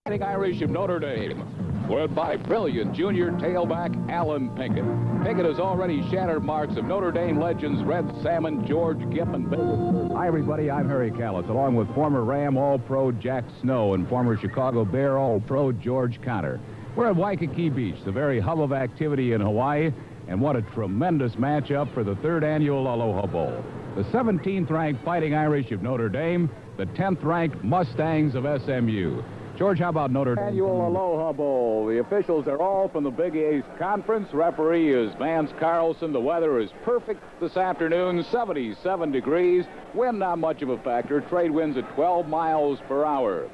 Fighting Irish of Notre Dame, led by brilliant junior tailback Alan Pinkett. Pinkett has already shattered marks of Notre Dame legends Red Salmon, George Gipp, and Bill. Hi, everybody. I'm Harry Callis, along with former Ram All-Pro Jack Snow and former Chicago Bear All-Pro George Conner. We're at Waikiki Beach, the very hub of activity in Hawaii, and what a tremendous matchup for the 3rd annual Aloha Bowl. The 17th-ranked Fighting Irish of Notre Dame, the 10th-ranked Mustangs of SMU. George, how about Notre Dame? Annual Aloha Bowl. The officials are all from the Big East Conference. Referee is Vance Carlson. The weather is perfect this afternoon, 77 degrees. Wind not much of a factor. Trade winds at 12 miles per hour.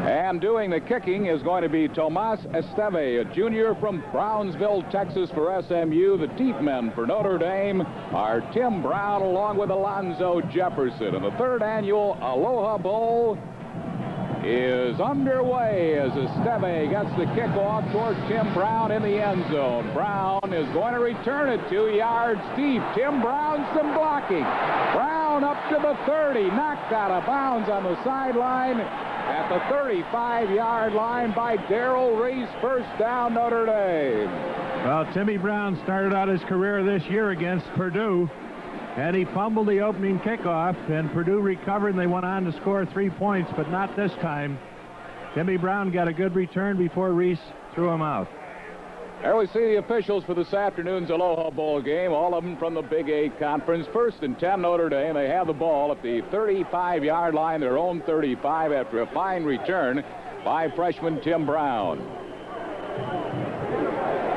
And doing the kicking is going to be Tomas Esteve, a junior from Brownsville, Texas for SMU. The deep men for Notre Dame are Tim Brown along with Alonzo Jefferson. And the 3rd annual Aloha Bowl is underway as Esteve gets the kickoff toward Tim Brown in the end zone. Brown is going to return it 2 yards deep. Tim Brown, some blocking. Brown up to the 30, knocked out of bounds on the sideline. At the 35-yard line by Darrell Reese, first down, Notre Dame. Well, Timmy Brown started out his career this year against Purdue, and he fumbled the opening kickoff, and Purdue recovered, and they went on to score 3 points, but not this time. Timmy Brown got a good return before Reese threw him out. There we see the officials for this afternoon's Aloha Bowl game, all of them from the Big 8 Conference. 1st and 10 Notre Dame. They have the ball at the 35-yard line, their own 35, after a fine return by freshman Tim Brown.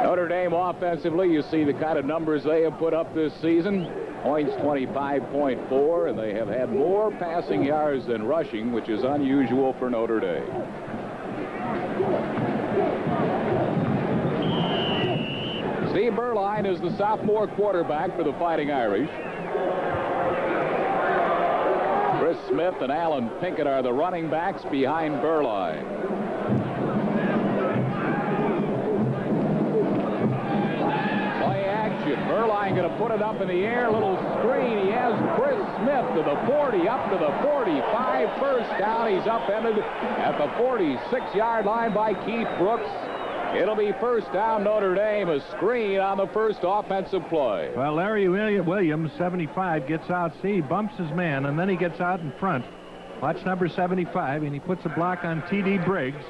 Notre Dame offensively, you see the kind of numbers they have put up this season. Points 25.4, and they have had more passing yards than rushing, which is unusual for Notre Dame. Steve Berline is the sophomore quarterback for the Fighting Irish. Chris Smith and Alan Pinkett are the running backs behind Berline. Play action. Berline going to put it up in the air. Little screen. He has Chris Smith to the 40, up to the 45. First down. He's upended at the 46-yard line by Keith Brooks. It'll be first down, Notre Dame. A screen on the first offensive play. Well, Larry Williams, 75, gets out. See, he bumps his man, and then he gets out in front. Watch number 75, and he puts a block on T.D. Briggs.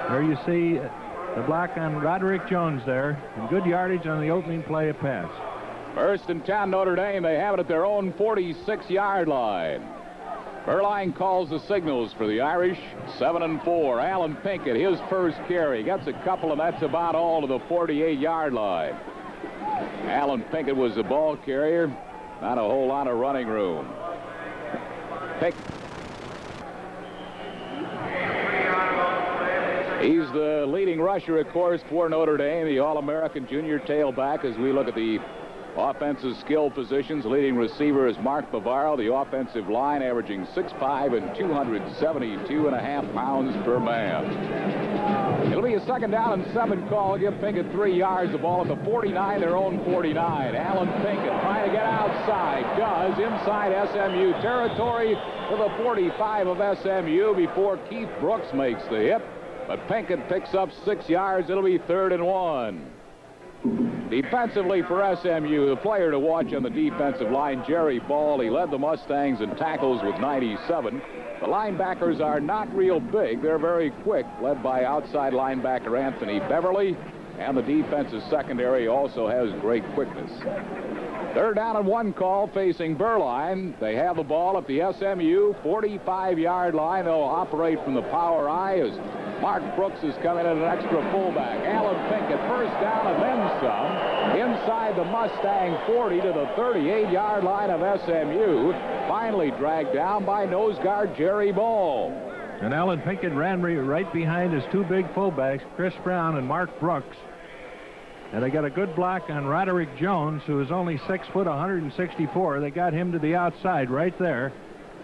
There you see the block on Roderick Jones there, and good yardage on the opening play of pass. 1st and 10, Notre Dame. They have it at their own 46-yard line. Berline calls the signals for the Irish. 7 and 4. Alan Pinkett, his first carry. Gets a couple, and that's about all to the 48-yard line. Alan Pinkett was the ball carrier. Not a whole lot of running room. He's the leading rusher, of course, for Notre Dame, the All-American junior tailback. As we look at the offensive skill positions, leading receiver is Mark Bavaro. The offensive line averaging 6'5" and 272.5 pounds per man. It'll be a 2nd down and 7 call. Give Pinkett 3 yards. The ball at the 49, their own 49. Alan Pinkett trying to get outside. Does inside SMU territory to the 45 of SMU before Keith Brooks makes the hit. But Pinkett picks up 6 yards. It'll be 3rd and 1. Defensively for SMU, the player to watch on the defensive line, Jerry Ball. He led the Mustangs in tackles with 97. The linebackers are not real big. They're very quick, led by outside linebacker Anthony Beverly. And the defensive secondary also has great quickness. 3rd down and 1 call facing Berline. They have the ball at the SMU 45-yard line. They'll operate from the power I as Mark Brooks is coming in an extra fullback. Alan Pinkett, first down and then some. Inside the Mustang 40 to the 38-yard line of SMU. Finally dragged down by nose guard Jerry Ball. And Alan Pinkett ran right behind his 2 big fullbacks, Chris Brown and Mark Brooks. And they got a good block on Roderick Jones, who is only 6 foot, 164. They got him to the outside right there.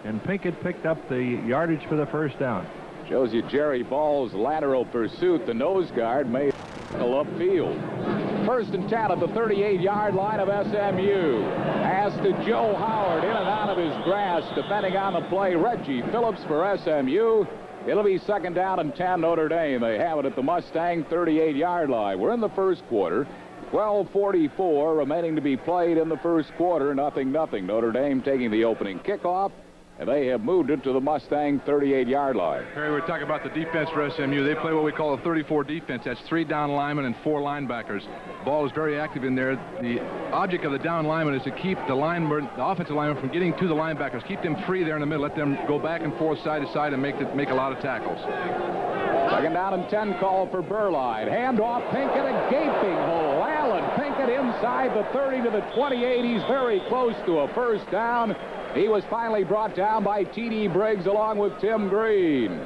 And Pinkett picked up the yardage for the first down. Shows you Jerry Ball's lateral pursuit. The nose guard made upfield. First and 10 at the 38-yard line of SMU. Pass to Joe Howard, in and out of his grasp, defending on the play, Reggie Phillips for SMU. It'll be second down and 10, Notre Dame. They have it at the Mustang 38-yard line. We're in the first quarter. 12:44 remaining to be played in the first quarter. 0-0. Notre Dame taking the opening kickoff, and they have moved it to the Mustang 38-yard line. Harry, we're talking about the defense for SMU. They play what we call a 34 defense. That's 3 down linemen and 4 linebackers. Ball is very active in there. The object of the down lineman is to keep the offensive lineman from getting to the linebackers. Keep them free there in the middle. Let them go back and forth, side to side, and make a lot of tackles. Second down and 10 call for Burline. Hand off Pinkett, a gaping hole. Allen Pinkett inside the 30 to the 28. He's very close to a first down. He was finally brought down by T.D. Briggs along with Tim Green.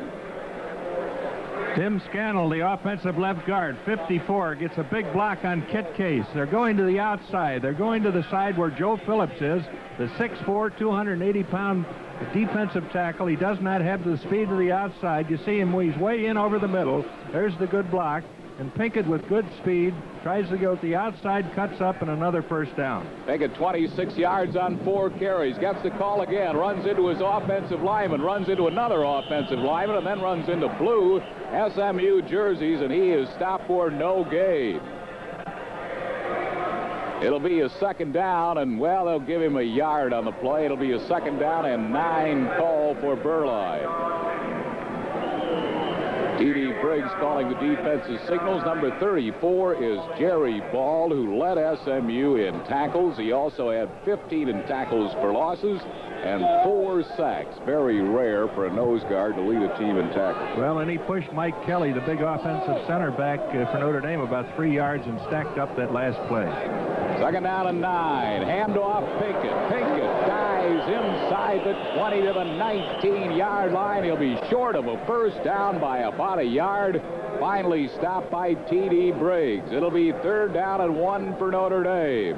Tim Scannell, the offensive left guard, 54, gets a big block on Kit Case. They're going to the outside. They're going to the side where Joe Phillips is, the 6'4", 280-pound defensive tackle. He does not have the speed to the outside. You see him, he's way in over the middle. There's the good block. And Pinkett with good speed tries to go to the outside, cuts up, and another first down. Pinkett 26 yards on 4 carries. Gets the call again. Runs into his offensive lineman. Runs into another offensive lineman. And then runs into blue SMU jerseys. And he is stopped for no gain. It'll be a second down. And, well, they'll give him a yard on the play. It'll be a second down and 9 call for Burline. T.D. Briggs calling the defensive signals. Number 34 is Jerry Ball, who led SMU in tackles. He also had 15 in tackles for losses and 4 sacks. Very rare for a nose guard to lead a team in tackles. Well, and he pushed Mike Kelly, the big offensive center, back for Notre Dame about 3 yards and stacked up that last play. Second down and 9. Handoff Pinkett. Pinkett dives inside the 20 to the 19-yard line. He'll be short of a first down by about a yard. Finally stopped by T.D. Briggs. It'll be third down and 1 for Notre Dame.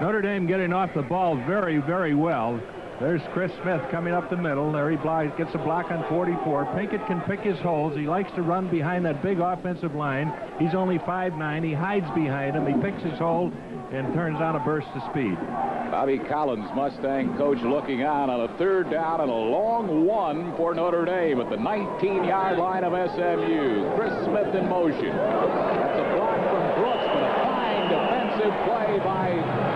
Notre Dame getting off the ball very, very well. There's Chris Smith coming up the middle. There he gets a block on 44. Pinkett can pick his holes. He likes to run behind that big offensive line. He's only 5'9". He hides behind him. He picks his hole and turns on a burst of speed. Bobby Collins, Mustang coach, looking on a third down and a long one for Notre Dame at the 19-yard line of SMU. Chris Smith in motion. That's a block from Brooks, but a fine defensive play by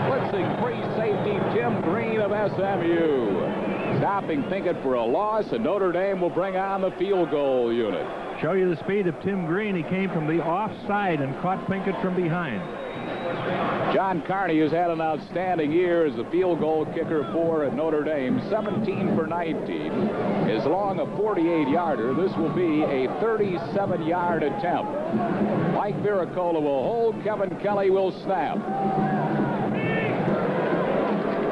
blitzing free safety Tim Green of SMU. Stopping Pinkett for a loss, and Notre Dame will bring on the field goal unit. Show you the speed of Tim Green. He came from the offside and caught Pinkett from behind. John Carney has had an outstanding year as the field goal kicker for Notre Dame. 17 for 19. As long a 48-yarder, this will be a 37-yard attempt. Mike Viricola will hold. Kevin Kelly will snap.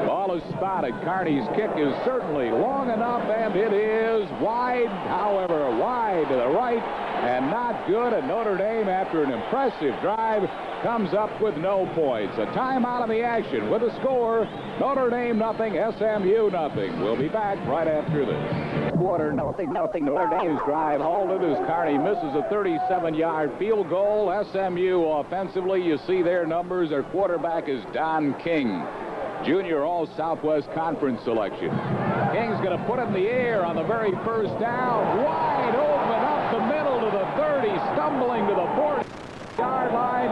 Ball is spotted. Carney's kick is certainly long enough, and it is wide. However, wide to the right and not good. And Notre Dame, after an impressive drive, comes up with no points. A timeout of the action with a score. Notre Dame nothing, SMU nothing. We'll be back right after this. Quarter, nothing. Notre Dame's drive halted as Carney misses a 37-yard field goal. SMU offensively, you see their numbers. Their quarterback is Don King, junior All-Southwest Conference selection. King's going to put it in the air on the very first down. Wide open up the middle to the 30, stumbling to the 40-yard line.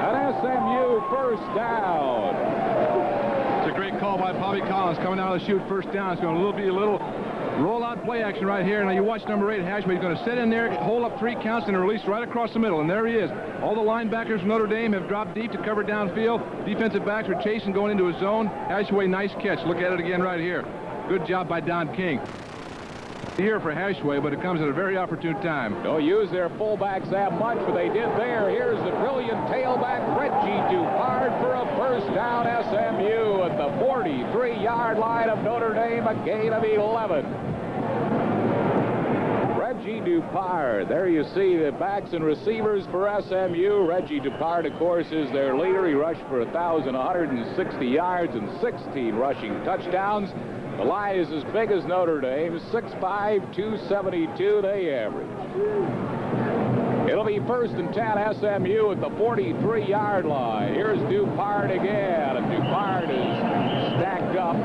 An SMU first down. It's a great call by Bobby Collins coming out of the chute, first down. It's going to be a little roll-out play action right here. Now you watch number 8, Hashway. He's going to sit in there, hold up 3 counts, and release right across the middle. And there he is. All the linebackers from Notre Dame have dropped deep to cover downfield. Defensive backs are chasing, going into his zone. Hashway, nice catch. Look at it again right here. Good job by Don King. Here for Hashway, but it comes at a very opportune time. Don't use their fullbacks that much, but they did there. Here's the brilliant tailback, Reggie Dupard, for a first down. SMU at the 43-yard line of Notre Dame, a gain of 11. Reggie Dupard. There you see the backs and receivers for SMU. Reggie Dupard, of course, is their leader. He rushed for 1,160 yards and 16 rushing touchdowns. The line is as big as Notre Dame, 6'5", 272 they average. It'll be 1st and 10 SMU at the 43-yard line. Here's Dupart again, and Dupart is stacked up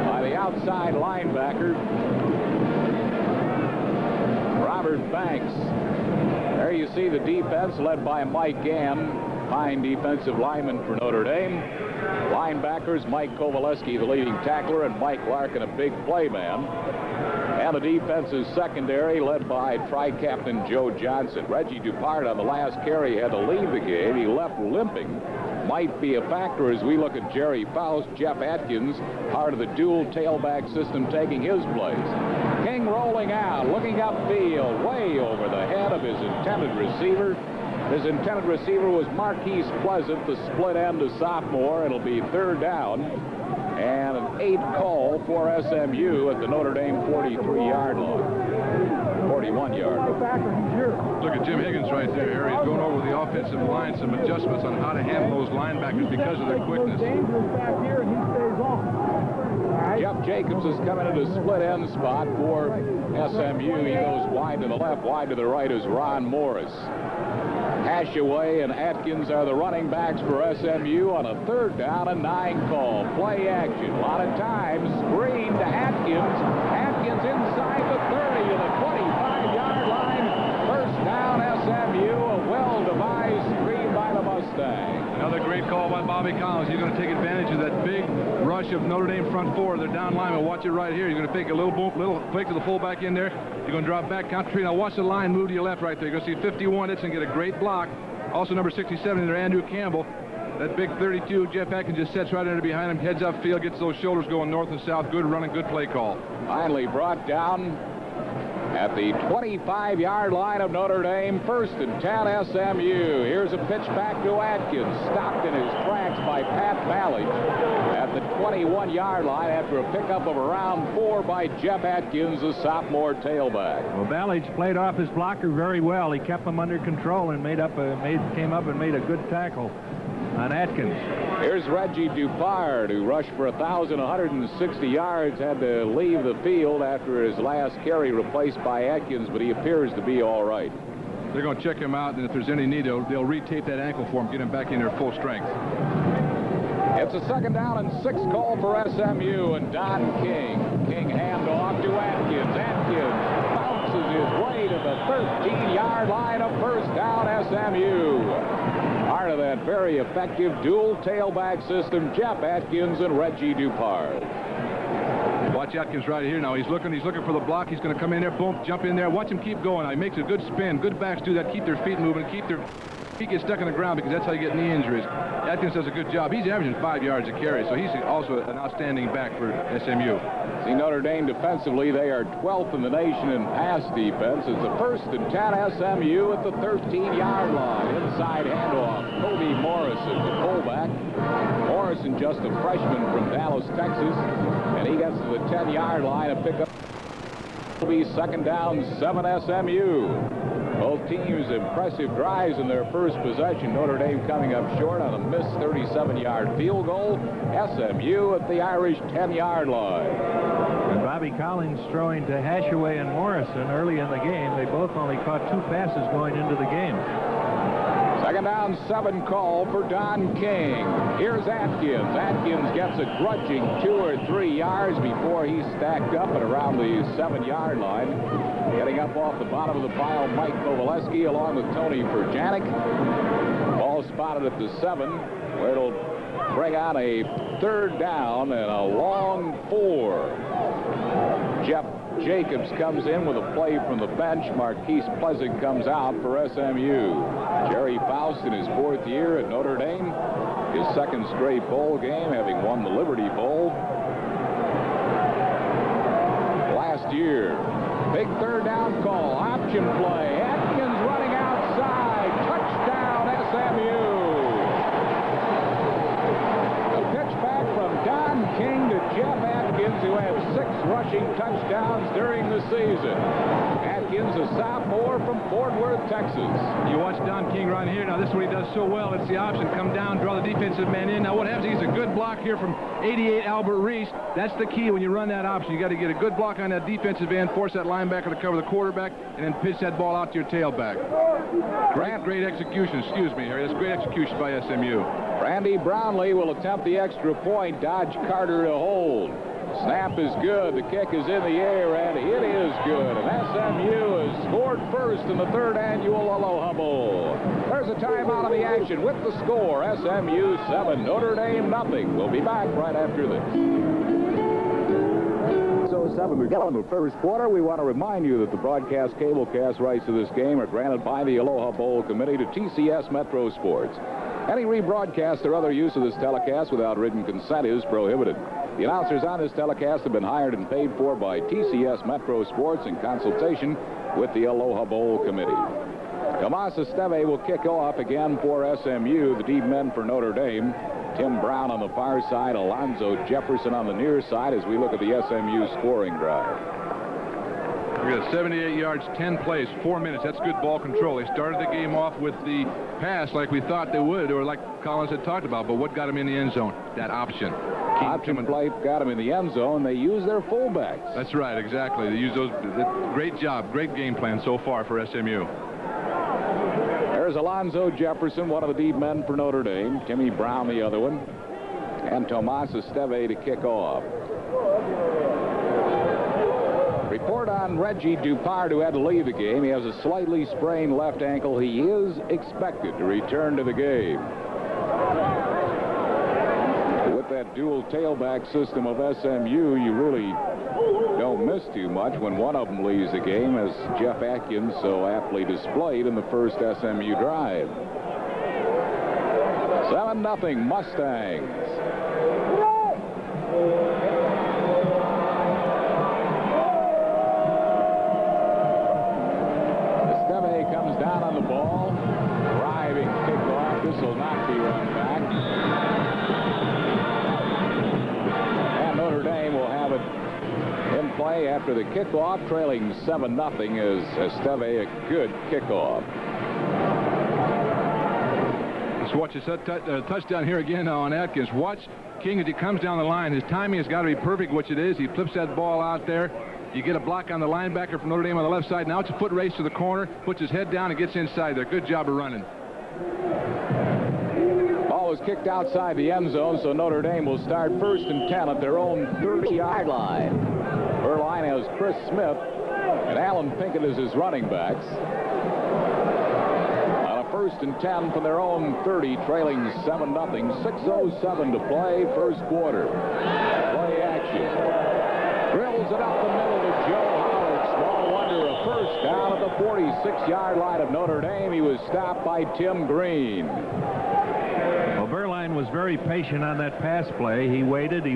by the outside linebacker, Robert Banks. There you see the defense led by Mike Gann, fine defensive lineman for Notre Dame. Linebackers, Mike Kovaleski, the leading tackler, and Mike Larkin, a big play man. And the defensive secondary led by Tri-Captain Joe Johnson. Reggie Dupart on the last carry had to leave the game. He left limping. Might be a factor as we look at Jerry Faust. Jeff Atkins, part of the dual tailback system, taking his place. King rolling out, looking upfield, way over the head of his intended receiver. His intended receiver was Marquise Pleasant, the split end of sophomore. It'll be 3rd down and an 8 call for SMU at the Notre Dame 43-yard line. 41-yard line. Look at Jim Higgins right there, Harry. He's going over the offensive line, some adjustments on how to handle those linebackers because of their quickness. Jeff Jacobs is coming into the split end spot for SMU. He goes wide to the left, wide to the right is Ron Morris. Hashaway and Atkins are the running backs for SMU on a 3rd down and 9 call. Play action. A lot of times. Screen to Atkins. Atkins inside the 30 to the 25-yard line. 1st down SMU. A well-devised screen by the Mustang. Another great call by Bobby Collins. He's going to take advantage of that big rush of Notre Dame front four. They're down linemen. Watch it right here. You're going to take a little fake to the fullback in there. You're going to drop back, concentrate. Now watch the line move to your left right there. You're going to see 51. It's going to get a great block. Also number 67 in there, Andrew Campbell. That big 32, Jeff Atkins just sets right under behind him, heads up field, gets those shoulders going north and south. Good running, good play call. Finally brought down at the 25-yard line of Notre Dame. 1st and 10 SMU. Here's a pitch back to Atkins, stopped in his tracks by Pat Ballage at the 21-yard line after a pickup of around 4 by Jeff Atkins, the sophomore tailback. Well, Ballage played off his blocker very well. He kept him under control and came up and made a good tackle on Atkins. Here's Reggie Dupart, who rushed for 1,160 yards, had to leave the field after his last carry, replaced by Atkins, but he appears to be all right. They're going to check him out, and if there's any need, they'll retape that ankle for him, get him back in there full strength. It's a 2nd down and 6 call for SMU, and Don King. King handoff to Atkins. Atkins bounces his way to the 13-yard line of 1st down SMU. Part of that very effective dual tailback system, Jeff Atkins and Reggie Dupart. Watch Atkins right here now. He's looking for the block. He's going to come in there, boom, jump in there. Watch him keep going. He makes a good spin. Good backs do that. Keep their feet moving. Keep their feet get stuck in the ground because that's how you get knee injuries. Atkins does a good job. He's averaging 5 yards a carry, so he's also an outstanding back for SMU. See, Notre Dame defensively, they are 12th in the nation in pass defense. It's the 1st and 10 SMU at the 13-yard line. Inside handoff, Kobe Morrison, the fullback. Morrison, just a freshman from Dallas, Texas, and he gets to the 10-yard line and pick up. It'll be 2nd down, 7 SMU. Both teams impressive drives in their first possession. Notre Dame coming up short on a missed 37-yard field goal. SMU at the Irish 10-yard line. And Bobby Collins throwing to Hashaway and Morrison early in the game. They both only caught 2 passes going into the game. 2nd down, 7 call for Don King. Here's Atkins. Atkins gets a grudging 2 or 3 yards before he's stacked up at around the 7-yard line. Getting up off the bottom of the pile, Mike Kovaleski along with Tony Perjanik. Ball spotted at the 7, where it'll bring on a 3rd down and a long 4. Jeff Jacobs comes in with a play from the bench. Marquise Pleasant comes out for SMU. Jerry Faust in his 4th year at Notre Dame. His 2nd straight bowl game, having won the Liberty Bowl last year. Big 3rd down call. Option play. Atkins running outside. Touchdown SMU. A pitch back from Don King to Jeff Atkins who have 6 rushing touchdowns during the season. Atkins, a sophomore from Fort Worth, Texas. You watch Don King right here. Now, this is what he does so well. It's the option. Come down, draw the defensive man in. Now, what happens? He's a good block here from 88 Albert Reese. That's the key when you run that option. You got to get a good block on that defensive end, force that linebacker to cover the quarterback, and then pitch that ball out to your tailback. Great execution. Excuse me, Harry. That's great execution by SMU. Randy Brownlee will attempt the extra point. Dodge Carter to hold. Snap is good. The kick is in the air, and it is good. And SMU has scored first in the 3rd annual Aloha Bowl. There's a timeout of the action with the score. SMU 7, Notre Dame nothing. We'll be back right after this. So 7 we got in the first quarter. We want to remind you that the broadcast cablecast rights to this game are granted by the Aloha Bowl Committee to TCS Metro Sports. Any rebroadcast or other use of this telecast without written consent is prohibited. The announcers on this telecast have been hired and paid for by TCS Metro Sports in consultation with the Aloha Bowl Committee. Tomas Esteve will kick off again for SMU. The deep men for Notre Dame. Tim Brown on the far side, Alonzo Jefferson on the near side as we look at the SMU scoring drive. We got 78 yards, 10 plays, 4 minutes. That's good ball control. They started the game off with the pass like we thought they would, or like Collins had talked about, but what got him in the end zone? That option. Option play got him in the end zone. They use their fullbacks. That's right, exactly. They use those. Great job, great game plan so far for SMU. There's Alonzo Jefferson, one of the deep men for Notre Dame. Timmy Brown, the other one. And Tomas Esteve to kick off. Report on Reggie Dupart, who had to leave the game. He has a slightly sprained left ankle. He is expected to return to the game. With that dual tailback system of SMU, you really don't miss too much when one of them leaves the game, as Jeff Atkins so aptly displayed in the first SMU drive. 7-0 Mustangs. Down on the ball, driving kickoff. This will not be run back. And Notre Dame will have it in play after the kickoff, trailing 7-0 as Esteve a good kickoff. Let's watch a touchdown here again on Atkins. Watch King as he comes down the line. His timing has got to be perfect, which it is. He flips that ball out there. You get a block on the linebacker from Notre Dame on the left side. Now it's a foot race to the corner, puts his head down and gets inside there. Good job of running. Ball was kicked outside the end zone, so Notre Dame will start 1st and 10 at their own 30-yard line. Her line has Chris Smith and Alan Pinkett as his running backs. On a 1st and 10 from their own 30, trailing 7-0. 6:07 to play, first quarter. Play action. Drills it up the middle to Joe Howard. Small wonder, a first down at the 46-yard line of Notre Dame. He was stopped by Tim Green. Well, Berline was very patient on that pass play. He waited, he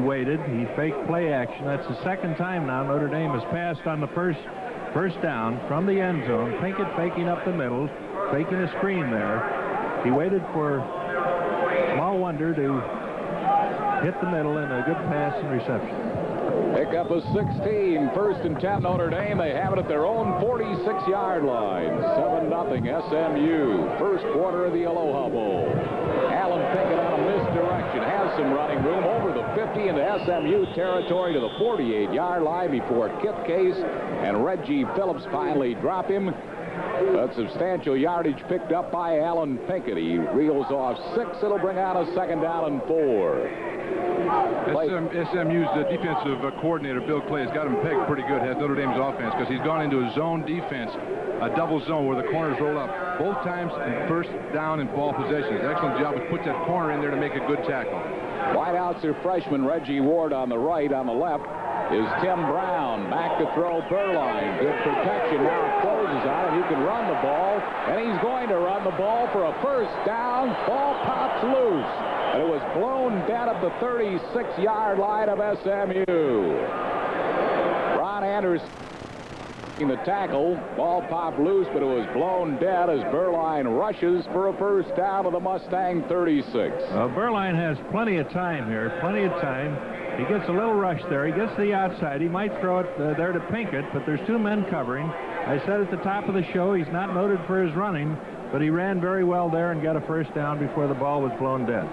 faked play action. That's the 2nd time now Notre Dame has passed on the first down from the end zone. Pinkett faking up the middle, faking a screen there. He waited for small wonder to hit the middle and a good pass and reception. Pick up a 16, 1st and 10 Notre Dame. They have it at their own 46-yard line. 7-0 SMU. First quarter of the Aloha Bowl. Alan Pinkett on a misdirection. Has some running room over the 50 into SMU territory to the 48-yard line before Kip Case and Reggie Phillips finally drop him. But substantial yardage picked up by Alan Pinkett. He reels off 6. It'll bring out a 2nd down and 4. SMU's defensive coordinator, Bill Clay, has got him pegged pretty good, has Notre Dame's offense, because he's gone into a zone defense, a double zone where the corners roll up. Both times in 1st down and ball possessions. Excellent job, which puts that corner in there to make a good tackle. Wideouts are freshman Reggie Ward on the right. On the left is Tim Brown. Back to throw Berline. Good protection. Now it closes on him. He can run the ball, and he's going to run the ball for a first down. Ball pops loose. And it was blown dead at the 36-yard line of SMU. Ron Anderson the tackle. Ball popped loose, but it was blown dead as Berline rushes for a first down to the Mustang 36. Berline has plenty of time here, plenty of time. He gets a little rush there. He gets to the outside. He might throw it there to Pinkett, but there's two men covering. I said at the top of the show he's not noted for his running, but he ran very well there and got a first down before the ball was blown dead.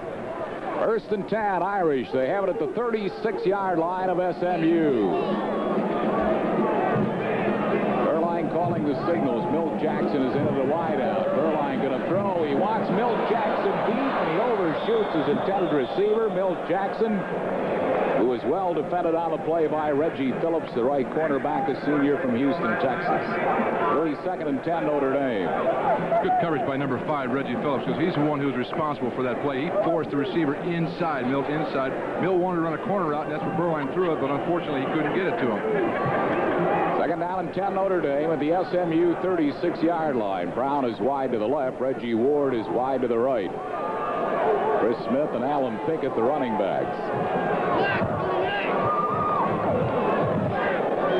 First and 10, Irish. They have it at the 36-yard line of SMU. Berline calling the signals. Milt Jackson is into the wideout. Berline going to throw. He wants Milt Jackson deep, and he overshoots his intended receiver. Milt Jackson, who was well defended on the play by Reggie Phillips, the right cornerback, a senior from Houston, Texas. 32nd and 10, Notre Dame. Good coverage by number 5, Reggie Phillips, because he's the one who's responsible for that play. He forced the receiver inside, Milt inside. Milt wanted to run a corner route, and that's where Berline threw it, but unfortunately he couldn't get it to him. Second down and 10, Notre Dame at the SMU 36-yard line. Brown is wide to the left. Reggie Ward is wide to the right. Chris Smith and Alan Pinkett, the running backs.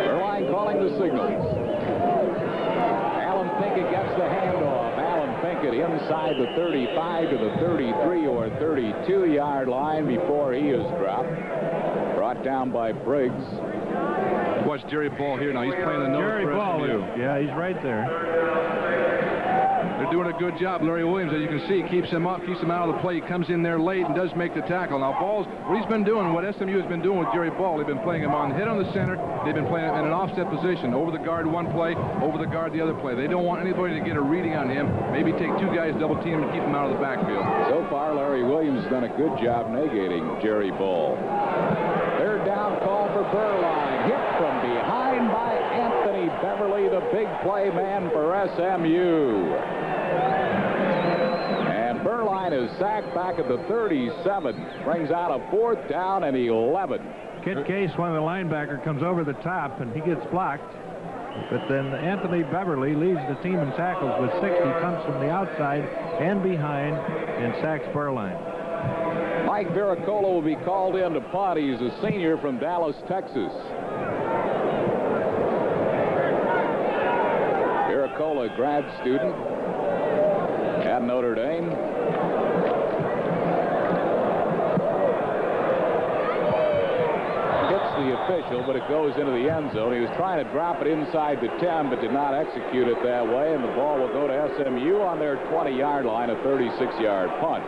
Berline calling the signals. Alan Pinkett gets the handoff. Alan Pinkett inside the 35 to the 33 or 32-yard line before he is dropped. Brought down by Briggs. Watch Jerry Ball here now. He's playing the nose Jerry for Ball, SMU. yeah, he's right there. They're doing a good job. Larry Williams, as you can see, keeps him up, keeps him out of the play. He comes in there late and does make the tackle. Now, Ball's, what he's been doing, what SMU has been doing with Jerry Ball, they've been playing him on hit on the center. They've been playing him in an offset position. Over the guard one play, over the guard the other play. They don't want anybody to get a reading on him. Maybe take two guys, double team, and keep him out of the backfield. So far, Larry Williams has done a good job negating Jerry Ball. Third down call for Berline. Hit from behind by Anthony Beverly, the big play man for SMU. And Berline is sacked back at the 37. Brings out a fourth down and 11. Kit Case, one of the linebacker, comes over the top, and he gets blocked. But then Anthony Beverly leads the team in tackles with 6. He comes from the outside and behind and sacks Berline. Mike Viricola will be called in to punt. He's a senior from Dallas, Texas. Viricola, grad student at Notre Dame. Hits the official, but it goes into the end zone. He was trying to drop it inside the 10, but did not execute it that way, and the ball will go to SMU on their 20-yard line, a 36-yard punt.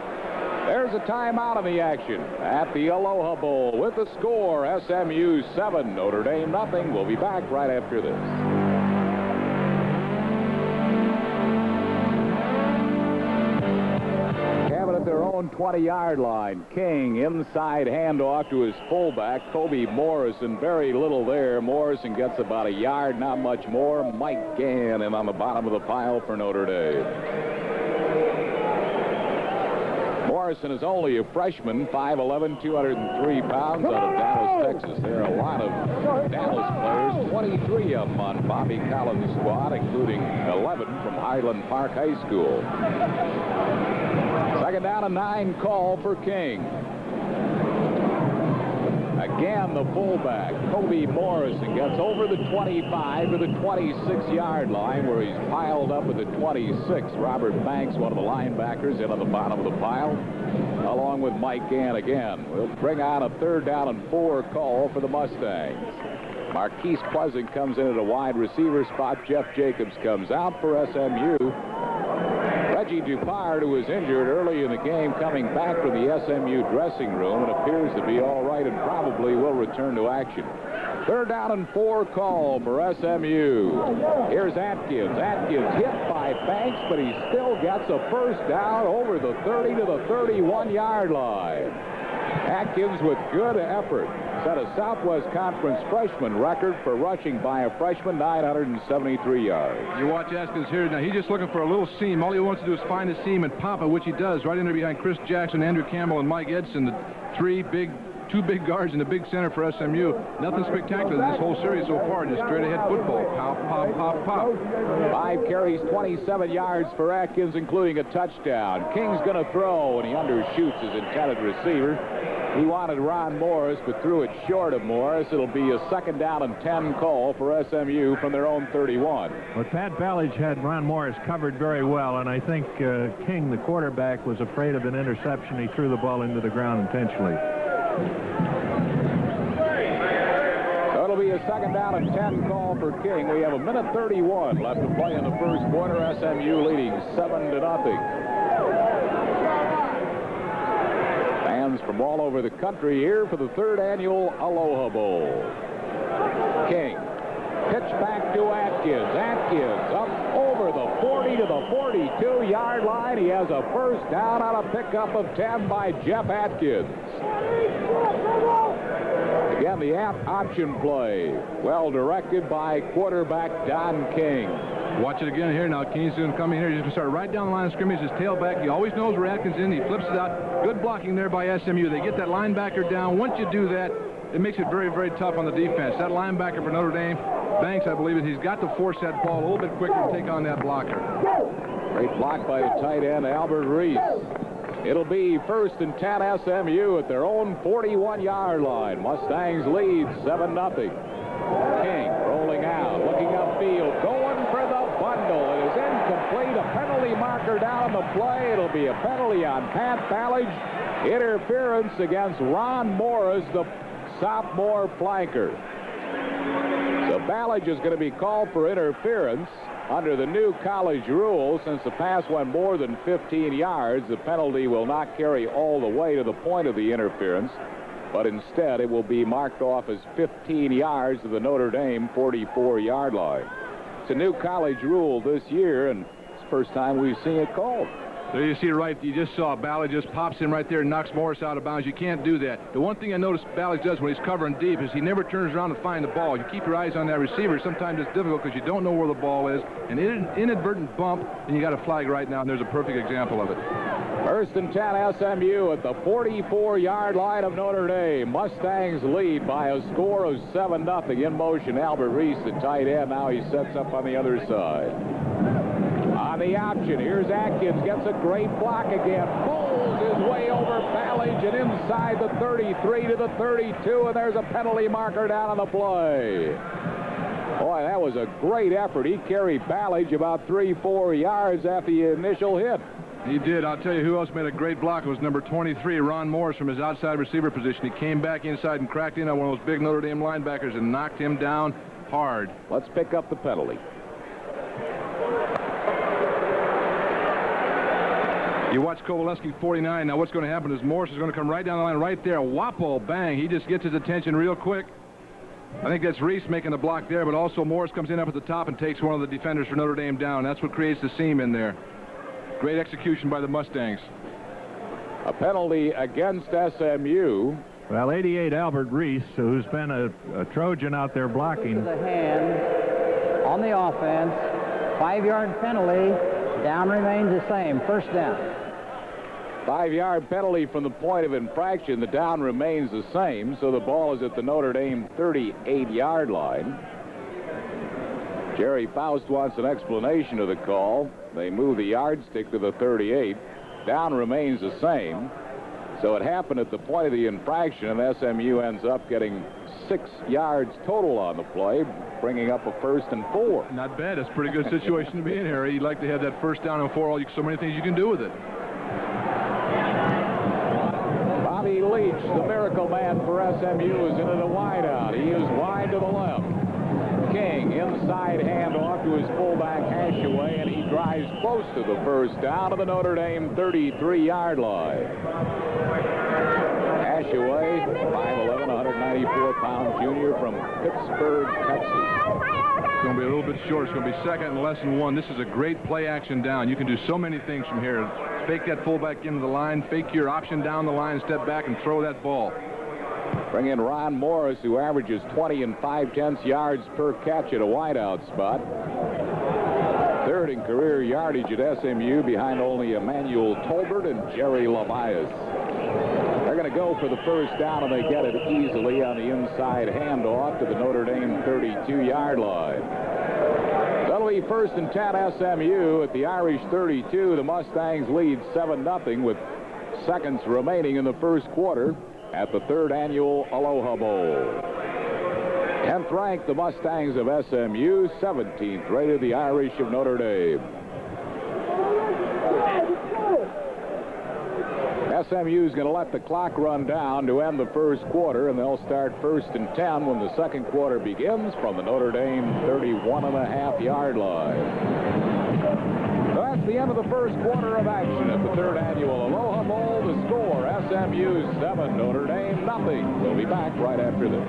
There's a timeout in the action at the Aloha Bowl with the score, SMU 7, Notre Dame nothing. We'll be back right after this. Have it at their own 20-yard line. King inside handoff to his fullback, Kobe Morrison. Very little there. Morrison gets about a yard, not much more. Mike Gann on the bottom of the pile for Notre Dame. Morrison is only a freshman, 5'11", 203 pounds, out of Dallas, Texas. There are a lot of Dallas players, 23 of them on Bobby Collins' squad, including 11 from Highland Park High School. Second down and 9 call for King. Again, the fullback, Kobe Morrison, gets over the 25 to the 26-yard line, where he's piled up at the 26. Robert Banks, one of the linebackers, in on the bottom of the pile, along with Mike Gann again. We'll bring out a third down and 4 call for the Mustangs. Marquise Pleasant comes in at a wide receiver spot. Jeff Jacobs comes out for SMU. Reggie Dupard, who was injured early in the game, coming back from the SMU dressing room and appears to be all right and probably will return to action. Third down and 4 call for SMU. Here's Atkins. Atkins hit by Banks, but he still gets a first down over the 30 to the 31-yard line. Atkins with good effort set a Southwest Conference freshman record for rushing by a freshman, 973 yards. You watch Atkins here. Now, he's just looking for a little seam. All he wants to do is find a seam and pop it, which he does right in there behind Chris Jackson, Andrew Campbell, and Mike Edson, the two big guards in the big center for SMU. Nothing spectacular in this whole series so far. Just straight ahead football. Pop, pop, pop, pop. 5 carries, 27 yards for Atkins, including a touchdown. King's going to throw, and he undershoots his intended receiver. He wanted Ron Morris, but threw it short of Morris. It'll be a second down and 10 call for SMU from their own 31. Well, Pat Ballage had Ron Morris covered very well, and I think King, the quarterback, was afraid of an interception. He threw the ball into the ground intentionally. a second down and 10 call for King. We have 1:31 left to play in the first quarter. SMU leading 7-0. Fans from all over the country here for the third annual Aloha Bowl. King. Pitch back to Atkins. Atkins up over the 40 to the 42-yard line. He has a first down on a pickup of 10 by Jeff Atkins. Again, the option play. Well directed by quarterback Don King. Watch it again here now. King's going to come in here. He's going to start right down the line of scrimmage. His tailback. He always knows where Atkins is in. He flips it out. Good blocking there by SMU. They get that linebacker down. Once you do that, it makes it very, very tough on the defense. That linebacker for Notre Dame, Banks, I believe, he's got to force that ball a little bit quicker to take on that blocker. Great block by the tight end, Albert Reese. It'll be 1st and 10 SMU at their own 41-yard line. Mustangs lead 7-0. King rolling out, looking upfield, going for the bundle. It is incomplete. A penalty marker down the play. It'll be a penalty on Pat Ballage. Interference against Ron Morris, the sophomore flanker. So Ballage is going to be called for interference. Under the new college rule, since the pass went more than 15 yards, the penalty will not carry all the way to the point of the interference, but instead it will be marked off as 15 yards to the Notre Dame 44-yard line. It's a new college rule this year, and it's the first time we've seen it called. There you see right, you just saw Ballage just pops in right there and knocks Morris out of bounds. You can't do that. The one thing I noticed Ballage does when he's covering deep is he never turns around to find the ball. You keep your eyes on that receiver. Sometimes it's difficult because you don't know where the ball is. An inadvertent bump, and you got a flag right now, and there's a perfect example of it. 1st and 10 SMU at the 44-yard line of Notre Dame. Mustangs lead by a score of 7-0. In motion, Albert Reese, the tight end. Now he sets up on the other side. On the option, here's Atkins, gets a great block again, pulls his way over Ballage and inside the 33 to the 32, and there's a penalty marker down on the play. Boy, that was a great effort. He carried Ballage about 3-4 yards after the initial hit. He did. I'll tell you who else made a great block. It was number 23, Ron Morris, from his outside receiver position. He came back inside and cracked in on one of those big Notre Dame linebackers and knocked him down hard. Let's pick up the penalty. You watch Kowaleski 49. Now what's going to happen is Morris is going to come right down the line right there. Whopple, bang. He just gets his attention real quick. I think that's Reese making the block there, but also Morris comes in up at the top and takes one of the defenders for Notre Dame down. That's what creates the seam in there. Great execution by the Mustangs. A penalty against SMU. Well, 88 Albert Reese, who's been a Trojan out there blocking. The hand on the offense. 5-yard penalty. Down remains the same. First down. 5-yard penalty from the point of infraction. The down remains the same, so the ball is at the Notre Dame 38-yard line. Jerry Faust wants an explanation of the call. They move the yardstick to the 38. Down remains the same. So it happened at the point of the infraction, and SMU ends up getting 6 yards total on the play, bringing up a 1st and 4. Not bad. That's a pretty good situation to be in here. You'd like to have that 1st down and 4. So many things you can do with it. Bobby Leach, the miracle man for SMU, is into the wideout. He is wide to the left. King, inside handoff to his fullback Hashaway, and he drives close to the 1st down to the Notre Dame 33-yard line. Hashaway, 5'11", 194-pound junior from Pittsburgh, Texas. It's going to be a little bit short. It's going to be 2nd and less than 1. This is a great play action down. You can do so many things from here. Fake that fullback into the line, fake your option down the line, step back and throw that ball. Bring in Ron Morris, who averages 20 5/10 yards per catch at a wideout spot. 3rd in career yardage at SMU, behind only Emmanuel Tolbert and Jerry Lamias. They're going to go for the 1st down, and they get it easily on the inside handoff to the Notre Dame 32-yard line. That'll be 1st and 10 SMU at the Irish 32. The Mustangs lead 7-0 with seconds remaining in the first quarter at the 3rd annual Aloha Bowl. 10th ranked, the Mustangs of SMU. 17th rated, the Irish of Notre Dame. SMU is going to let the clock run down to end the first quarter, and they'll start 1st and 10 when the second quarter begins from the Notre Dame 31.5-yard line. So that's the end of the first quarter of action at the 3rd annual Aloha Bowl. The score, SMU 7, Notre Dame nothing. We'll be back right after this.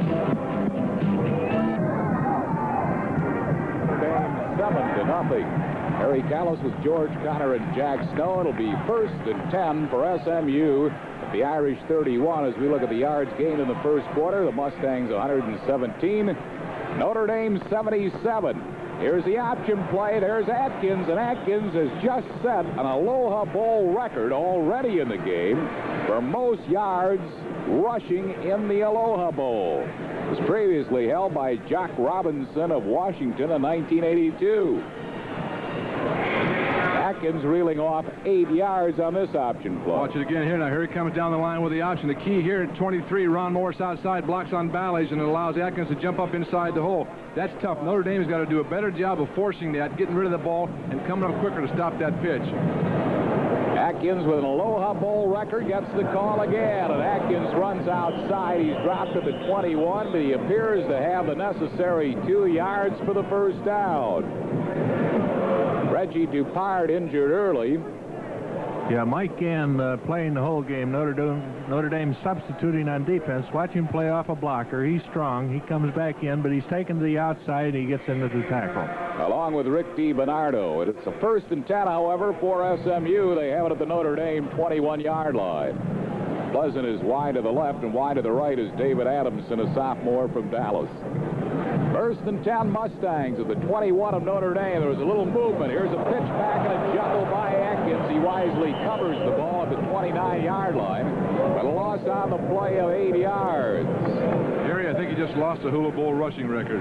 Notre Dame 7-0. Harry Callis with George Connor and Jack Snow. It'll be 1st and 10 for SMU at the Irish 31 as we look at the yards gained in the first quarter. The Mustangs 117, Notre Dame 77. Here's the option play. There's Atkins, and Atkins has just set an Aloha Bowl record already in the game for most yards rushing in the Aloha Bowl. It was previously held by Jock Robinson of Washington in 1982. Atkins reeling off 8 yards on this option play. Watch it again here. Now here he comes down the line with the option. The key here at 23, Ron Morris outside, blocks on Ballage, and it allows Atkins to jump up inside the hole. That's tough. Notre Dame's got to do a better job of forcing that, getting rid of the ball, and coming up quicker to stop that pitch. Atkins with an Aloha Bowl record gets the call again, and Atkins runs outside. He's dropped to the 21, but he appears to have the necessary 2 yards for the first down. Reggie Dupart injured early. Yeah, Mike Gann playing the whole game. Notre Dame substituting on defense. Watch him play off a blocker. He's strong. He comes back in, but he's taken to the outside. He gets into the tackle. Along with Rick DiBernardo. It's a 1st and 10, however, for SMU. They have it at the Notre Dame 21-yard line. Pleasant is wide to the left, and wide to the right is David Adamson, a sophomore from Dallas. 1st and 10 Mustangs at the 21 of Notre Dame. There was a little movement. Here's a pitch back and a juggle by Atkins. He wisely covers the ball at the 29-yard line, but a loss on the play of 8 yards. Gary, I think he just lost the Hula Bowl rushing record.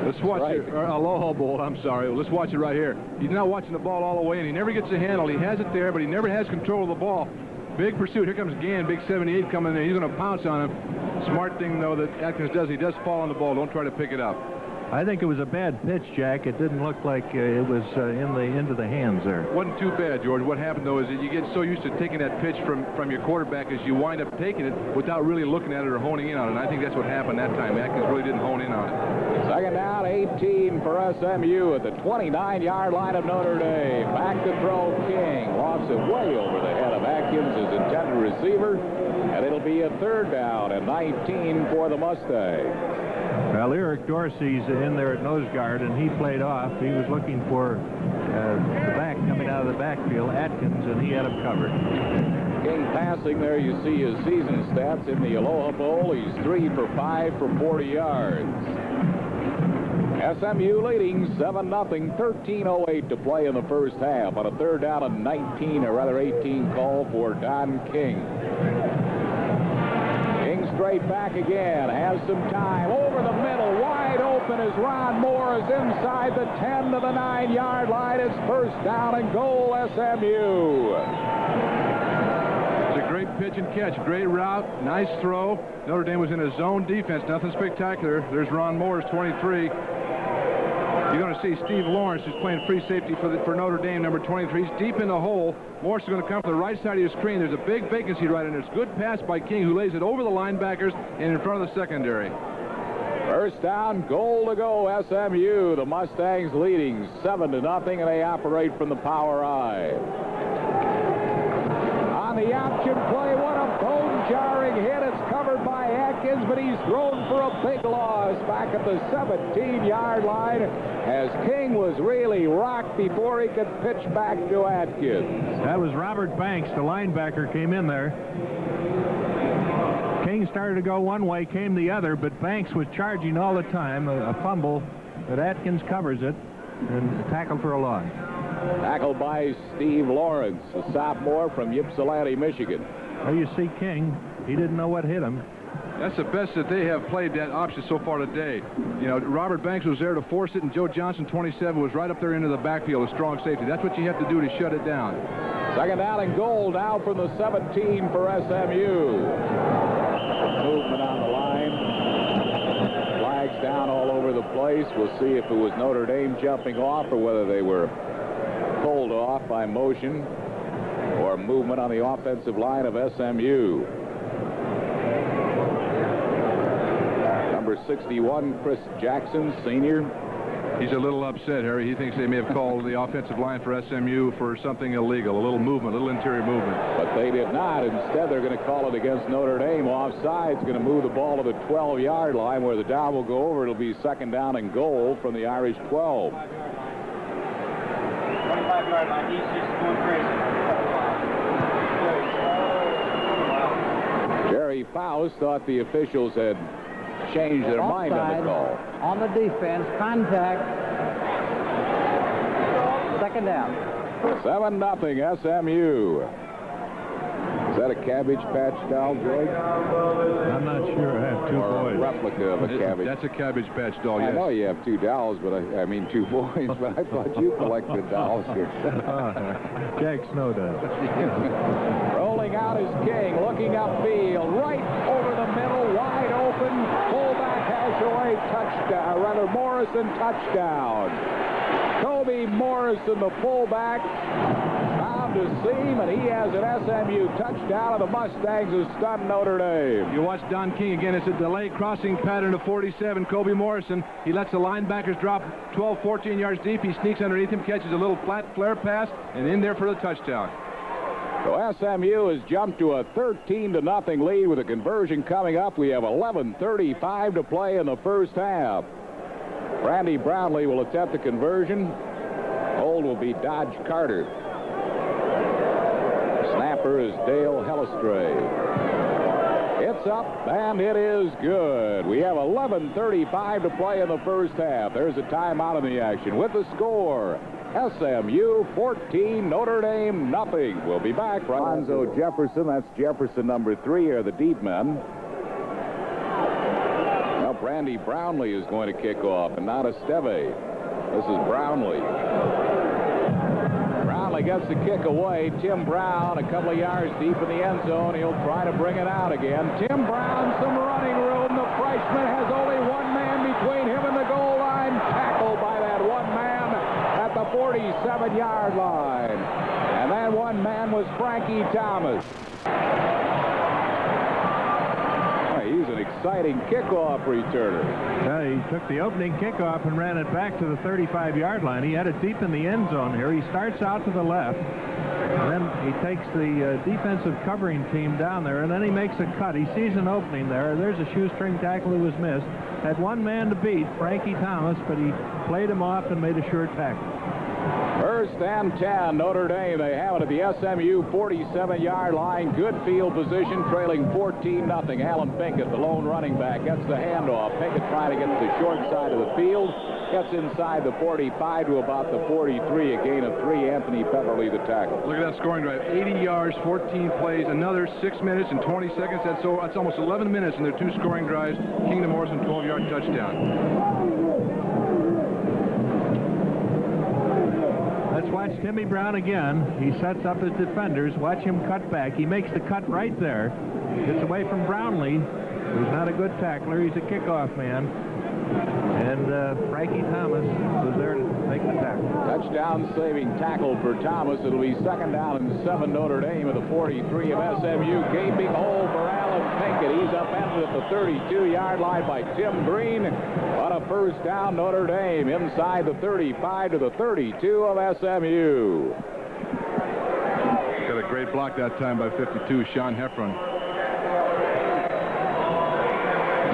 Let's watch it. Aloha Bowl, I'm sorry. Let's watch it right here. He's now watching the ball all the way, and he never gets the handle. He has it there, but he never has control of the ball. Big pursuit. Here comes Gann, big 78 coming in. He's going to pounce on him. Smart thing, though, that Atkins does. He does fall on the ball. Don't try to pick it up. I think it was a bad pitch, Jack. It didn't look like it was into the hands there. Wasn't too bad, George. What happened, though, is that you get so used to taking that pitch from your quarterback as you wind up taking it without really looking at it or honing in on it. And I think that's what happened that time. Atkins really didn't hone in on it. Second down, 18 for SMU at the 29-yard line of Notre Dame. Back to throw King. Lofts it way over the head of Atkins, his intended receiver. And it'll be a 3rd down and 19 for the Mustangs. Well, Eric Dorsey's in there at nose guard, and he played off. He was looking for the back coming out of the backfield, Atkins, and he had him covered. King passing there, you see his season stats in the Aloha Bowl. He's 3 for 5 for 40 yards. SMU leading 7-0, 13:08 to play in the first half on a 3rd down and 19, or rather 18 call for Don King. Straight back again, has some time, over the middle, wide open as Ron Moore is inside the 10 to the 9-yard line. It's 1st down and goal, SMU. It's a great pitch and catch, great route, nice throw. Notre Dame was in a zone defense, nothing spectacular. There's Ron Moore's 23. You're going to see Steve Lawrence, who's playing free safety for Notre Dame, number 23. He's deep in the hole. Morris is going to come from the right side of your screen. There's a big vacancy right in there. It's a good pass by King, who lays it over the linebackers and in front of the secondary. 1st down, goal to go, SMU. The Mustangs leading 7-0, and they operate from the power I. On the option play, what a bone-jarring hit. It's covered by Atkins, but he's thrown for a big loss back at the 17-yard line as King was really rocked before he could pitch back to Atkins. That was Robert Banks, the linebacker, came in there. King started to go one way, came the other, but Banks was charging all the time. A fumble, but Atkins covers it and tackled for a loss. Tackled by Steve Lawrence, a sophomore from Ypsilanti, Michigan. Well, you see King, he didn't know what hit him. That's the best that they have played that option so far today. You know, Robert Banks was there to force it, and Joe Johnson, 27, was right up there into the backfield, a strong safety. That's what you have to do to shut it down. 2nd down and goal now from the 17 for SMU. Movement on the line. Flags down all over the place. We'll see if it was Notre Dame jumping off or whether they were pulled off by motion. or movement on the offensive line of SMU. Number 61, Chris Jackson, senior. He's a little upset, Harry. He thinks they may have called the offensive line for SMU for something illegal, a little movement, a little interior movement. But they did not. Instead, they're going to call it against Notre Dame. Offside's going to move the ball to the 12-yard line where the down will go over. It'll be second down and goal from the Irish 12. 25-yard line. He's just going crazy. Jerry Faust thought the officials had changed their mind on the call. On the defense, contact. Second down. 7-0 SMU. Is that a Cabbage Patch doll, Greg? I'm not sure. I have two or boys. A replica of a Cabbage. That's a Cabbage Patch doll, yes. I know you have two dolls, but I mean two boys, but I thought you collected dolls here. Jack Snow does. Rolling out is King, looking upfield, right over the middle, wide open. Fullback Hashaway, touchdown. Rather, Morrison, touchdown. Toby Morrison, the fullback, found a seam, and he has an SMU touchdown, and the Mustangs have stunned Notre Dame. You watch Don King again. It's a delayed crossing pattern to 47. Kobe Morrison. He lets the linebackers drop 12, 14 yards deep. He sneaks underneath him, catches a little flat flare pass, and in there for the touchdown. So SMU has jumped to a 13-0 lead with a conversion coming up. We have 11:35 to play in the first half. Randy Brownlee will attempt the conversion. Hold will be Dodge Carter. Snapper is Dale Hellestray. It's up, and it is good. We have 11:35 to play in the first half. There's a timeout in the action with the score. SMU 14, Notre Dame nothing. We'll be back. Alonzo Jefferson, that's Jefferson number 3, are the deep men. Now Randy Brownlee is going to kick off, and not Esteve. This is Brownlee. Brownlee gets the kick away. Tim Brown a couple of yards deep in the end zone. He'll try to bring it out again. Tim Brown, some running room. The freshman has only one man between him and the goal line. Tackled by that one man at the 47-yard line. And that one man was Frankie Thomas. He's an exciting kickoff returner. He took the opening kickoff and ran it back to the 35-yard line. He had it deep in the end zone here. He starts out to the left, and then he takes the defensive covering team down there, and then he makes a cut. He sees an opening there. There's a shoestring tackle who was missed. Had one man to beat, Frankie Thomas, but he played him off and made a sure tackle. First and 10, Notre Dame. They have it at the SMU 47-yard line. Good field position, trailing 14-0. Alan Pinkett, the lone running back, gets the handoff. Pinkett trying to get to the short side of the field. Gets inside the 45 to about the 43. A gain of 3. Anthony Pepperly, the tackle. Look at that scoring drive. 80 yards, 14 plays, another 6 minutes and 20 seconds. That's almost 11 minutes in their 2 scoring drives. Kingdom Morrison, 12-yard touchdown. Let's watch Timmy Brown again. He sets up his defenders. Watch him cut back. He makes the cut right there. Gets away from Brownlee, who's not a good tackler. He's a kickoff man. And Frankie Thomas was there to make the tackle. Touchdown-saving tackle for Thomas. It'll be second down and 7, Notre Dame at the 43 of SMU. Gaping hole for Alan Pinkett. He's upended at the 32-yard line by Tim Green. On a first down, Notre Dame inside the 35 to the 32 of SMU. Got a great block that time by 52, Sean Heffron.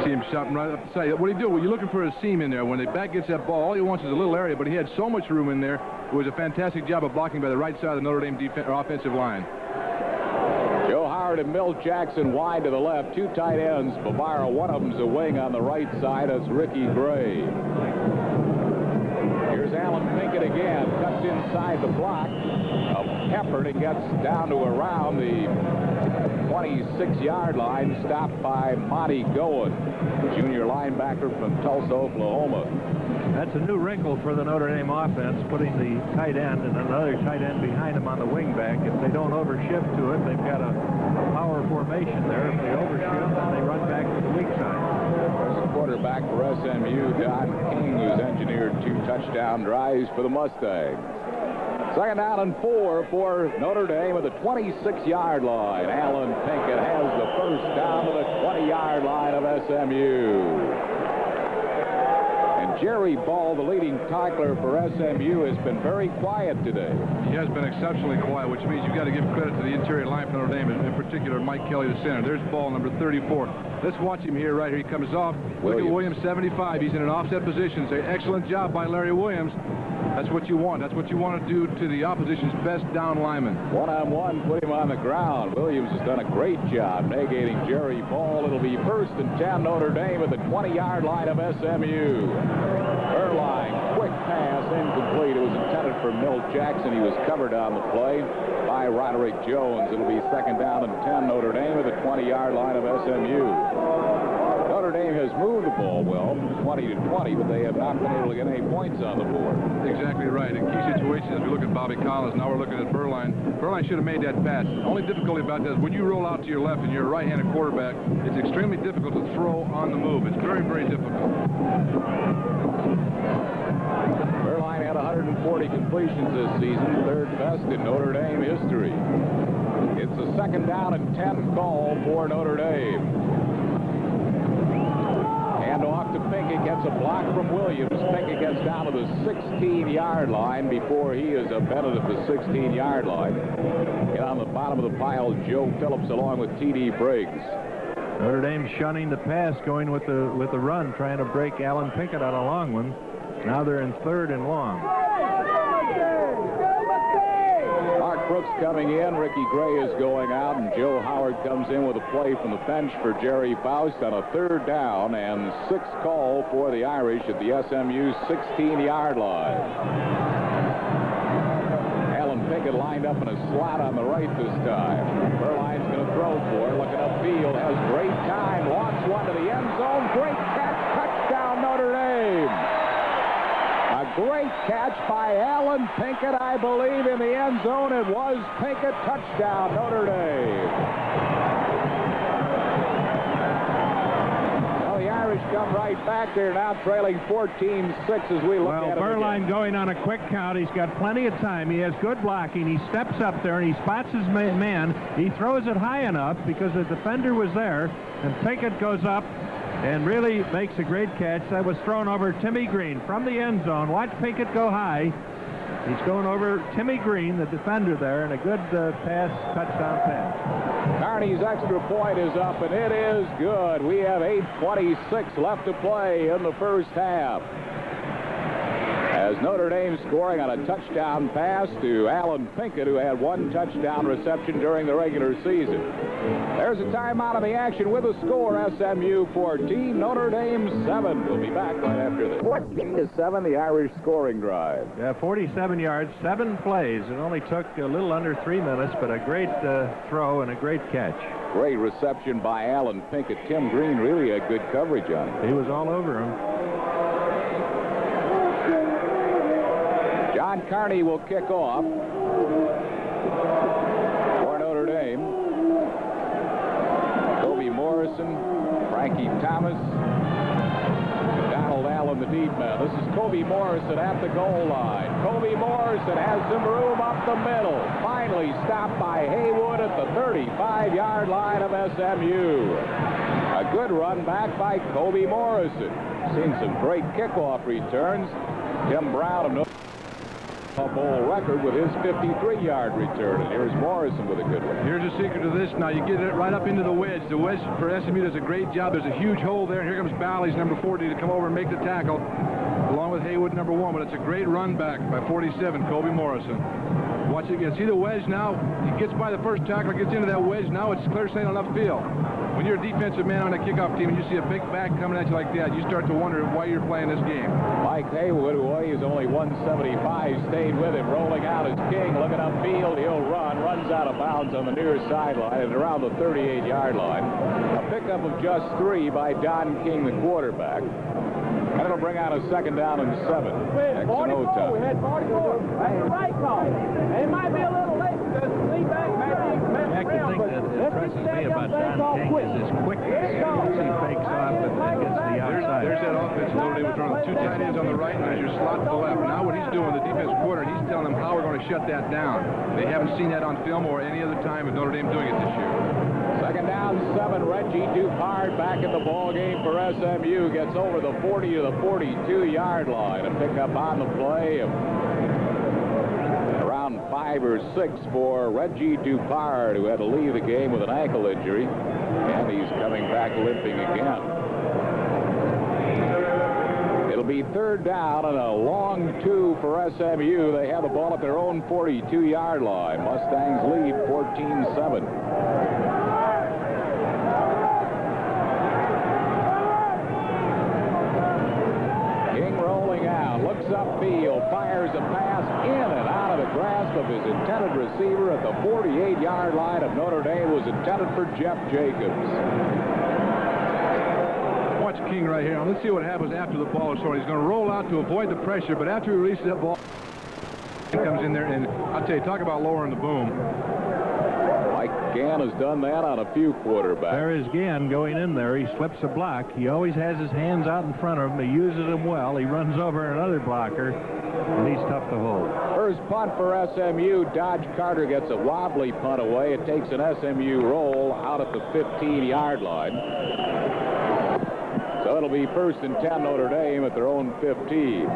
See him shot right up the side. What do you do? Well, you're looking for a seam in there. When the back gets that ball, all he wants is a little area, but he had so much room in there. It was a fantastic job of blocking by the right side of the Notre Dame offensive line. Joe Howard and Milt Jackson wide to the left. 2 tight ends. Bavara, one of them's a wing on the right side. That's Ricky Gray. Here's Alan Pinkett again. Cuts inside the block of Peppard and gets down to around the 26-yard line, stopped by Monty Goen, junior linebacker from Tulsa, Oklahoma. That's a new wrinkle for the Notre Dame offense, putting the tight end and another tight end behind him on the wing back. If they don't overshift to it, they've got a power formation there. If they overshift, then they run back to the weak side. There's a quarterback for SMU, Don King, who's engineered 2 touchdown drives for the Mustangs. Second down and 4 for Notre Dame at the 26-yard line. Alan Pinkett has the first down to the 20-yard line of SMU. And Jerry Ball, the leading tackler for SMU, has been very quiet today. He has been exceptionally quiet, which means you've got to give credit to the interior line for Notre Dame, in particular Mike Kelly, the center. There's Ball, number 34. Let's watch him here, right here. He comes off. Look at Williams, 75. He's in an offset position. It's an excellent job by Larry Williams. That's what you want. That's what you want to do to the opposition's best down lineman. One-on-one, put him on the ground. Williams has done a great job negating Jerry Ball. It'll be 1st and 10 Notre Dame at the 20-yard line of SMU. Erline, quick pass, incomplete. It was intended for Milt Jackson. He was covered on the play by Roderick Jones. It'll be 2nd down and 10 Notre Dame at the 20-yard line of SMU. Notre Dame has moved the ball well, 20 to 20, but they have not been able to get any points on the board. Exactly right. In key situations, as we look at Bobby Collins, now we're looking at Berline. Berline should have made that pass. The only difficulty about that is when you roll out to your left and you're a right-handed quarterback, it's extremely difficult to throw on the move. It's very, very difficult. Berline had 140 completions this season, 3rd best in Notre Dame history. It's a 2nd down and 10 call for Notre Dame. And off to Pinkett, gets a block from Williams. Pinkett gets down to the 16-yard line before he is abetted at the 16-yard line. And on the bottom of the pile, Joe Phillips along with T.D. Briggs. Notre Dame shunning the pass, going with the run, trying to break Alan Pinkett on a long one. Now they're in 3rd and long. Mark Brooks coming in, Ricky Gray is going out, and Joe Howard comes in with a play from the bench for Jerry Faust on a 3rd down and 6th call for the Irish at the SMU 16-yard line. Alan Pinkett lined up in a slot on the right this time. Berline's going to throw for it, looking upfield, has great time, launch one to the end zone, great catch, touchdown Notre Dame. A great catch by Alan Pinkett, I believe, in the end zone. It was Pinkett, touchdown, Notre Dame. Well, the Irish come right back. They're now trailing 14-6 as we look at it. Well, Berline going on a quick count. He's got plenty of time. He has good blocking. He steps up there and he spots his man. He throws it high enough because the defender was there, and Pinkett goes up and really makes a great catch. That was thrown over Timmy Green from the end zone. Watch Pinkett go high. He's going over Timmy Green, the defender there, and a good touchdown pass. Carney's extra point is up, and it is good. We have 8:26 left to play in the first half. As Notre Dame scoring on a touchdown pass to Alan Pinkett, who had 1 touchdown reception during the regular season. There's a timeout of the action with a score, SMU 14, Notre Dame 7. We'll be back right after this. 14-7, the Irish scoring drive. Yeah, 47 yards, 7 plays. It only took a little under 3 minutes, but a great throw and a great catch. Great reception by Alan Pinkett. Tim Green really had good coverage on him. He was all over him. John Carney will kick off for Notre Dame. Kobe Morrison, Frankie Thomas, Donald Allen, the deep man. This is Kobe Morrison at the goal line. Kobe Morrison has some room up the middle. Finally stopped by Haywood at the 35-yard line of SMU. A good run back by Kobe Morrison. Seen some great kickoff returns. Tim Brown of Notre bowl record with his 53-yard return, and here's Morrison with a good one. Here's the secret to this. Now you get it right up into the wedge. The wedge for SMU does a great job. There's a huge hole there, and here comes Bally's number 40 to come over and make the tackle, along with Haywood number 1. But it's a great run back by 47, Kobe Morrison. Watch it again. See the wedge now? He gets by the first tackler, gets into that wedge. Now it's clear sailing upfield. When you're a defensive man on a kickoff team and you see a big back coming at you like that, you start to wonder why you're playing this game. Mike Haywood, who weighs only 175, stayed with him, rolling out as king, looking upfield. He'll runs out of bounds on the near sideline and around the 38-yard line. A pickup of just 3 by Don King, the quarterback. And it'll bring out a 2nd down and 7. We had 44. We had 44. That's the right call. It might be a little late. I can think that impresses me about Don King is his quickness. He fakes off and then gets to the outside. There's that offense. Notre Dame was running 2 tight ends on the right, and there's your slot to the left. Now what he's doing, the defensive coordinator, he's telling them how we're going to shut that down. They haven't seen that on film or any other time of Notre Dame doing it this year. Second down, 7. Reggie Dupard back in the ball game for SMU. Gets over the 40 to the 42-yard line. A pickup on the play of around 5 or 6 for Reggie Dupard, who had to leave the game with an ankle injury, and he's coming back limping again. It'll be third down and a long 2 for SMU. They have the ball at their own 42-yard line. Mustangs lead 14-7. Looks upfield, fires a pass in and out of the grasp of his intended receiver at the 48-yard line of Notre Dame. Was intended for Jeff Jacobs. Watch King right here. Let's see what happens after the ball is thrown. He's going to roll out to avoid the pressure, but after he releases that ball, he comes in there, and I'll tell you, talk about lowering the boom. Mike Gann has done that on a few quarterbacks. There is Gann going in there. He slips a block. He always has his hands out in front of him. He uses them well. He runs over another blocker, and he's tough to hold. First punt for SMU. Dodge Carter gets a wobbly punt away. It takes an SMU roll out at the 15-yard line. So it'll be 1st and 10 Notre Dame at their own 15.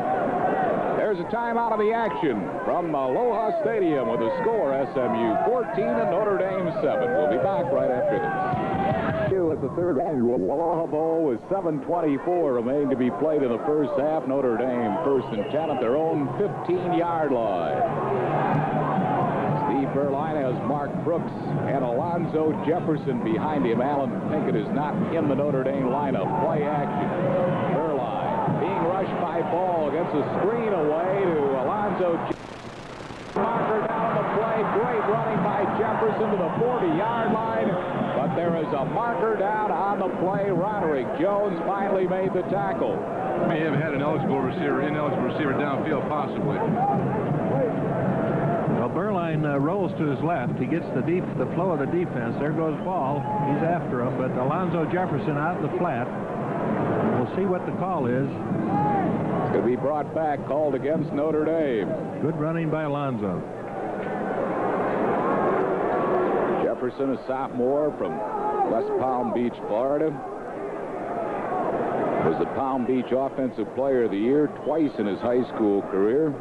There's a timeout of the action from Aloha Stadium with a score SMU 14 and Notre Dame 7. We'll be back right after this. At the third annual Aloha Bowl with 7:24 remain to be played in the first half. Notre Dame 1st and 10 at their own 15-yard line. Steve Berline has Mark Brooks and Alonzo Jefferson behind him. Alan Pinkett is not in the Notre Dame lineup. Play action. Berline being rushed by Ball, gets a screen away to Alonzo Jefferson. Marker down the play. Great running by Jefferson to the 40-yard line. But there is a marker down on the play. Roderick Jones finally made the tackle. May have had an ineligible receiver downfield, possibly. Well, Berline rolls to his left. He gets the flow of the defense. There goes Ball. He's after him, but Alonzo Jefferson out in the flat. We'll see what the call is. It's going to be brought back, called against Notre Dame. Good running by Alonzo. Jefferson, a sophomore from West Palm Beach, Florida. Was the Palm Beach Offensive Player of the Year twice in his high school career.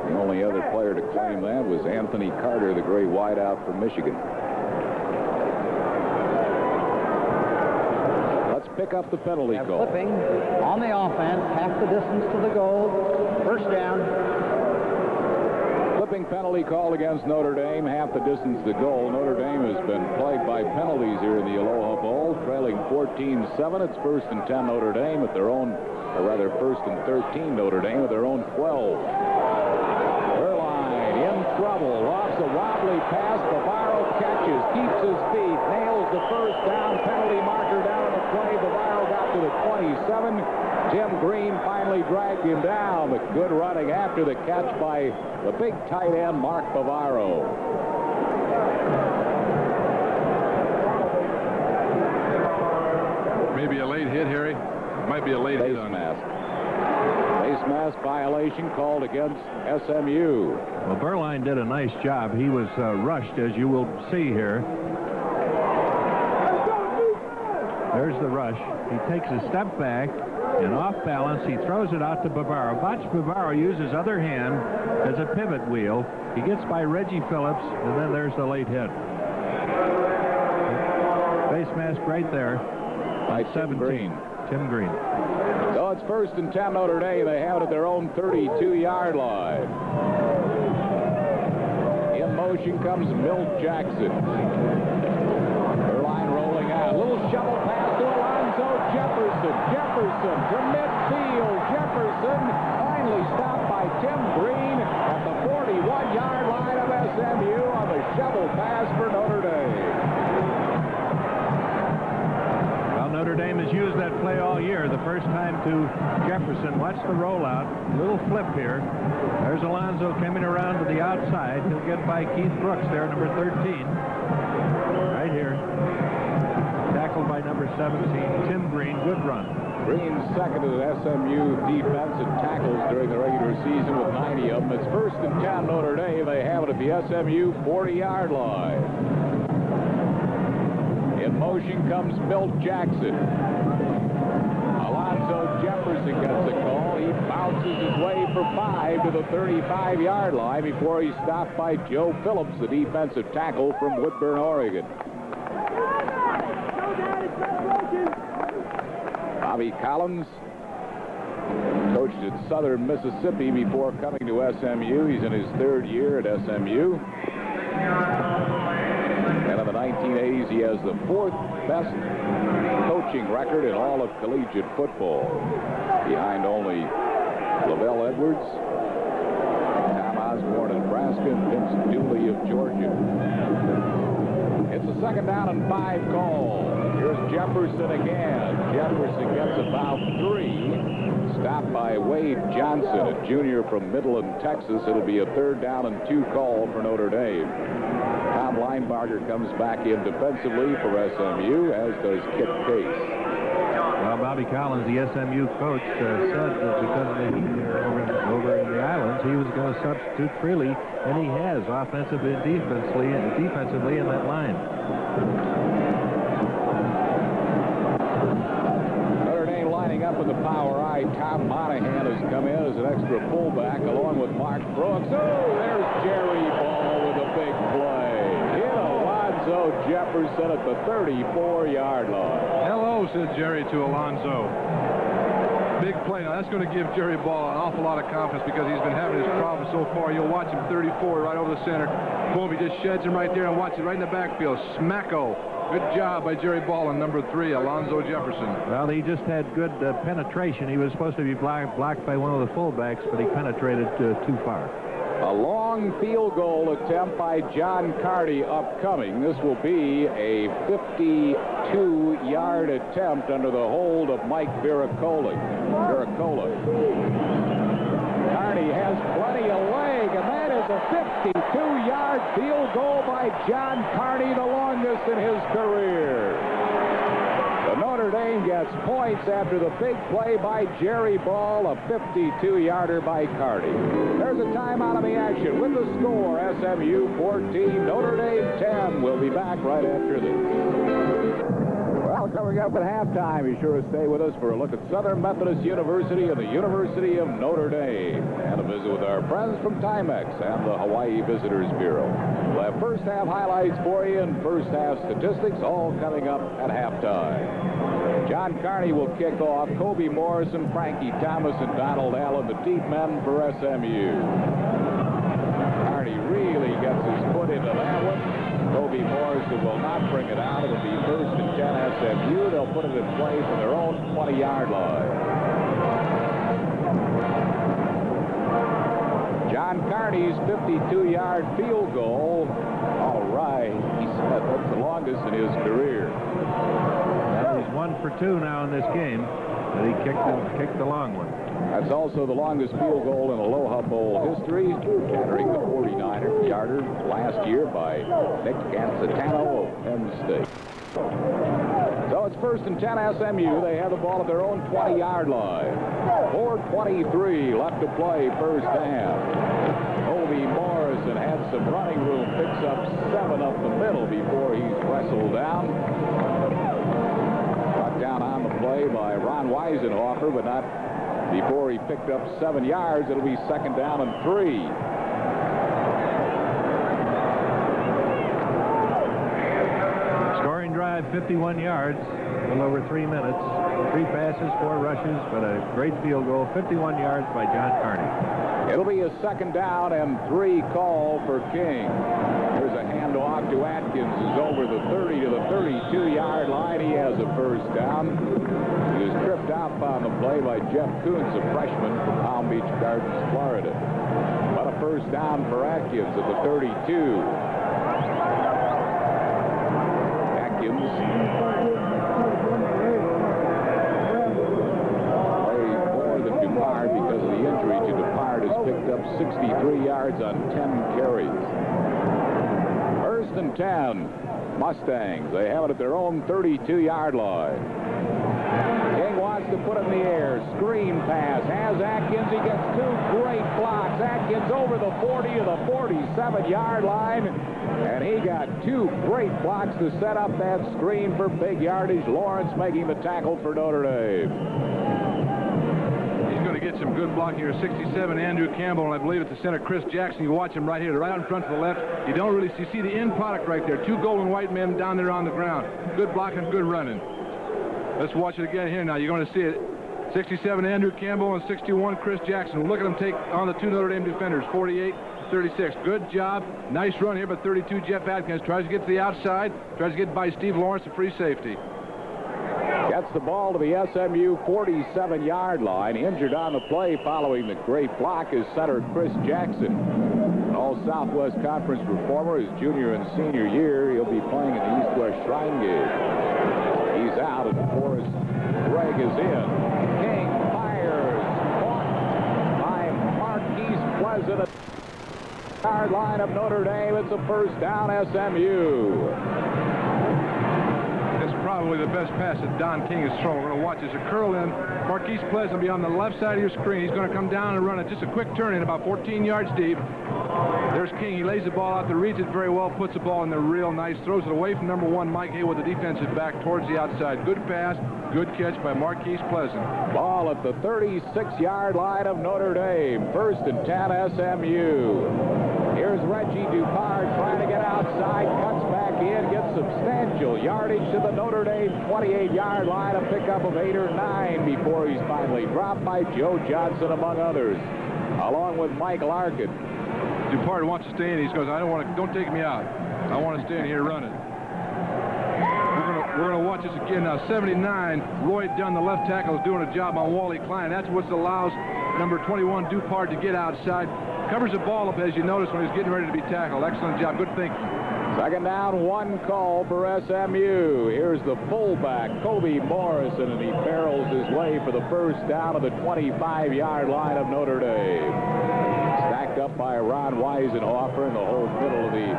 The only other player to claim that was Anthony Carter, the great wideout from Michigan. Let's pick up the penalty call. Flipping on the offense, half the distance to the goal. First down. Flipping penalty called against Notre Dame, half the distance to goal. Notre Dame has been plagued by penalties here in the Aloha Bowl, trailing 14-7. It's 1st and 10 Notre Dame at their own, or rather 1st and 13 Notre Dame at their own 12. Berline in trouble, lofts a wobbly pass. Bavaro catches, keeps his feet, nails the first down. Penalty marker down on the play. Bavaro got to the 27. Tim Green finally dragged him down, but good running after the catch by the big tight end, Mark Bavaro. Maybe a late hit, Harry. Might be a late hit on that. Face mask violation called against SMU. Well, Berline did a nice job. He was rushed, as you will see here. There's the rush. He takes a step back, and off balance, he throws it out to Bavaro. Watch Bavaro use his other hand as a pivot wheel. He gets by Reggie Phillips, and then there's the late hit. Face mask right there. By 17. Tim Green. So it's 1st and 10 Notre Dame. They have it at their own 32-yard line. In motion comes Milt Jackson. Berline rolling out. Little shovel pass to Alonzo Jefferson. Jefferson to midfield. Jefferson finally stopped by Tim Green at the 41-yard line of SMU on the shovel pass for Notre Dame. Well, Notre Dame has has used that play all year. The first time to Jefferson. Watch the rollout. Little flip here. There's Alonso coming around to the outside. He'll get by Keith Brooks there, number 13. Right here. Tackled by number 17, Tim Green. Good run. Green second to the SMU defense in tackles during the regular season with 90 of them. It's 1st and 10 Notre Dame. They have it at the SMU 40-yard line. In motion comes Milt Jackson. Alonzo Jefferson gets a call. He bounces his way for 5 to the 35-yard line before he's stopped by Joe Phillips, the defensive tackle from Woodburn, Oregon. Bobby Collins coached at Southern Mississippi before coming to SMU. He's in his 3rd year at SMU. And in the 1980s, he has the 4th best coaching record in all of collegiate football, behind only Lavelle Edwards, Tom Osborne of Nebraska, and Vince Dooley of Georgia. It's a 2nd down and 5 call. Here's Jefferson again. Jefferson gets about 3. Stopped by Wade Johnson, a junior from Midland, Texas. It'll be a 3rd down and 2 call for Notre Dame. Tom Linebarger comes back in defensively for SMU, as does Kit Case. Well, Bobby Collins, the SMU coach, said that because of the heat here over in the islands, he was going to substitute freely, and he has offensively and defensively in that line. Notre Dame lining up with the power eye. Tom Monahan has come in as an extra fullback along with Mark Brooks. Oh, there's Jerry Ball with a big play. Hit Alonzo Jefferson at the 34-yard line. Hello, said Jerry to Alonzo. Big play. Now, that's going to give Jerry Ball an awful lot of confidence because he's been having his problems so far. You'll watch him 34 right over the center. Boom, he just sheds him right there, and watch it right in the backfield. Smacko. Good job by Jerry Ball on number 3, Alonzo Jefferson. Well, he just had good penetration. He was supposed to be blocked by one of the fullbacks, but he penetrated too far. A long field goal attempt by John Carty upcoming. This will be a 52-yard attempt under the hold of Mike Viracola. Carty has plenty of leg, and that is a 52-yard field goal by John Carty, the longest in his career. The Notre Dame gets points after the big play by Jerry Ball, a 52-yarder by Carty. There's a timeout of the action with the score, SMU 14, Notre Dame 10. We'll be back right after this. Well, coming up at halftime, be sure to stay with us for a look at Southern Methodist University and the University of Notre Dame, and a visit with our friends from Timex and the Hawaii Visitors Bureau. We'll have first half highlights for you and first half statistics, all coming up at halftime. John Carney will kick off. Kobe Morrison, Frankie Thomas, and Donald Allen, the deep men for SMU. Carney really gets his foot into that one. Kobe Morrison will not bring it out. It'll be 1st and 10 SMU. They'll put it in play from their own 20-yard line. John Carney's 52-yard field goal. All right. He said that's the longest in his career. That is 1 for 2 now in this game. But he kicked the long one. That's also the longest field goal in Aloha Bowl history, entering the 49-yarder last year by Nick Gansitano of Penn State. So it's 1st and 10 SMU. They have the ball at their own 20-yard line. 4:23 left to play first half. Kobe Morrison had some running room, picks up 7 up the middle before he's wrestled down. Brought down on the play by Ron Weisenhofer, but not before he picked up 7 yards. It'll be 2nd down and 3. Scoring drive, 51 yards, a little over 3 minutes. 3 passes, 4 rushes, but a great field goal. 51 yards by John Carney. It'll be a 2nd down and 3 call for King. There's a handoff to Atkins, who's over the 30 to the 32-yard line. He has a first down. He was tripped up on the play by Jeff Kuntz, a freshman from Palm Beach Gardens, Florida. But a first down for Atkins at the 32. Atkins of 63 yards on 10 carries. First and 10. Mustangs. They have it at their own 32-yard line. King wants to put it in the air. Screen pass. Has Atkins. He gets two great blocks. Atkins over the 40 to the 47-yard line. And he got two great blocks to set up that screen for big yardage. Lawrence making the tackle for Notre Dame. He's going to get some good blocking here. 67, Andrew Campbell, and I believe at the center, Chris Jackson. You watch him right here, right out in front to the left. You don't really see the end product right there. Two gold and white men down there on the ground. Good blocking, good running. Let's watch it again here now. You're going to see it. 67, Andrew Campbell, and 61, Chris Jackson. Look at them take on the two Notre Dame defenders, 48-36. Good job. Nice run here by 32, Jeff Atkins. Tries to get to the outside. Tries to get by Steve Lawrence, a free safety. Gets the ball to the SMU 47-yard line. Injured on the play following the great block is center Chris Jackson. An All-Southwest Conference performer his junior and senior year. He'll be playing in the East-West Shrine game. He's out, and Forrest Gregg is in. King fires. Caught by Marquise Pleasant. Yard line of Notre Dame. It's a first down, SMU. Probably the best pass that Don King has thrown. We're going to watch this. A curl in. Marquise Pleasant will be on the left side of your screen. He's going to come down and run it. Just a quick turn in, about 14 yards deep. There's King. He lays the ball out there, reads it very well, puts the ball in there real nice, throws it away from number 1, Mike Haywood. The defensive back towards the outside. Good pass, good catch by Marquise Pleasant. Ball at the 36-yard line of Notre Dame. First and 10, SMU. Here's Reggie Dupart trying to get outside, cuts back in, gets substantial yardage to the Notre Dame 28-yard line, a pickup of 8 or 9 before he's finally dropped by Joe Johnson, among others, along with Mike Larkin. Dupart wants to stay in. He goes, don't take me out. I want to stay in here running. We're going to watch this again now. 79, Roy Dunn, the left tackle, is doing a job on Wally Klein. That's what allows number 21, Dupart, to get outside. Covers the ball up, as you notice, when he's getting ready to be tackled. Excellent job. Good thinking. Second down, 1 call for SMU. Here's the fullback, Kobe Morrison, and he barrels his way for the first down of the 25-yard line of Notre Dame. Stacked up by Ron Weisenhofer in the whole middle of the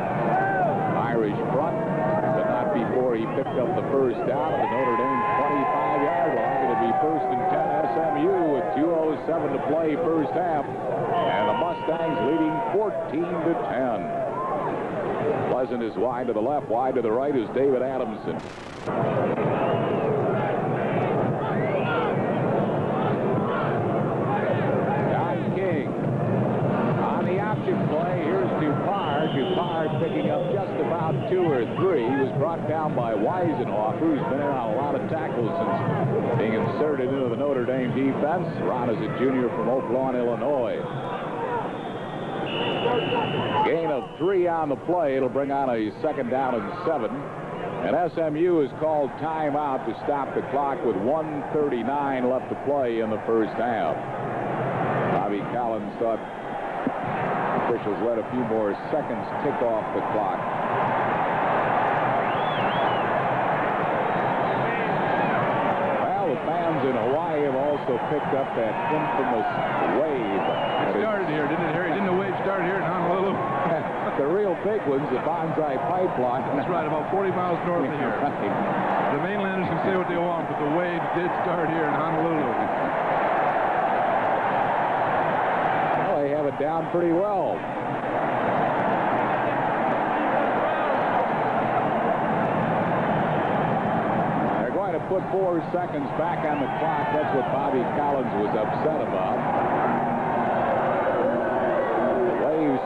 Irish front, but not before he picked up the first down at the Notre Dame 25-yard line. It'll be first and 10 SMU with 2:07 to play first half, and the Mustangs leading 14-10. Pleasant is wide to the left, wide to the right is David Adamson. Don King on the option play. Here's Dupart. Dupart picking up just about 2 or 3. He was brought down by Weisenhofer, who's been in on a lot of tackles since being inserted into the Notre Dame defense. Ron is a junior from Oak Lawn, Illinois. Gain of 3 on the play. It'll bring on a second down and 7. And SMU has called timeout to stop the clock with 1:39 left to play in the first half. Bobby Collins thought officials let a few more seconds tick off the clock. Well, the fans in Hawaii have also picked up that infamous wave. It started here, didn't it, Harry? Didn't the wave start here in Honolulu? The real big ones, the Bonsai Pipeline. That's right, about 40 miles north of here. Right. The mainlanders can say what they want, but the waves did start here in Honolulu. Well, they have it down pretty well. They're going to put 4 seconds back on the clock. That's what Bobby Collins was upset about.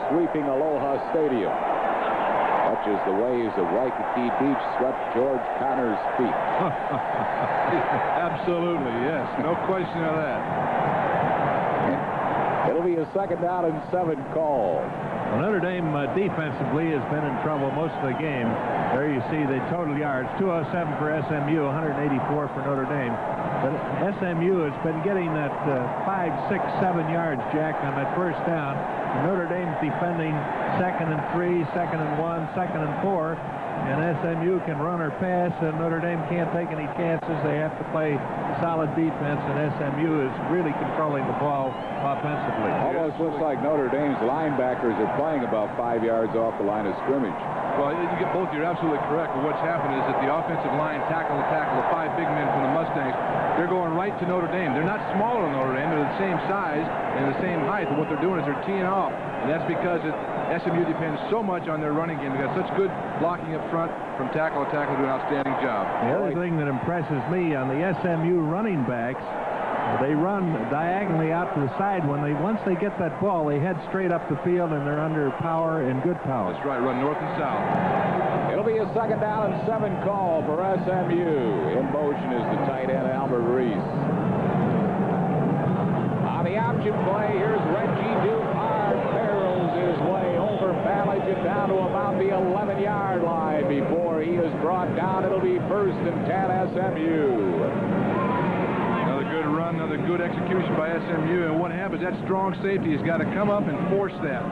Sweeping Aloha Stadium, much as the waves of Waikiki Beach swept George Connor's feet. Absolutely, yes. No question of that. It'll be a second down and 7 call. Well, Notre Dame defensively has been in trouble most of the game. There you see the total yards, 207 for SMU, 184 for Notre Dame. But SMU has been getting that 5, 6, 7 yards, Jack, on that first down. Notre Dame's defending 2nd and 3, 2nd and 1, 2nd and 4. and SMU can run or pass, and Notre Dame can't take any chances. They have to play solid defense, and SMU is really controlling the ball offensively. Almost looks like Notre Dame's linebackers are playing about 5 yards off the line of scrimmage. Well, you get both. You're absolutely correct. But what's happened is that the offensive line tackle, the 5 big men from the Mustangs, they're going right to Notre Dame. They're not smaller than Notre Dame. They're the same size and the same height. But what they're doing is they're teeing off. And that's because SMU depends so much on their running game. They've got such good blocking up front from tackle to tackle. Do an outstanding job. The other thing that impresses me on the SMU running backs, they run diagonally out to the side. Once they get that ball, they head straight up the field, and they're under power and good power. That's right. Run north and south. It'll be a 2nd down and 7 call for SMU. In motion is the tight end, Albert Reese. On the option play, here's Reggie Dupart. Barrels his way over Ballage it down to about the 11-yard line before he is brought down. It'll be 1st and 10 SMU. Good run, another good execution by SMU, and what happens, that strong safety has got to come up and force that.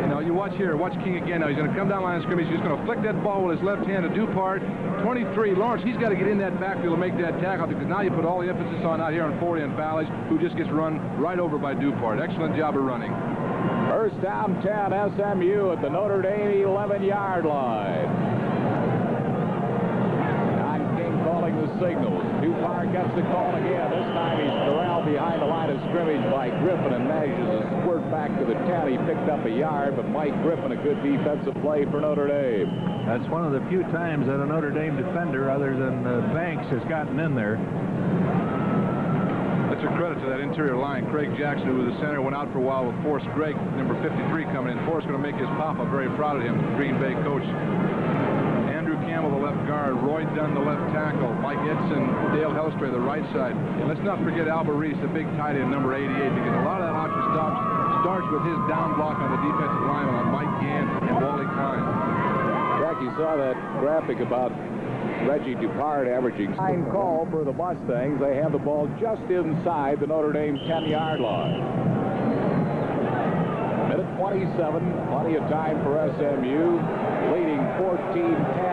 You know, you watch here, watch King again now. He's going to come down line of scrimmage. He's going to flick that ball with his left hand to Dupart. 23, Lawrence, he's got to get in that backfield to make that tackle, because now you put all the emphasis on out here on 40 and Ballage, who just gets run right over by Dupart. Excellent job of running. 1st down 10 SMU at the Notre Dame 11-yard line. Calling the signals. Dupart gets the call again. This time he's corralled behind the line of scrimmage by Griffin and measures a squirt back to the 10. He picked up a yard, but Mike Griffin, a good defensive play for Notre Dame. That's one of the few times that a Notre Dame defender, other than Banks, has gotten in there. That's a credit to that interior line. Craig Jackson, who was the center, went out for a while with Forrest Gregg, number 53, coming in. Forrest going to make his papa very proud of him, Green Bay coach. Campbell, the left guard, Roy Dunn, the left tackle, Mike Edson, Dale Hellstray, the right side. And let's not forget Albert Reese, the big tight end, number 88, because a lot of that option starts with his down block on the defensive line on Mike Gann and Wally Klein. Jack, you saw that graphic about Reggie Dupart averaging 9 call for the Mustangs. They have the ball just inside the Notre Dame 10-yard line. Minute 27, plenty of time for SMU, leading 14-10.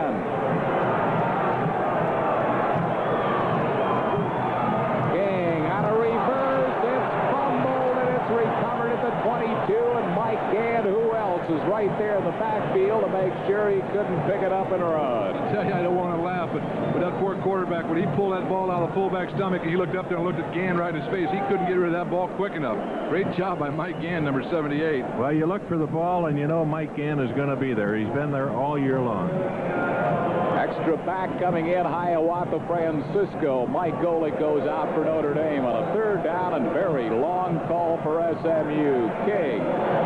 King on a reverse, it's fumbled, and it's recovered at the 22, and Mike Gann, who else, is right there in the backfield to make sure he couldn't pick it up and run. I tell you, I don't want to laugh, but that poor quarterback, when he pulled that ball out of the fullback's stomach, he looked up there and looked at Gann right in his face. He couldn't get rid of that ball quick enough. Great job by Mike Gann, number 78. Well, you look for the ball, and you know Mike Gann is going to be there. He's been there all year long. Extra back coming in, Hiawatha Francisco. Mike Golick goes out for Notre Dame on a 3rd down and very long call for SMU. King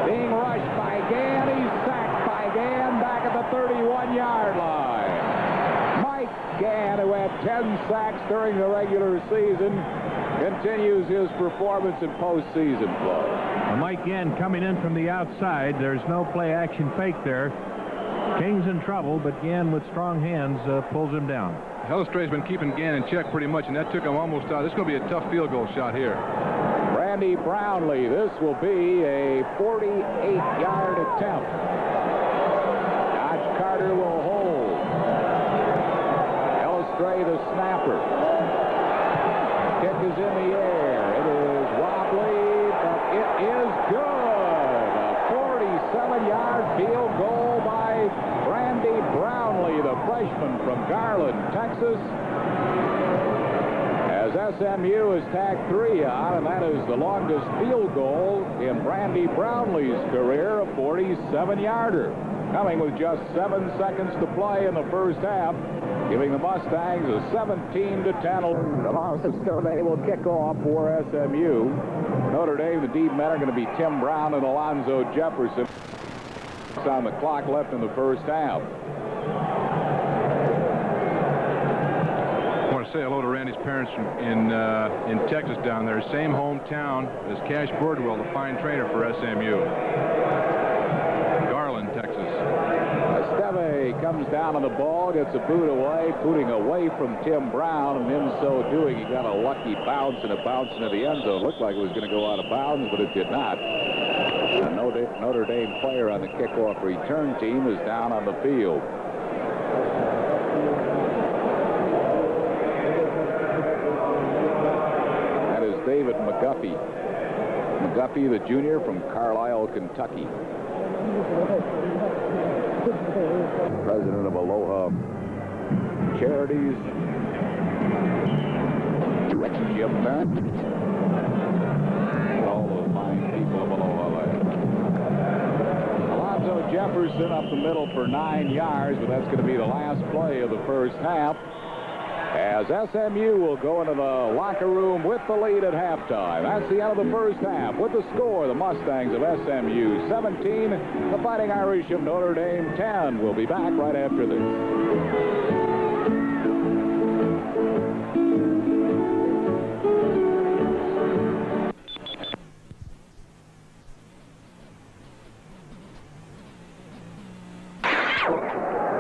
being rushed by Gann. He's sacked by Gann back at the 31-yard line. Mike Gann, who had 10 sacks during the regular season, continues his performance in postseason play. Well, Mike Gann coming in from the outside. There's no play-action fake there. King's in trouble, but Gann, with strong hands, pulls him down. Hellstray's been keeping Gann in check pretty much, and that took him almost out. This is going to be a tough field goal shot here. Randy Brownlee, this will be a 48-yard attempt. Dodge Carter will hold. Hellstray, the snapper. Kick is in the air. It is wobbly, but it is good. A 47-yard field goal by Randy Brownlee, the freshman from Garland, Texas. As SMU is tagged 3 on, and that is the longest field goal in Randy Brownlee's career, a 47-yarder. Coming with just 7 seconds to play in the first half, giving the Mustangs a 17-10. So they will kick off for SMU. Notre Dame, the deep men are going to be Tim Brown and Alonzo Jefferson. On the clock left in the first half. I want to say hello to Randy's parents in Texas down there. Same hometown as Cash Birdwell, the fine trainer for SMU. Garland, Texas. Esteve comes down on the ball, gets a boot away, booting away from Tim Brown, and in so doing, he got a lucky bounce and a bounce into the end zone. Looked like it was going to go out of bounds, but it did not. A Notre Dame player on the kickoff return team is down on the field. McGuffey. McGuffey, the junior from Carlisle, Kentucky. President of Aloha Charities. Jim Barrett. All the fine people of Aloha land. Alonzo Jefferson up the middle for 9 yards, but that's going to be the last play of the first half, as SMU will go into the locker room with the lead at halftime. That's the end of the first half. With the score, the Mustangs of SMU 17, the Fighting Irish of Notre Dame 10. We'll be back right after this.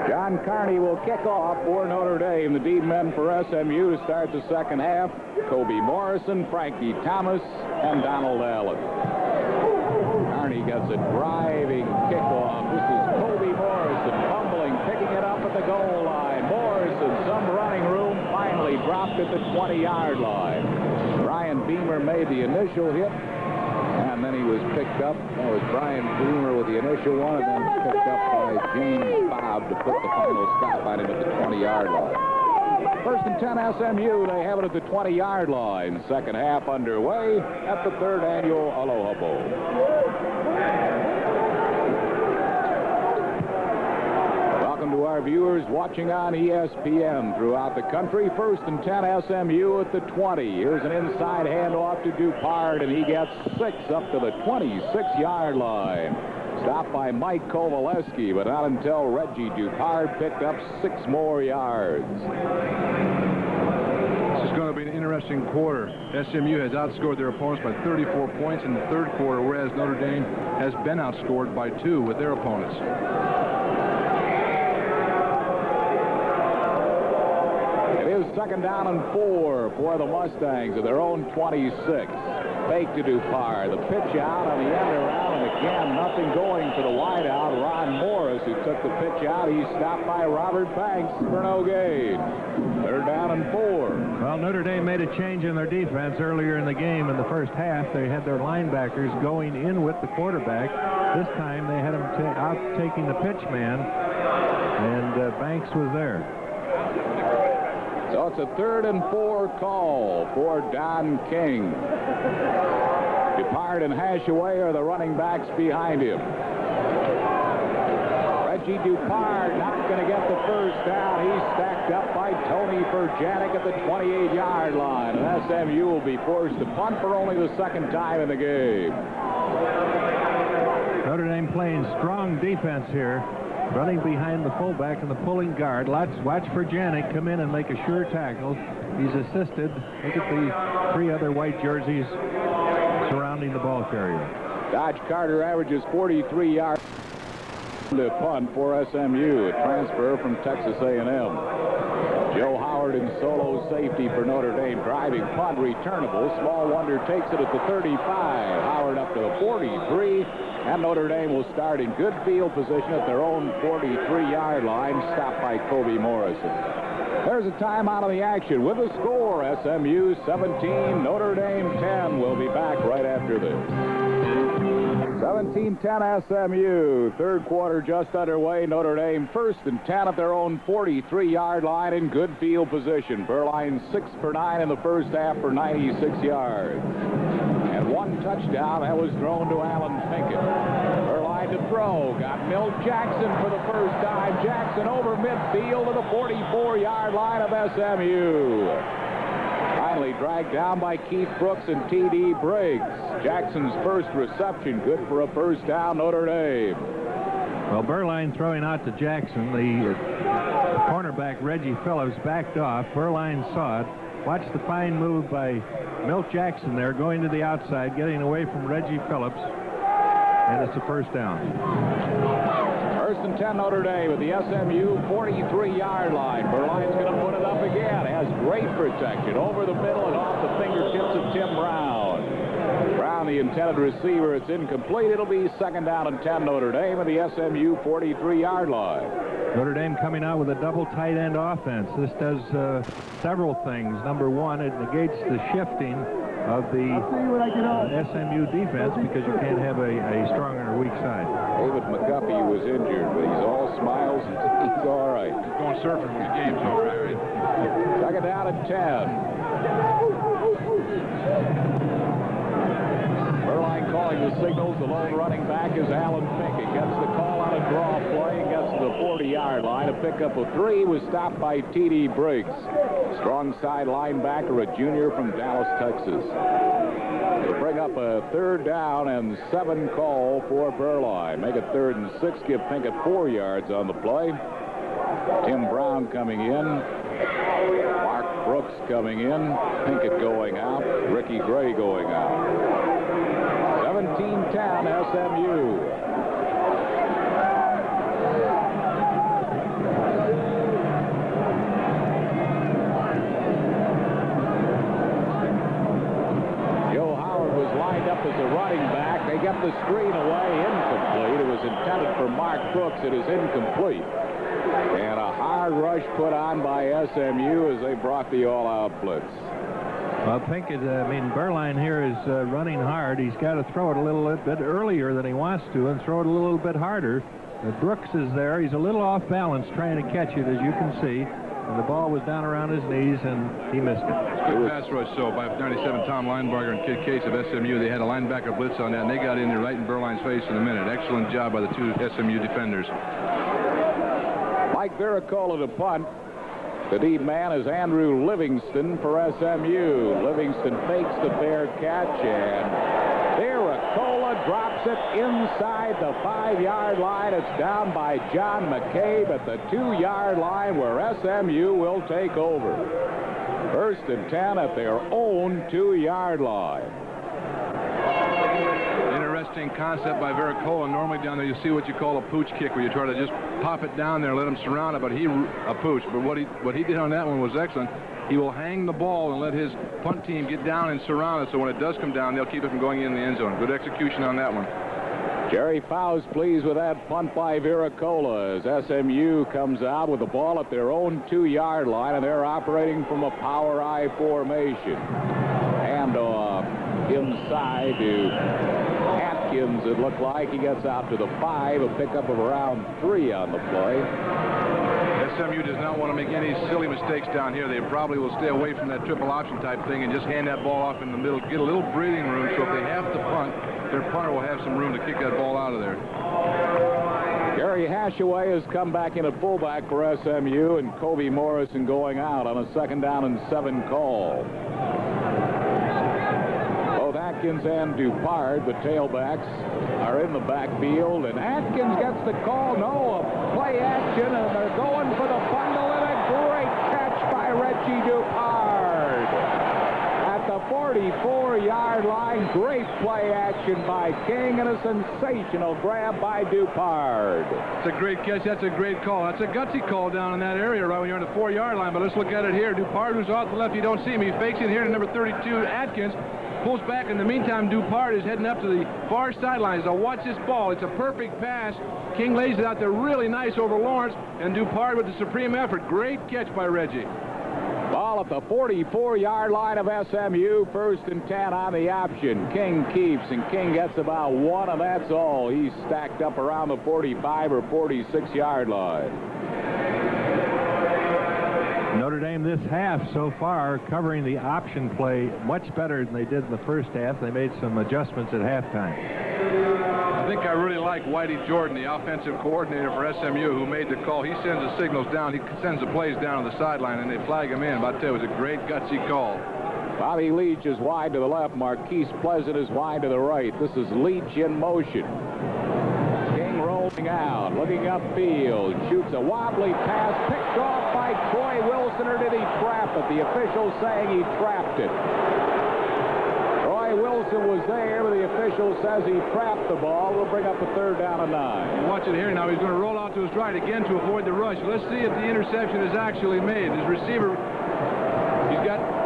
John Carney will kick off for Notre Dame. The deep men for SMU to start the second half. Kobe Morrison, Frankie Thomas, and Donald Allen. Carney gets a driving kickoff. This is Kobe Morrison fumbling, picking it up at the goal line. Morrison, some running room, finally dropped at the 20-yard line. Brian Beamer made the initial hit, and then he was picked up. That was Brian Beamer with the initial one, and then picked up by James Bob to put the final stop on him at the 20-yard line. First and 10 SMU. They have it at the 20-yard line. Second half underway at the third annual Aloha Bowl. Welcome to our viewers watching on ESPN throughout the country. First and 10 SMU at the 20. Here's an inside handoff to Dupard, and he gets 6 up to the 26-yard line. Stopped by Mike Kovaleski, but not until Reggie Dupard picked up 6 more yards. This is going to be an interesting quarter. SMU has outscored their opponents by 34 points in the third quarter, whereas Notre Dame has been outscored by 2 with their opponents. It is second down and 4 for the Mustangs at their own 26. Fake to Dupard. The pitch out on the end around, and again, nothing going for the wideout, Ron Morris, who took the pitch out. He's stopped by Robert Banks for no gain. Third down and 4. Well, Notre Dame made a change in their defense earlier in the game. In the first half, they had their linebackers going in with the quarterback. This time, they had them out taking the pitch man, and Banks was there. So it's a third and 4 call for Don King. Dupard and Hashaway are the running backs behind him. Reggie Dupard not going to get the first down. He's stacked up by Tony Furjanic at the 28-yard line. And SMU will be forced to punt for only the second time in the game. Notre Dame playing strong defense here. Running behind the fullback and the pulling guard. Watch Furjanic come in and make a sure tackle. He's assisted. Look at the 3 other white jerseys surrounding the ball carrier. Dodge Carter averages 43 yards to punt for SMU, a transfer from Texas A&M. Joe Howard in solo safety for Notre Dame. Driving punt returnable. Small Wonder takes it at the 35. Howard up to the 43. And Notre Dame will start in good field position at their own 43-yard line, stopped by Kobe Morrison. There's a timeout of the action with a score. SMU 17, Notre Dame 10. We'll be back right after this. 17-10 SMU. Third quarter just underway. Notre Dame first and 10 at their own 43-yard line in good field position. Berline 6 for 9 in the first half for 96 yards. And 1 touchdown that was thrown to Alan Pinkett. Berline to throw. Got Milt Jackson for the first time. Jackson over midfield to the 44-yard line of SMU. Finally dragged down by Keith Brooks and T.D. Briggs. Jackson's first reception, good for a first down, Notre Dame. Well, Berline throwing out to Jackson. The cornerback, Reggie Phillips, backed off. Berline saw it. Watch the fine move by Milt Jackson there, going to the outside, getting away from Reggie Phillips. And it's a first down. First and 10 Notre Dame at the SMU 43-yard line. Berline's going to put it up again. Has great protection over the middle and off the fingertips of Tim Brown. Brown, the intended receiver. It's incomplete. It'll be second down and 10 Notre Dame at the SMU 43-yard line. Notre Dame coming out with a double tight end offense. This does several things. Number one, it negates the shifting of the SMU defense, because you can't have a strong or weak side. David McGuffey was injured, but he's all smiles and he's all right. He's going surfing when the game's over, Harry. Second down and 10. Berline calling the signals. The lone running back is Alan Pinkett. Gets the call on a draw play and gets to the 40-yard line. A pickup of 3 was stopped by T.D. Briggs. Strong side linebacker, a junior from Dallas, Texas. They bring up a 3rd down and 7 call for Berline. Make it 3rd and 6. Give Pinkett 4 yards on the play. Tim Brown coming in. Mark Brooks coming in. Pinkett going out. Ricky Gray going out. 17-10 SMU. Joe Howard was lined up as a running back. They get the screen away, incomplete. It was intended for Mark Brooks. It is incomplete. And a hard rush put on by SMU as they brought the all-out blitz. Well, Pinkett, Berline here is running hard. He's got to throw it a little bit earlier than he wants to and throw it a little bit harder. Brooks is there. He's a little off balance trying to catch it, as you can see. And the ball was down around his knees, and he missed it. Good pass rush, so by 97 Tom Linebarger and Kid Case of SMU. They had a linebacker blitz on that, and they got in there right in Berline's face in a minute. Excellent job by the 2 SMU defenders. Mike Viricola to punt. The deep man is Andrew Livingston for SMU. Livingston fakes the fair catch, and Viricola drops it inside the 5-yard line. It's down by John McCabe at the 2-yard line, where SMU will take over. 1st and 10 at their own 2-yard line. Interesting concept by Viricola. Normally down there you see what you call a pooch kick, where you try to just pop it down there and let him surround it, but a pooch. But what he did on that one was excellent. He will hang the ball and let his punt team get down and surround it, so when it does come down, they'll keep it from going in the end zone. Good execution on that one. Jerry Fowles pleased with that punt by Viricola as SMU comes out with the ball at their own 2-yard line, and they're operating from a power I formation. Handoff inside to Atkins, it looked like. He gets out to the 5, a pickup of around 3 on the play. SMU does not want to make any silly mistakes down here. They probably will stay away from that triple option type thing and just hand that ball off in the middle, get a little breathing room, so if they have to punt, their punter will have some room to kick that ball out of there. Gary Hashaway has come back in at fullback for SMU, and Kobe Morrison going out on a 2nd down and 7 call. Both Atkins and Dupard, the tailbacks, are in the backfield, and Atkins gets the call. No, a play action, and they're going for the bundle, and a great catch by Reggie Dupard. At the 44-yard line, great play action by King, and a sensational grab by Dupard. It's a great catch. That's a great call. That's a gutsy call down in that area right when you're on the 4-yard line, but let's look at it here. Dupard, who's off the left, you don't see him. He fakes it here to number 32, Atkins. Pulls back. In the meantime, Dupard is heading up to the far sidelines. Now watch this ball. It's a perfect pass. King lays it out there really nice over Lawrence, and Dupard with the supreme effort. Great catch by Reggie. Ball at the 44-yard line of SMU. 1st and 10 on the option. King keeps, and King gets about 1, and that's all. He's stacked up around the 45 or 46-yard line. Notre Dame this half so far covering the option play much better than they did in the first half. They made some adjustments at halftime. I think I really like Whitey Jordan, the offensive coordinator for SMU, who made the call. He sends the signals down. He sends the plays down to the sideline, and they flag him in. But I tell you, it was a great, gutsy call. Bobby Leach is wide to the left. Marquise Pleasant is wide to the right. This is Leach in motion. King rolling out, looking upfield, shoots a wobbly pass, picked off by Troy Wilson, or did he trap it? The official saying he trapped it. Troy Wilson was there, but the official says he trapped the ball. We'll bring up a 3rd down and 9. Watch it here now. He's going to roll out to his right again to avoid the rush. Let's see if the interception is actually made. His receiver,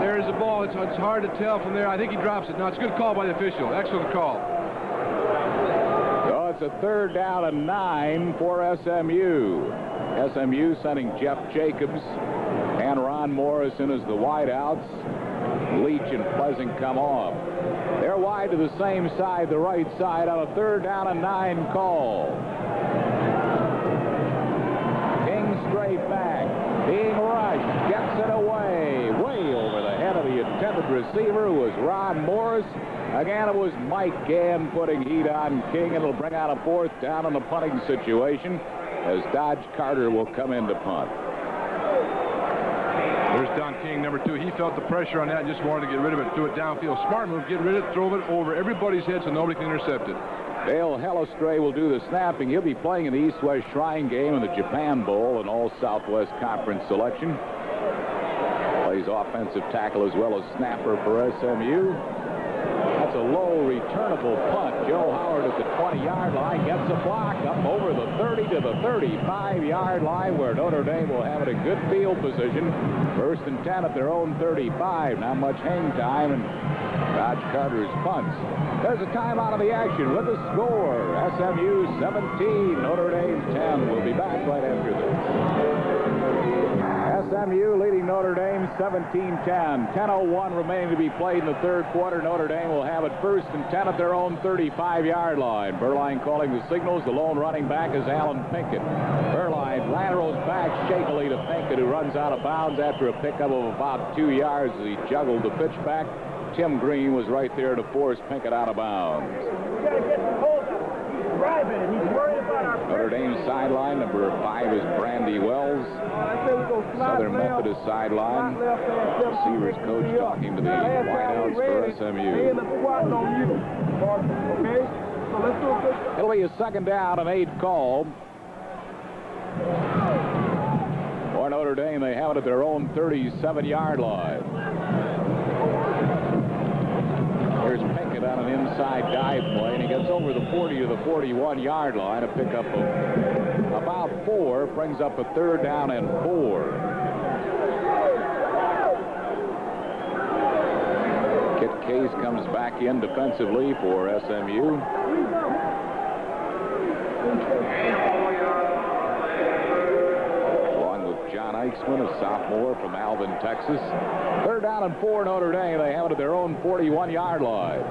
there's the ball. It's hard to tell from there. I think he drops it. No, it's a good call by the official. Excellent call. So it's a 3rd down and 9 for SMU. SMU sending Jeff Jacobs and Ron Morrison as the wideouts. Leach and Pleasant come off. They're wide to the same side, the right side, on a 3rd down and 9 call. King straight back, being rushed, gets it away, way over the head of the intended receiver, who was Ron Morris. Again, it was Mike Gann putting heat on King. It'll bring out a 4th down in the punting situation as Dodge Carter will come in to punt. There's Don King, number 2. He felt the pressure on that and just wanted to get rid of it, threw it downfield. Smart move, get rid of it, throw it over everybody's head so nobody can intercept it. Dale Hellestray will do the snapping. He'll be playing in the East-West Shrine Game in the Japan Bowl, an all-Southwest Conference selection. Plays offensive tackle as well as snapper for SMU. That's a low returnable punt. Joe Howard at the 20-yard line gets a block up over the 30 to the 35-yard line, where Notre Dame will have it in good field position. 1st and 10 at their own 35. Not much hang time, and Dodge Carter's punts. There's a timeout of the action with the score. SMU 17, Notre Dame 10. We'll be back right after this. SMU leading Notre Dame 17-10. 10:01 remaining to be played in the 3rd quarter. Notre Dame will have it 1st and 10 at their own 35-yard line. Berline calling the signals. The lone running back is Alan Pinkett. Berline laterals back shakily to Pinkett, who runs out of bounds after a pickup of about 2 yards as he juggled the pitch back. Tim Green was right there to force Pinkett out of bounds. Notre Dame sideline, number 5 is Brandy Wells. Southern Methodist sideline. Receivers coach talking to the wideouts for SMU. It'll be a 2nd down and 8 call. For Notre Dame, they have it at their own 37-yard line. Here's Pinkett on an inside dive play, and he gets over the 40 to the 41-yard line. A pickup of about 4, brings up a 3rd down and 4. Kit Case comes back in defensively for SMU. Along with John Eichsman, a sophomore from Alvin, Texas. 3rd down and 4, Notre Dame. They have it at their own 41-yard line.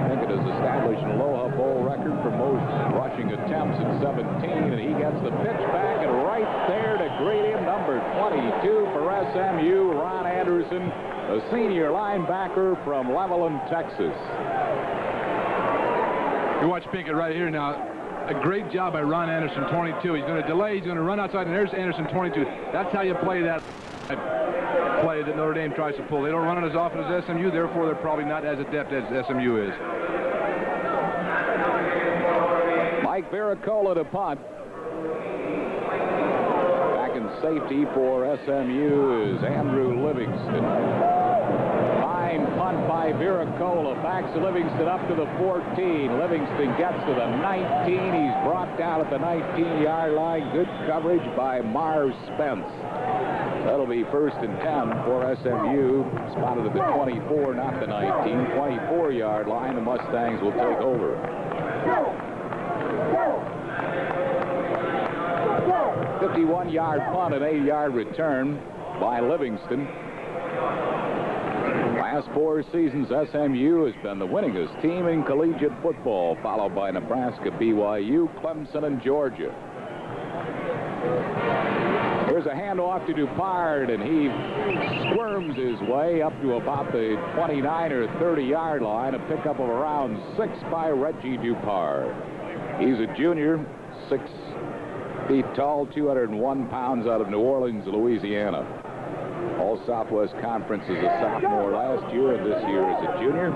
Pinkett has established an Aloha Bowl record for most rushing attempts at 17, and he gets the pitch back, and right there to greet him, number 22 for SMU, Ron Anderson, a senior linebacker from Levelland, Texas. You watch Pinkett right here now. A great job by Ron Anderson, 22. He's going to delay. He's going to run outside, and there's Anderson, 22. That's how you play that play that Notre Dame tries to pull. They don't run it as often as SMU, therefore they're probably not as adept as SMU is. Mike Viricola to punt. Back in safety for SMU is Andrew Livingston. Fine punt by Viricola. Backs Livingston up to the 14. Livingston gets to the 19. He's brought down at the 19-yard line. Good coverage by Marv Spence. That'll be 1st and 10 for SMU. Spotted at the 24, not the 19. 24-yard line. The Mustangs will take over. 51-yard punt, an 8-yard return by Livingston. Last 4 seasons, SMU has been the winningest team in collegiate football, followed by Nebraska, BYU, Clemson, and Georgia. Here's a handoff to Dupard, and he squirms his way up to about the 29 or 30-yard line. A pickup of around 6 by Reggie Dupard. He's a junior, 6 feet tall, 201 pounds, out of New Orleans, Louisiana. All Southwest Conference as a sophomore last year, and this year as a junior.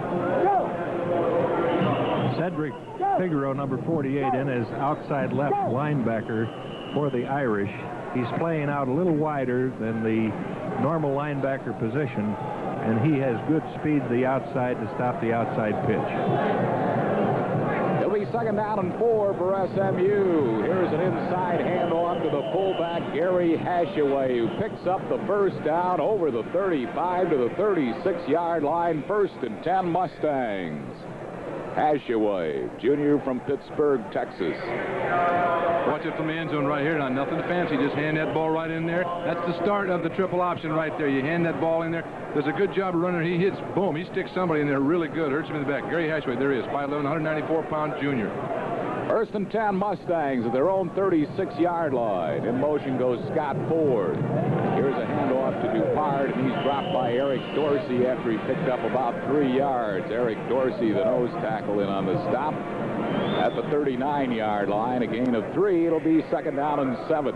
Cedric Figaro, number 48, in as outside left linebacker for the Irish. He's playing out a little wider than the normal linebacker position, and he has good speed to the outside to stop the outside pitch. It'll be 2nd down and 4 for SMU. Here's an inside handoff to the fullback, Gary Hashaway, who picks up the 1st down over the 35 to the 36-yard line. 1st and 10 Mustangs. Hashaway, junior from Pittsburgh, Texas. Watch it from the end zone right here. Not nothing fancy. Just hand that ball right in there. That's the start of the triple option right there. You hand that ball in there. Does a good job of running. He hits, boom. He sticks somebody in there really good. Hurts him in the back. Gary Hashaway, there he is. 5'11", 194-pound junior. First and 10 Mustangs at their own 36-yard line. In motion goes Scott Ford. Here's a handoff to Dupart, and he's dropped by Eric Dorsey after he picked up about 3 yards. Eric Dorsey, the nose tackle, in on the stop. At the 39-yard line, a gain of 3. It'll be second down and 7.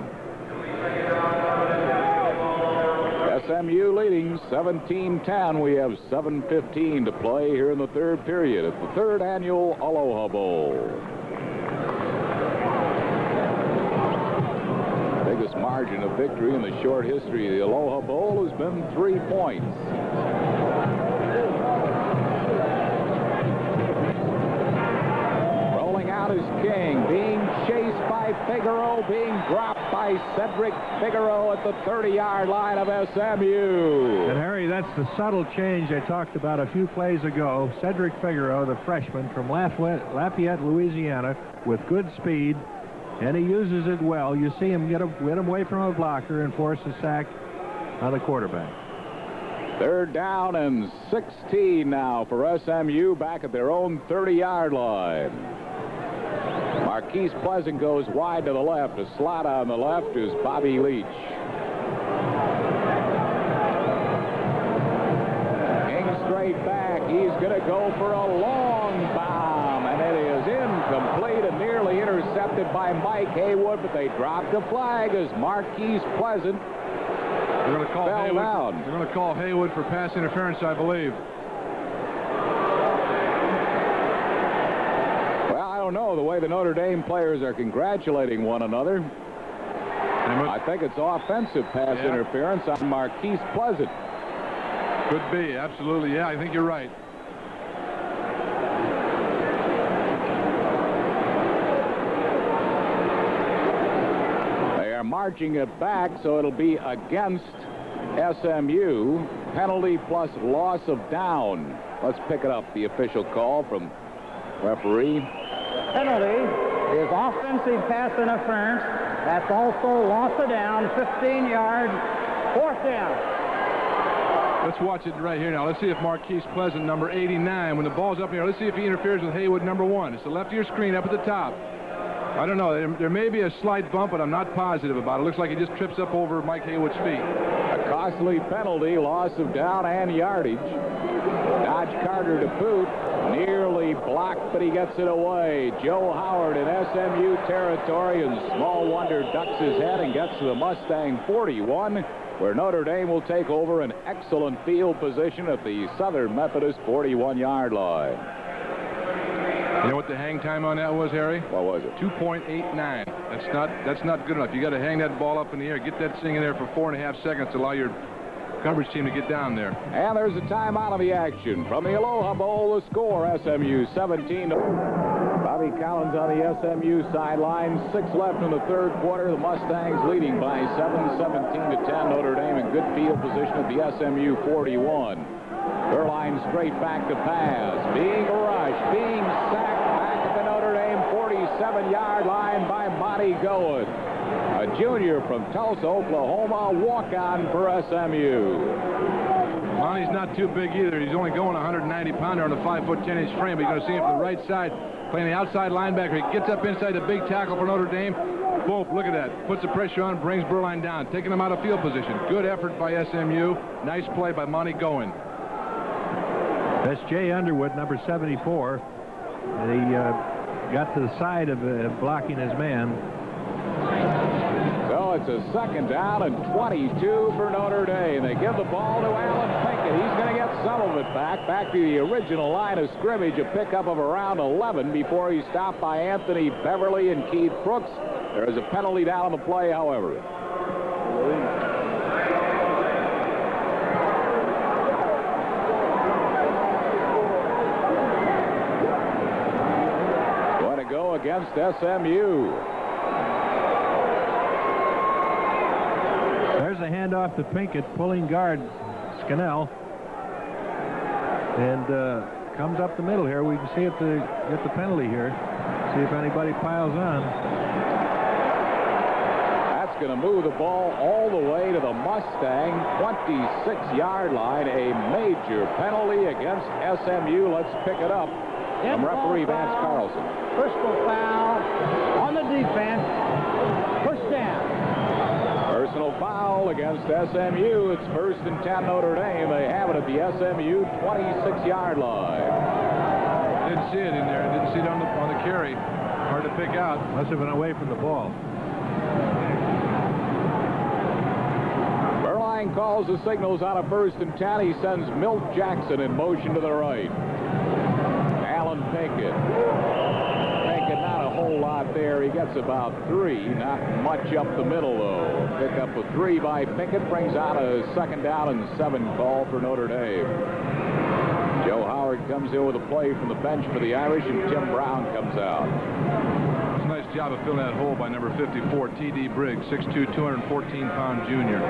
SMU leading 17-10. We have 7:15 to play here in the third period at the third annual Aloha Bowl. Biggest margin of victory in the short history of the Aloha Bowl has been 3 points. Rolling out is King, being chased by Figueroa, being dropped by Cedric Figueroa at the 30-yard line of SMU. And Harry, that's the subtle change I talked about a few plays ago. Cedric Figueroa, the freshman from Lafayette, Louisiana, with good speed, and he uses it well. You see him get him away from a blocker and force a sack on the quarterback. Third down and 16 now for SMU back at their own 30-yard line. Marquise Pleasant goes wide to the left. A slot on the left is Bobby Leach. King straight back. He's going to go for a long bomb, and it is incomplete and nearly intercepted by Mike Haywood, but they dropped a flag as Marquise Pleasant They're going to call fell Haywood. down. They're going to call Haywood for pass interference, I believe. I don't know the way the Notre Dame players are congratulating one another. I think it's offensive pass interference on Marquise Pleasant. Could be, absolutely. Yeah, I think you're right. They are marching it back, so it'll be against SMU. Penalty plus loss of down. Let's pick it up. The official call from referee. Penalty is offensive pass interference. That's also loss of down, 15 yards, fourth down. Let's watch it right here now. Let's see if Marquise Pleasant, number 89, when the ball's up here, let's see if he interferes with Haywood, number 1. It's the left of your screen up at the top. I don't know. There may be a slight bump, but I'm not positive about it. Looks like he just trips up over Mike Haywood's feet. A costly penalty, loss of down and yardage. Dodge Carter to boot. Nearly blocked, but he gets it away. Joe Howard in SMU territory, and small wonder ducks his head and gets to the Mustang 41, where Notre Dame will take over an excellent field position at the Southern Methodist 41-yard line. You know what the hang time on that was, Harry? What was it? 2.89. That's not good enough. You got to hang that ball up in the air, get that thing in there for 4.5 seconds to allow your coverage team to get down there. And there's a timeout of the action from the Aloha Bowl. The score: SMU 17. Bobby Collins on the SMU sideline. 6 left in the third quarter. The Mustangs leading by 7, 17-10. Notre Dame in good field position at the SMU 41. Erline straight back to pass. Being rushed, being sacked back at the Notre Dame 47-yard line by Monty Goen. A junior from Tulsa, Oklahoma, walk-on for SMU. Monty's not too big either. He's only going 190-pounder on a 5'10" frame, but you're going to see him from the right side, playing the outside linebacker. He gets up inside the big tackle for Notre Dame. Boom, look at that. Puts the pressure on, brings Berline down, taking him out of field position. Good effort by SMU. Nice play by Monty Goen. That's Jay Underwood, number 74. And he got to the side of blocking his man. So it's a second down and 22 for Notre Dame. They give the ball to Alan Pinkett. He's going to get some of it back to the original line of scrimmage, a pickup of around 11 before he's stopped by Anthony Beverly and Keith Brooks. There is a penalty down on the play, however. Going to go against SMU. There's a handoff to Pinkett, pulling guard Scannell. And comes up the middle here. We can see it to get the penalty here. See if anybody piles on. That's going to move the ball all the way to the Mustang 26-yard line. A major penalty against SMU. Let's pick it up from referee Vance Carlson. Personal foul on the defense. Push down. Personal foul against SMU. It's 1st and 10 Notre Dame. They have it at the SMU 26-yard line. Didn't see it in there. Didn't see it on the carry. Hard to pick out. Must have been away from the ball. Berline calls the signals out of 1st and 10. He sends Milt Jackson in motion to the right. Alan Pinkett. Not a whole lot there. He gets about 3. Not much up the middle, though. Pick up a 3 by Pinkett. Brings out a 2nd down and 7 call for Notre Dame. Joe Howard comes in with a play from the bench for the Irish, and Tim Brown comes out. It's a nice job of filling that hole by number 54, T.D. Briggs, 6'2", 214-pound junior.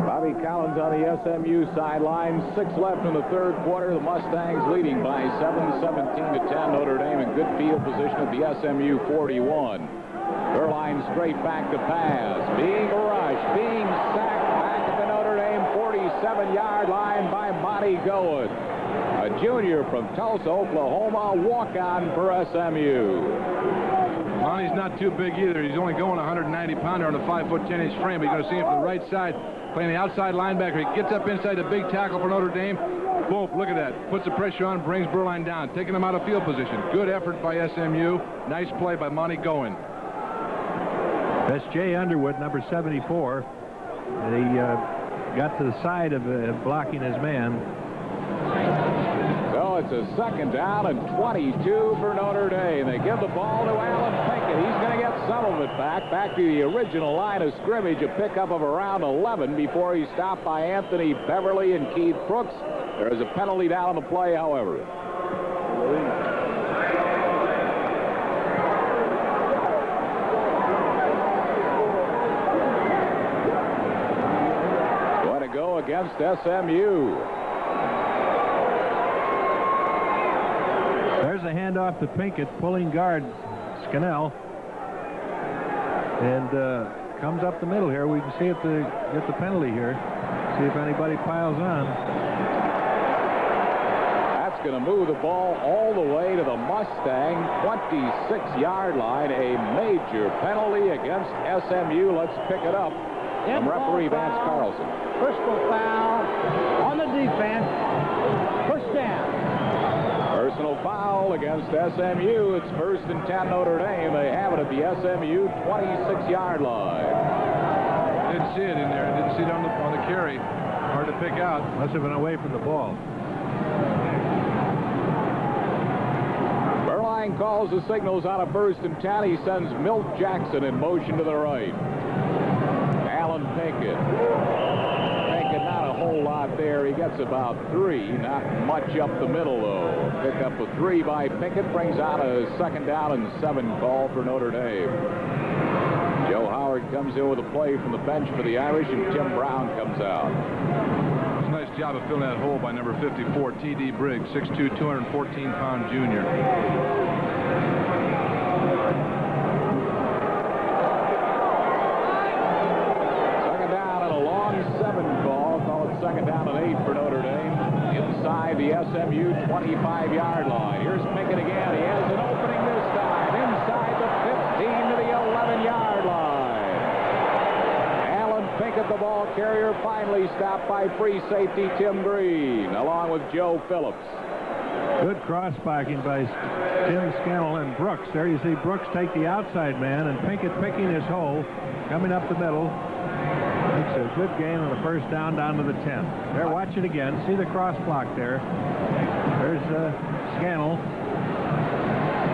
Bobby Collins on the SMU sideline. 6 left in the 3rd quarter. The Mustangs leading by 7, 17-10. Notre Dame in good field position at the SMU 41. Berline straight back to pass. Being rushed. Being sacked back at the Notre Dame 47-yard line by Monty Goen. A junior from Tulsa, Oklahoma. Walk-on for SMU. Monty's not too big either. He's only going 190-pounder on a 5'10" frame. But you're going to see him from the right side, playing the outside linebacker. He gets up inside the big tackle for Notre Dame. Boom, look at that. Puts the pressure on, brings Berline down, taking him out of field position. Good effort by SMU. Nice play by Monty Goen. That's Jay Underwood, number 74. He got to the side of blocking his man. So it's a 2nd down and 22 for Notre Dame. They give the ball to Alan Pinkett. He's going to get some of it back to the original line of scrimmage, a pickup of around 11 before he's stopped by Anthony Beverly and Keith Brooks. There is a penalty down on the play, however. Going to go against SMU. There's a handoff to Pinkett, pulling guard Scannell, and comes up the middle here. We can see it to get the penalty here. See if anybody piles on. That's going to move the ball all the way to the Mustang 26-yard line. A major penalty against SMU. Let's pick it up from referee Vance Carlson. Personal foul on the defense. Push down. Personal foul against SMU. It's 1st and 10 Notre Dame. They have it at the SMU 26-yard line. Didn't see it in there. Didn't see it on the carry. Hard to pick out. Must have been away from the ball. Berline calls the signals out of 1st and 10. He sends Milt Jackson in motion to the right. Alan Pinkett. Not a whole lot there. He gets about 3. Not much up the middle, though. Pick up a 3 by Pinkett. Brings out a 2nd down and 7 call for Notre Dame. Joe Howard comes in with a play from the bench for the Irish, and Tim Brown comes out. It's a nice job of filling that hole by number 54, T.D. Briggs, 6'2", 214-pound junior. The SMU 25-yard line. Here's Pinkett again. He has an opening this time inside the 15 to the 11-yard line. Alan Pinkett, the ball carrier, finally stopped by free safety Tim Green, along with Joe Phillips. Good cross-backing by Tim Scannell and Brooks. There you see Brooks take the outside man, and Pinkett picking his hole, coming up the middle. Makes a good gain on the 1st down to the 10. There, watch it again. See the cross block there. There's Scannell.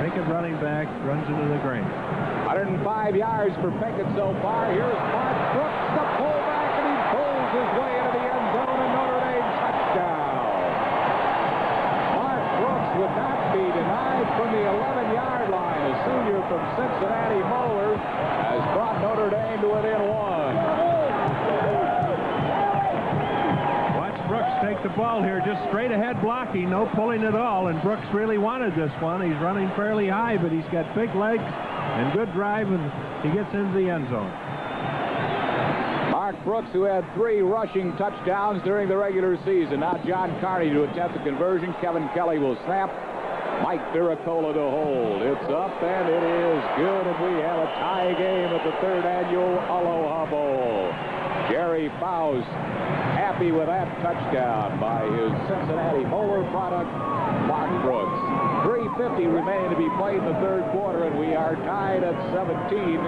Pinkett running back, runs into the green. 105 yards for Pinkett so far. Here's Mark Brooks, the pullback, and he pulls his way into the end zone, and Notre Dame touchdown. Mark Brooks would not be denied from the 11-yard line. A senior from Cincinnati Moeller has brought Notre Dame to within 1. Brooks the ball here, just straight ahead blocking, no pulling at all, and Brooks really wanted this one. He's running fairly high, but he's got big legs and good drive, and he gets into the end zone. Mark Brooks, who had 3 rushing touchdowns during the regular season. Now John Carney to attempt the conversion. Kevin Kelly will snap. Mike Viricola to hold. It's up, and it is good, and we have a tie game at the 3rd annual Aloha Bowl. Jerry Faust happy with that touchdown by his Cincinnati Molar product, Mark Brooks. 3:50 remaining to be played in the 3rd quarter, and we are tied at 17,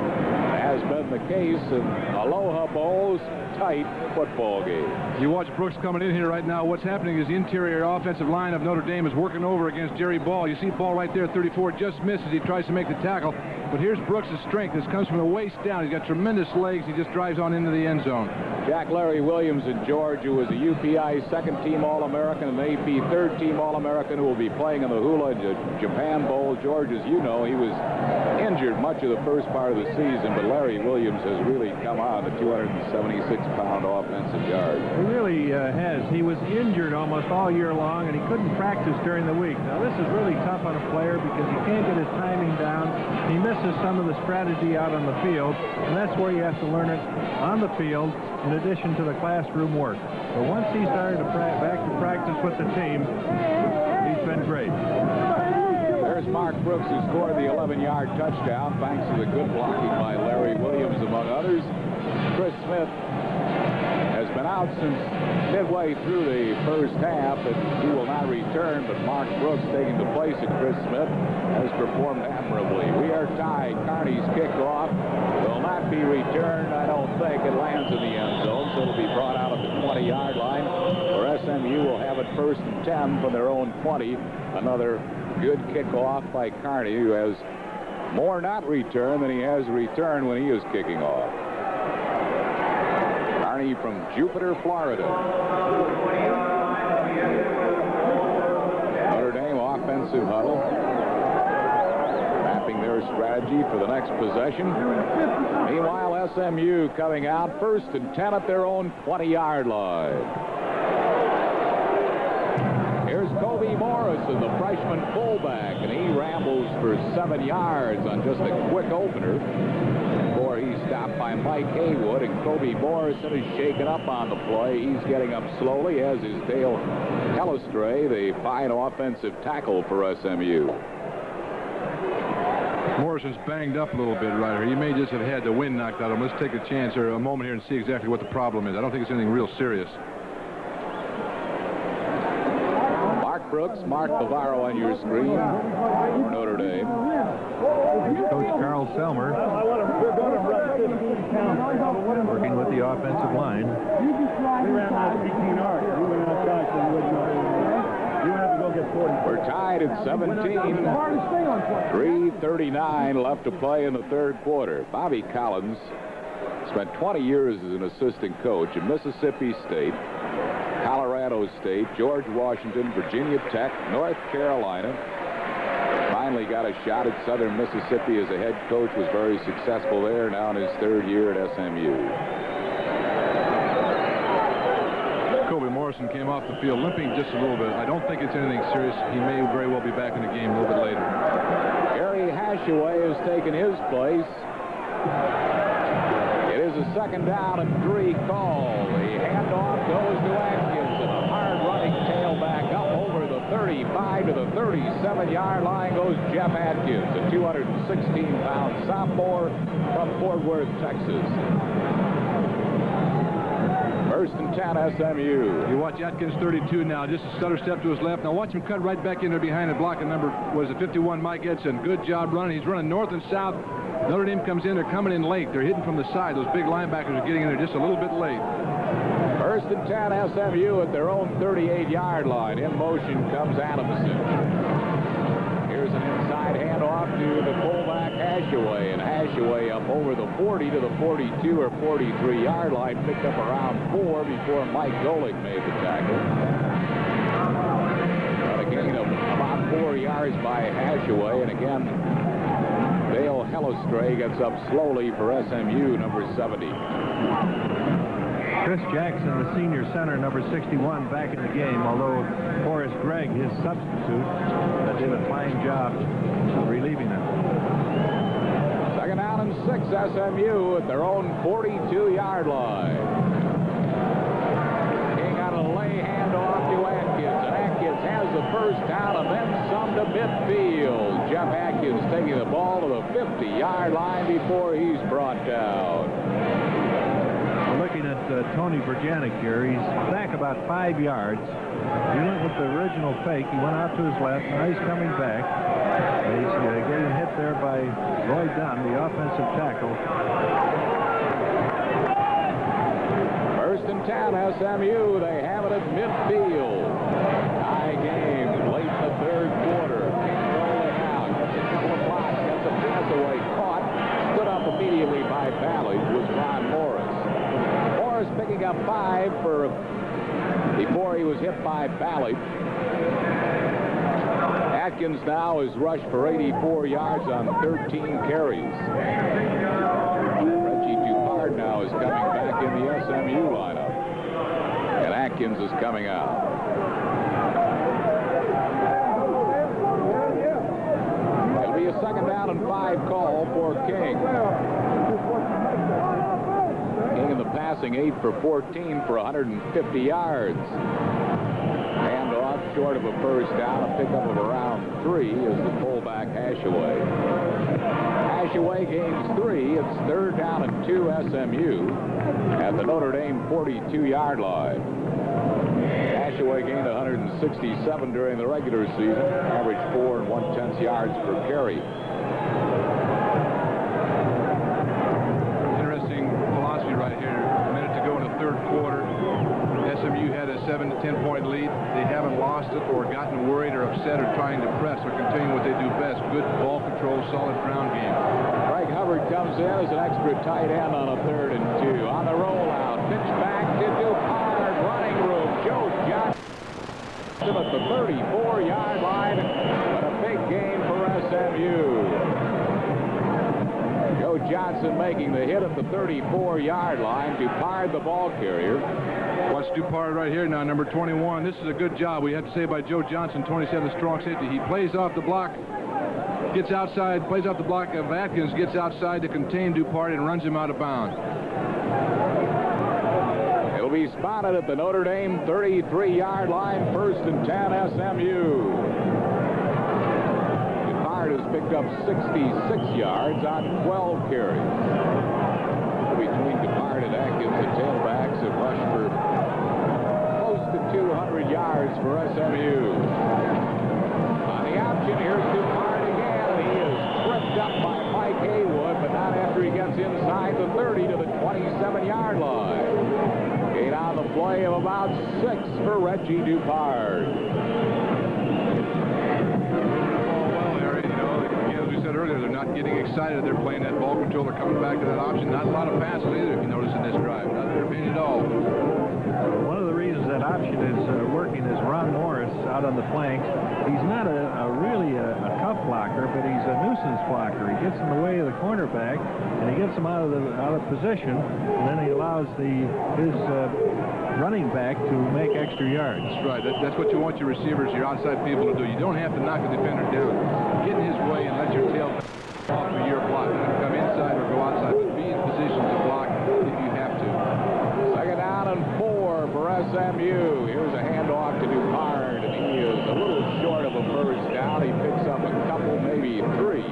as been the case in Aloha Bowl's tight football game. You watch Brooks coming in here right now. What's happening is the interior offensive line of Notre Dame is working over against Jerry Ball. You see Ball right there, 34, just misses. He tries to make the tackle. But here's Brooks' strength. This comes from the waist down. He's got tremendous legs. He just drives on into the end zone. Jack Larry Williams in George, who was a UPI 2nd-team All-American and AP 3rd-team All-American, who will be playing in the Hula Japan Bowl. George, as you know, he was injured much of the first part of the season, but Larry Williams has really come on the 276-pound offensive guard. He really has. He was injured almost all year long, and he couldn't practice during the week. Now, this is really tough on a player because he can't get his timing down. He misses some of the strategy out on the field, and that's where you have to learn it on the field in addition to the classroom work. But once he started to back to practice with the team, he's been great. There's Mark Brooks, who scored the 11-yard touchdown thanks to the good blocking by Larry Williams, among others. Chris Smith has been out since midway through the first half, and he will not return, but Mark Brooks, taking the place of Chris Smith, has performed admirably. We are tied. Carney's kickoff will not be returned, I don't think. It lands in the end zone, so it'll be brought out at the 20-yard line, where SMU will have it 1st and 10 from their own 20. Another good kickoff by Carney, who has more not returned than he has returned when he is kicking off. Carney from Jupiter, Florida. Notre Dame offensive huddle, mapping their strategy for the next possession. Meanwhile, SMU coming out 1st and 10 at their own 20-yard line. Here's Kobe Morrison, the freshman fullback, and he rambles for 7 yards on just a quick opener before he's stopped by Mike Haywood, and Kobe Morrison is shaken up on the play. He's getting up slowly, as is Dale Hellestrae, the fine offensive tackle for SMU. Morrison's banged up a little bit right here. He may just have had the wind knocked out of him. Let's take a chance or a moment here and see exactly what the problem is. I don't think it's anything real serious. Brooks, Mark Bavaro on your screen for Notre Dame. Coach Carl Selmer working with the offensive line. We're tied at 17. 3:39 left to play in the 3rd quarter. Bobby Collins spent 20 years as an assistant coach at Mississippi State, Colorado State, George Washington, Virginia Tech, North Carolina. Finally got a shot at Southern Mississippi as a head coach, was very successful there, now in his 3rd year at SMU. Kobe Morrison came off the field limping just a little bit. I don't think it's anything serious. He may very well be back in the game a little bit later. Gary Hashaway has taken his place. It is a 2nd down and 3 call. The handoff goes to Atkins, and a hard-running tailback up over the 35 to the 37-yard line goes Jeff Atkins, a 216-pound sophomore from Fort Worth, Texas. 1st and 10, SMU. You watch Atkins, 32 now, just a stutter step to his left. Now watch him cut right back in there behind the block. And number was the 51, Mike Edson. Good job running. He's running north and south. Notre Dame comes in. They're coming in late. They're hitting from the side. Those big linebackers are getting in there just a little bit late. 1st and 10, SMU at their own 38-yard line. In motion comes Adamson. Here's an inside handoff to the fullback Hashaway, and Hashaway up over the 40 to the 42 or 43-yard line, picked up around 4 before Mike Golick made the tackle. And a gain of about 4 yards by Hashaway, and again, Dale Hellestrae gets up slowly for SMU, number 70. Chris Jackson, the senior center, number 61, back in the game, although Forrest Gregg, his substitute, did a fine job of relieving him. Second down and 6, SMU at their own 42-yard line. King on a lay handoff to Atkins, and Atkins has the first down and then some to midfield. Jeff Atkins taking the ball to the 50-yard line before he's brought down. Looking at Tony Berjanik here, he's back about 5 yards. He went with the original fake. He went out to his left. Now he's coming back. He's getting hit there by Roy Dunn, the offensive tackle. First and 10, SMU. They have it at midfield. Tie game late in the third quarter. Rolling out. Gets a couple of blocks. Gets a pass away. Caught. Stood up immediately by Ballard was Ron Morris. Morris picking up 5 before he was hit by Ballard. Atkins now is rushed for 84 yards on 13 carries. Reggie Dupard now is coming back in the SMU lineup. And Atkins is coming out. It'll be a second down and 5 call for King. King in the passing, 8 for 14 for 150 yards. Handoff short of a first down, a pickup of around 3 is the fullback Hashaway. Hashaway gains 3. It's third down and 2 SMU at the Notre Dame 42-yard line. Hashaway gained 167 during the regular season, averaged 4 1/10 yards per carry. Right here, a minute to go in the third quarter. SMU had a 7 to 10 point lead. They haven't lost it or gotten worried or upset or trying to press or continuing what they do best. Good ball control, solid ground game. Greg Hubbard comes in as an extra tight end on a 3rd and 2. On the rollout, pitch back to Dupard, running room. Joe Johnson at the 34-yard line, but a big gain for SMU. Joe Johnson making the hit at the 34-yard line. Dupard, the ball carrier. Watch Dupard right here now, number 21. This is a good job, we have to say, by Joe Johnson, 27, strong safety. He plays off the block, gets outside, plays off the block of Atkins, gets outside to contain Dupard and runs him out of bounds. It'll be spotted at the Notre Dame 33-yard line, 1st and 10 SMU. Has picked up 66 yards on 12 carries. Between Dupard and Atkins, the tailbacks have rushed for close to 200 yards for SMU. On the option, here's Dupard again, and he is tripped up by Mike Haywood, but not after he gets inside the 30 to the 27-yard line. Gain on the play of about 6 for Reggie Dupard. Earlier, they're not getting excited. They're playing that ball control. They're coming back to that option. Not a lot of passes either, if you notice in this drive. Not very at all. One of the reasons that option is working is Ron Morris out on the flanks. He's not really a tough blocker, but he's a nuisance blocker. He gets in the way of the cornerback, and he gets him out of position, and then he allows his running back to make extra yards. That's right. That's what you want your receivers, your outside people to do. You don't have to knock the defender down. Get in his way and let your tail off of your block. Come inside or go outside, but be in position to block if you have to. Second down and 4 for SMU. Here's a handoff to Dupard, and he is a little short of a first down. He picks up a couple, maybe 3.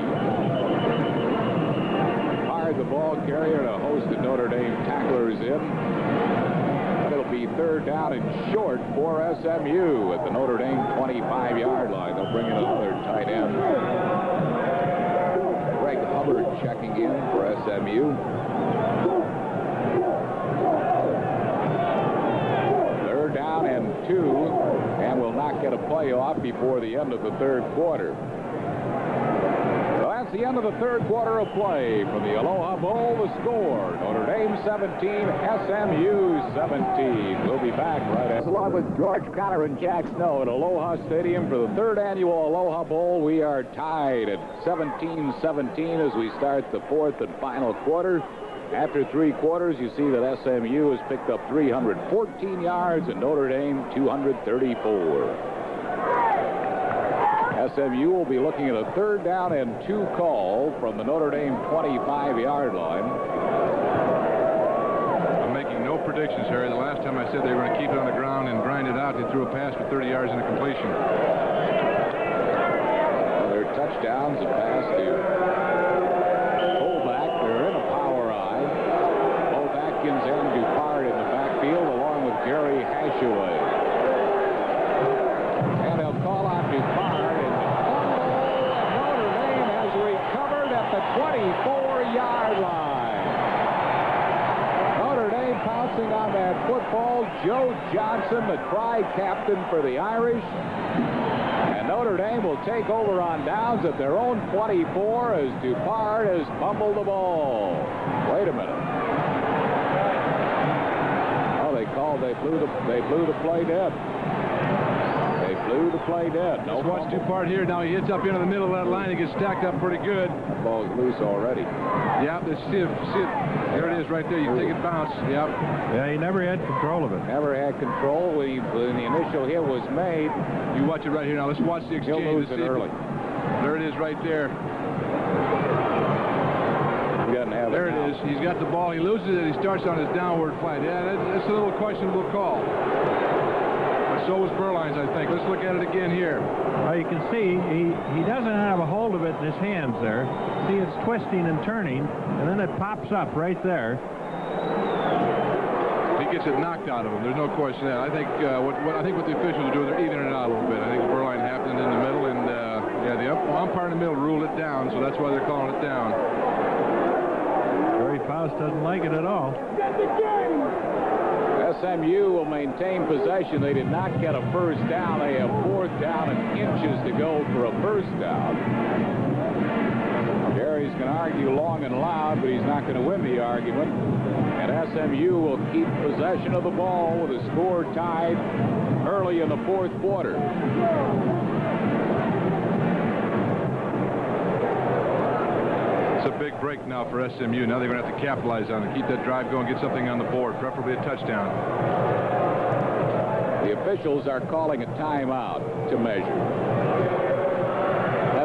Dupard, the ball carrier, and a host of Notre Dame tacklers in. But it'll be third down and short for SMU at the Notre Dame 25-yard line. They'll bring in another tight end. Greg Hubbard checking in for SMU. Third down and 2, and will not get a playoff before the end of the third quarter. So that's the end of the third quarter of play from the Aloha Bowl. The score, Notre Dame 17, SMU 17. We'll be back right after. Along with George Connor and Jack Snow at Aloha Stadium for the 3rd annual Aloha Bowl. We are tied at 17-17 as we start the 4th and final quarter. After 3 quarters, you see that SMU has picked up 314 yards and Notre Dame 234. SMU will be looking at a 3rd down and 2 call from the Notre Dame 25-yard line. I'm making no predictions, Harry. The last time I said they were going to keep it on the ground and grind it out, they threw a pass for 30 yards and a completion. Well, their touchdowns have passed to fullback. They're in a power eye. Both Atkins and Dupart in the backfield, along with Jerry Hashaway. And they'll call on Dupart. Notre Dame has recovered at the 24-yard line. Notre Dame pouncing on that football. Joe Johnson, the tri-captain for the Irish. And Notre Dame will take over on downs at their own 24 as Dupart has fumbled the ball. Wait a minute. Oh, they blew the play dead. They blew the play dead. Just watch Dupart here. Now he hits up into the middle of that line. He gets stacked up pretty good. The ball's loose already. Yeah, see it. There it is right there. You take it bounce. Yep. Yeah, he never had control of it. Never had control when the initial hit was made. You watch it right here now. Let's watch the exchange. He'll lose it early. There it is right there. He doesn't have it. There it is. He's got the ball. He loses it. He starts on his downward flight. Yeah, that's a little questionable call. But so was Berline's, I think. Let's look at it again here. Well, you can see he doesn't have a hold of it in his hands there. See, it's twisting and turning, and then it pops up right there. He gets it knocked out of him. There's no question that. I think what the officials are doing, they're evening it out a little bit. I think Berline happened in the middle, and yeah, the umpire in the middle ruled it down, so that's why they're calling it down. Jerry Faust doesn't like it at all. SMU will maintain possession. They did not get a first down. They have 4th down and inches to go for a first down. Jerry's going to argue long and loud, but he's not going to win the argument. And SMU will keep possession of the ball with a score tied early in the 4th quarter. It's a big break now for SMU. Now they're going to have to capitalize on it, keep that drive going, get something on the board, preferably a touchdown. The officials are calling a timeout to measure.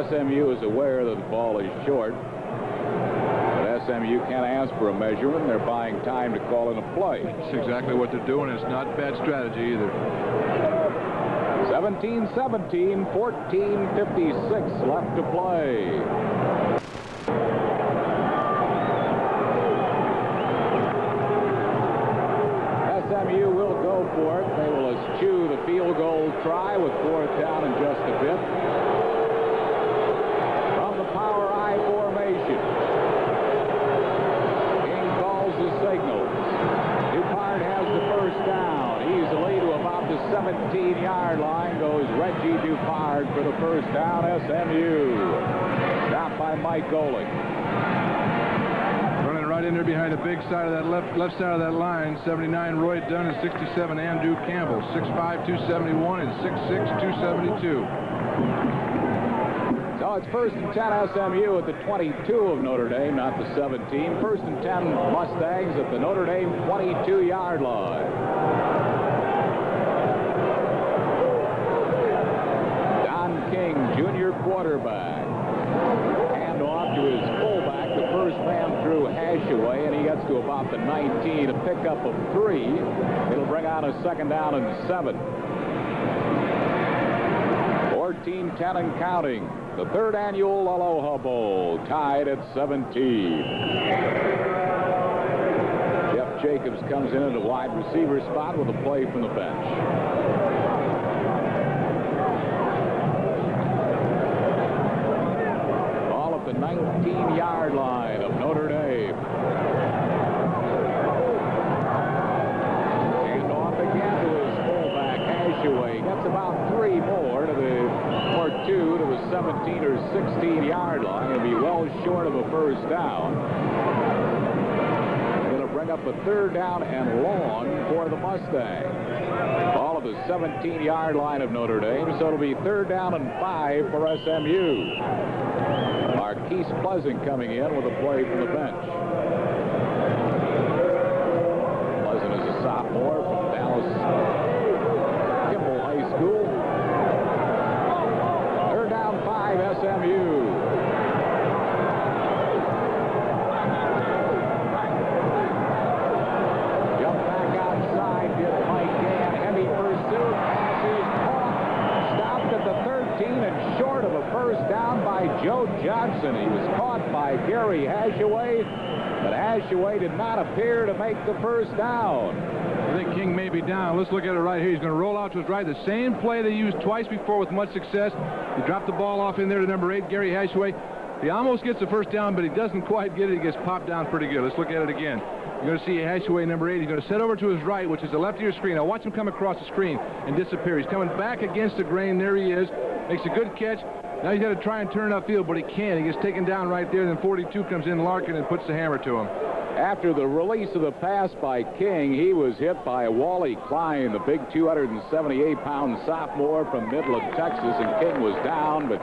SMU is aware that the ball is short. But SMU can't ask for a measurement. They're buying time to call in a play. That's exactly what they're doing. It's not bad strategy either. 17-17, 14:56 left to play. SMU will go for it. They will eschew the field goal try with 4th down in just a bit. From the power I formation. King calls the signals. Dupart has the first down. Easily to about the 17-yard line goes Reggie Dupart for the first down. SMU. Stopped by Mike Golick. Right in there behind the big side of that left side of that line, 79 Roy Dunn and 67 Andrew Campbell, 6'5", 271 and 6'6", 272. So it's 1st and 10 SMU at the 22 of Notre Dame, not the 17. 1st and 10 Mustangs at the Notre Dame 22-yard line. Don King, junior quarterback. Hand off to his fullback. The first man through Hashaway, and he gets to about the 19, a pickup of 3. It'll bring out a 2nd down and 7. 14-10 and counting. The 3rd annual Aloha Bowl, tied at 17. Jeff Jacobs comes in at a wide receiver spot with a play from the bench. The 19-yard line of Notre Dame. And off again to his fullback, Hashaway. Gets about 3 more to the, or 2 to the 17 or 16-yard line. He'll be well short of a first down. Going to bring up a 3rd down and long for the Mustangs. Ball of the 17-yard line of Notre Dame, so it'll be 3rd down and 5 for SMU. Marquise Pleasant coming in with a play from the bench. SMU. Jump back outside, did Mike Gann. Heavy pursuit. Passes caught. Stopped at the 13 and short of a first down by Joe Johnson. He was caught by Gary Hashaway, but Hashaway did not appear to make the first down. I think King may be down. Let's look at it right here. He's going to roll out to his right. The same play they used twice before with much success. He dropped the ball off in there to number 8, Gary Hashaway. He almost gets the first down, but he doesn't quite get it. He gets popped down pretty good. Let's look at it again. You're going to see Hashaway, number 8. He's going to set over to his right, which is the left of your screen. Now watch him come across the screen and disappear. He's coming back against the grain. There he is. Makes a good catch. Now he's got to try and turn upfield, but he can't. He gets taken down right there. Then 42 comes in, Larkin, and puts the hammer to him. After the release of the pass by King, he was hit by Wally Klein, the big 278-pound sophomore from Midland, Texas, and King was down, but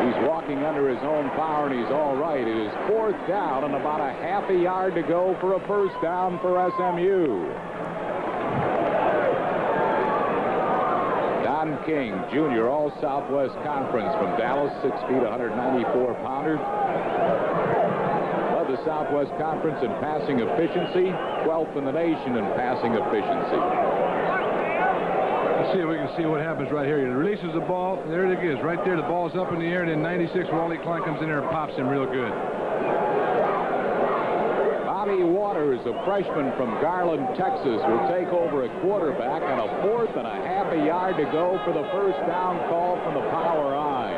he's walking under his own power, and he's all right. It is 4th down and about a half a yard to go for a first down for SMU. Don King, junior, All-Southwest Conference from Dallas, 6 feet, 194-pounder. The Southwest Conference in passing efficiency, 12th in the nation in passing efficiency. Let's see if we can see what happens right here. He releases the ball. There it is, right there. The ball's up in the air, and then 96, Wally Klein comes in there and pops him real good. Bobby Waters, a freshman from Garland, Texas, will take over at quarterback on a 4th and a half a yard to go for the first down call from the power eye.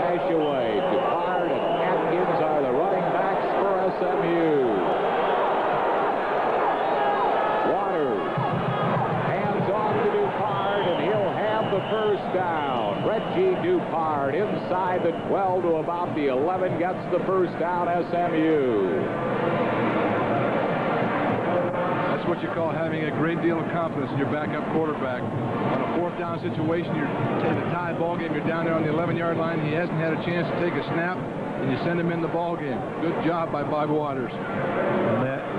Hashaway, Dupart, and Atkins are the running backs for SMU. Waters hands off to Dupart, and he'll have the first down. Reggie Dupart inside the 12 to about the 11 gets the first down, SMU. That's what you call having a great deal of confidence in your backup quarterback. On a 4th down situation, you're in a tie ball game. You're down there on the 11-yard line. He hasn't had a chance to take a snap, and you send him in the ball game. Good job by Bob Waters.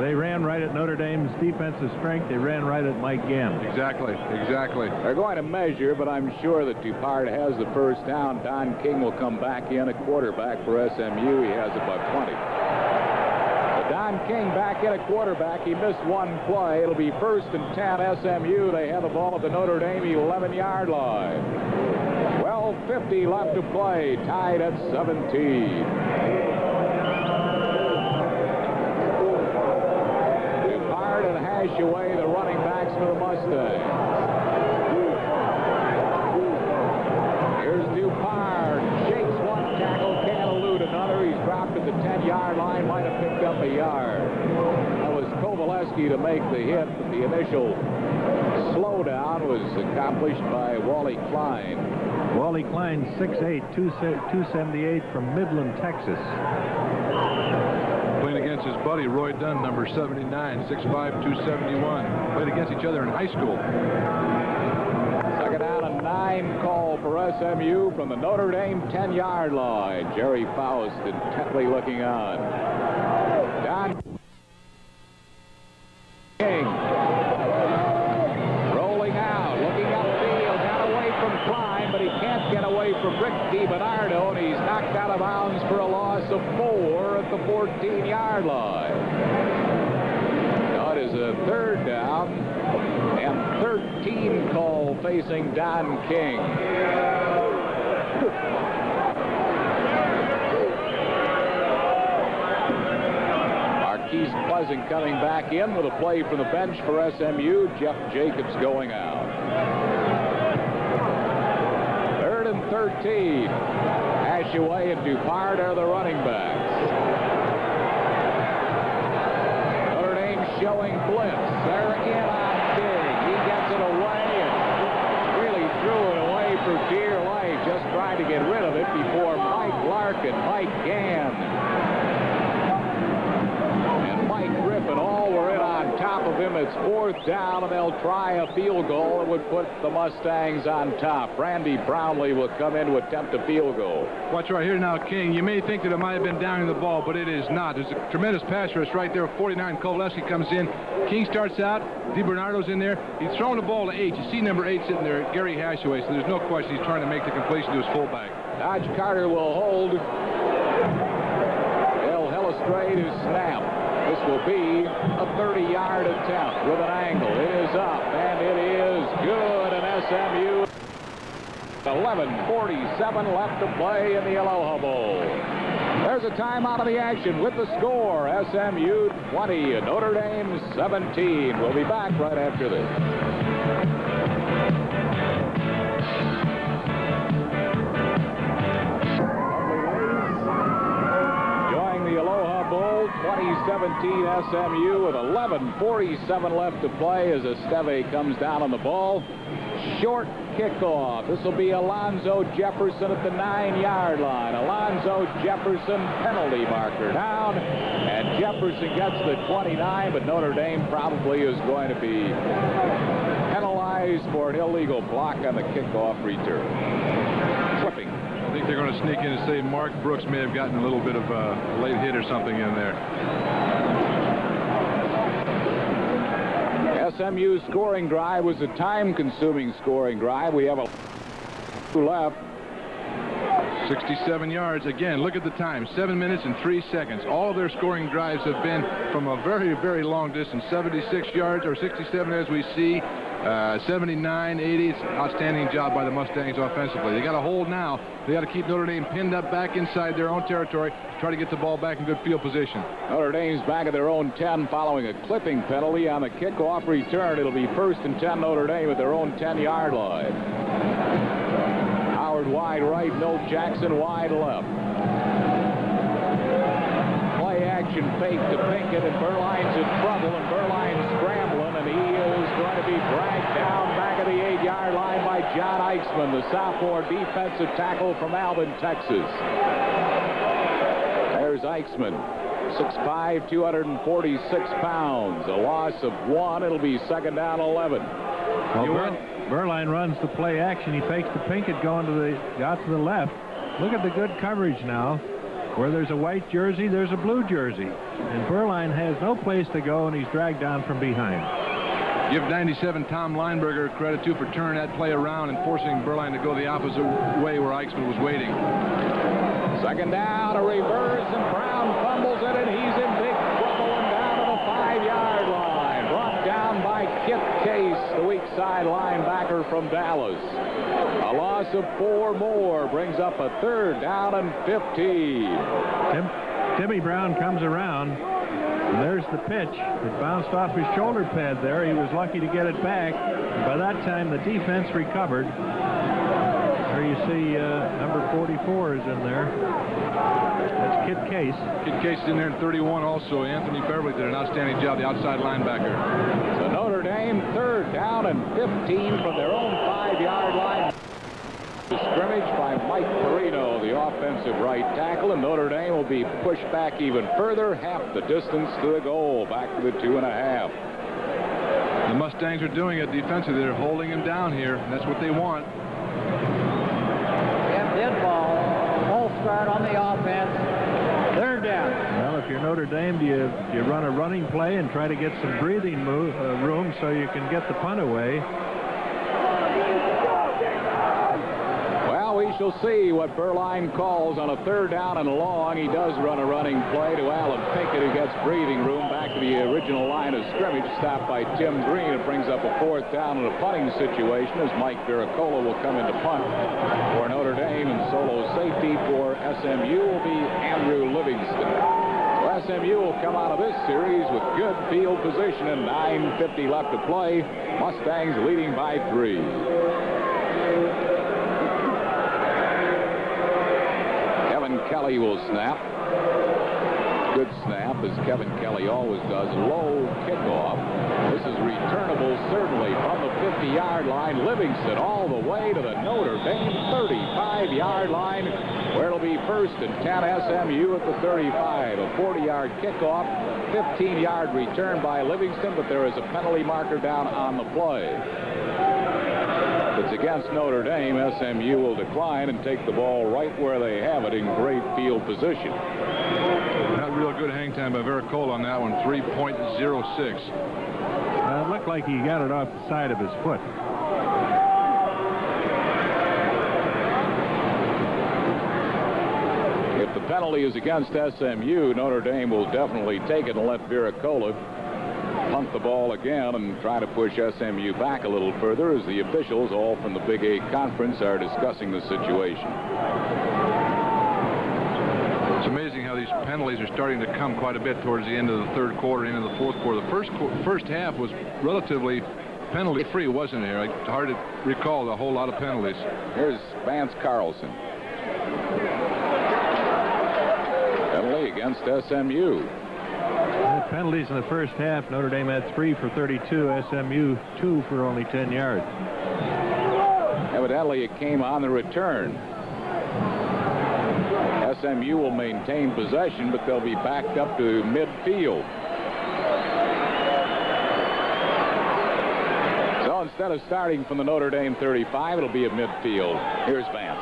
They ran right at Notre Dame's defensive strength. They ran right at Mike Gann. Exactly. They're going to measure, but I'm sure that Dupart has the first down. Don King will come back in at quarterback for SMU. He has about 20. Don King back in at quarterback. He missed one play. It'll be 1st and 10 SMU. They have the ball at the Notre Dame 11-yard line. 12:50 left to play. Tied at 17. Dupart and Hashaway, the running backs for the Mustangs. Here's Dupart. Shakes one tackle, can't elude another. He's dropped at the 10-yard line. Might have picked up a yard. That was Kovaleski to make the hit, but the initial slowdown was accomplished by Wally Klein. Wally Klein, 6'8", 278 from Midland, Texas. Playing against his buddy Roy Dunn, number 79, 6'5", 271. Played against each other in high school. 2nd down and 9 call for SMU from the Notre Dame 10-yard line. Jerry Faust intently looking on. Don King rolling out, looking upfield, got away from Klein, but he can't get away from Rick DiBernardo, and he's knocked out of bounds for a loss of 4 at the 14-yard line. Now it is a 3rd down and 13 call facing Don King. Marquise Pleasant coming back in with a play from the bench for SMU. Jeff Jacobs going out. 3rd and 13. Hashaway and Dupart are the running backs. Notre Dame showing blitz. They're in on King. He gets it away and really threw it away for dear life. Just trying to get rid of it before Mike Larkin, Mike Gann, and Mike Griffin all were in on top of him. It's 4th down, and they'll try a field goal that would put the Mustangs on top. Randy Brownlee will come in to attempt a field goal. Watch right here now, King. You may think that it might have been down in the ball, but it is not. There's a tremendous pass rush right there. 49, Kovalevsky comes in. King starts out. DiBernardo's in there. He's throwing the ball to 8. You see number 8 sitting there, Gary Hashaway, so there's no question he's trying to make the completion to his fullback. Dodge Carter will hold. They'll illustrate his snap. This will be a 30-yard attempt with an angle. It is up, and it is good, and SMU 11:47 left to play in the Aloha Bowl. There's a timeout of the action with the score. SMU 20 and Notre Dame 17. We'll be back right after this. Enjoying the Aloha Bowl 2017 SMU with 11:47 left to play as Esteve comes down on the ball. Short kickoff. This will be Alonzo Jefferson at the 9-yard line. Alonzo Jefferson penalty marker down, and Jefferson gets the 29, but Notre Dame probably is going to be penalized for an illegal block on the kickoff return. Flipping. I think they're going to sneak in and say Mark Brooks may have gotten a little bit of a late hit or something in there. SMU's scoring drive was a time-consuming scoring drive. We have a left. 67 yards. Again, look at the time. 7 minutes and 3 seconds. All of their scoring drives have been from a very, very long distance. 76 yards or 67 as we see. 79, 80. It's an outstanding job by the Mustangs offensively. They got a hold now. They got to keep Notre Dame pinned up back inside their own territory. Try to get the ball back in good field position. Notre Dame's back at their own 10 following a clipping penalty on the kickoff return. It'll be 1st and 10 Notre Dame at their own 10-yard line. Howard wide right, Milt Jackson wide left. Play action fake to Pinkett, and Berline's in trouble, and Berline's scrambling, and he is going to be dragged down back at the 8-yard line by John Eichmann, the sophomore defensive tackle from Alvin, Texas. There's Eichmann, 6'5", 246 pounds. A loss of 1. It'll be 2nd down 11. Well, Berline runs the play action. He fakes to Pinkett going out to the left. Look at the good coverage now. Where there's a white jersey, there's a blue jersey. And Berline has no place to go, and he's dragged down from behind. Give 97 Tom Lineberger credit, too, for turning that play around and forcing Berline to go the opposite way where Eichmann was waiting. 2nd down, a reverse, and Brown fumbles it, and he's in big trouble and down to the 5-yard line. Brought down by Kip Case, the weak side linebacker from Dallas. A loss of 4 more brings up a 3rd down and 15. Timmy Brown comes around, and there's the pitch. It bounced off his shoulder pad there. He was lucky to get it back. By that time, the defense recovered. There you see number 44 is in there. That's Kid Case. Kid Case is in there in 31 also. Anthony Beverly did an outstanding job, the outside linebacker. So Notre Dame 3rd down and 15 from their own 5-yard line. The scrimmage by Mike Perino, the offensive right tackle, and Notre Dame will be pushed back even further, half the distance to the goal, back to the 2.5. The Mustangs are doing it defensively. They're holding him down here, and that's what they want. Dead ball. Full start on the offense. 3rd down. Well, if you're Notre Dame, do you run a running play and try to get some breathing room so you can get the punt away? Well, we shall see what Berline calls on a 3rd down and long. He does run a running play to Alan Pinkett, who gets breathing room back to the original line of scrimmage, stopped by Tim Green. It brings up a 4th down in a punting situation as Mike Viracola will come into punt for Notre Dame, and solo safety for SMU will be Andrew Livingston. So SMU will come out of this series with good field position and 9:50 left to play. Mustangs leading by 3. Kelly will snap. Good snap, as Kevin Kelly always does. Low kickoff. This is returnable, certainly, from the 50-yard line. Livingston all the way to the Notre Dame 35-yard line, where it'll be 1st and 10 SMU at the 35. A 40-yard kickoff, 15-yard return by Livingston, but there is a penalty marker down on the play. If it's against Notre Dame, SMU will decline and take the ball right where they have it in great field position. Not real good hang time by Vericola on that one, 3.06. It looked like he got it off the side of his foot. If the penalty is against SMU, Notre Dame will definitely take it and let Vericola punt the ball again and try to push SMU back a little further as the officials, all from the Big 8 Conference, are discussing the situation. It's amazing how these penalties are starting to come quite a bit towards the end of the third quarter, into the fourth quarter. The first half was relatively penalty-free, wasn't it? It's hard to recall a whole lot of penalties. Here's Vance Carlson. Penalty against SMU. Penalties in the first half. Notre Dame had 3 for 32. SMU 2 for only 10 yards. Evidently, it came on the return. SMU will maintain possession, but they'll be backed up to midfield. So instead of starting from the Notre Dame 35, it'll be at midfield. Here's Vance.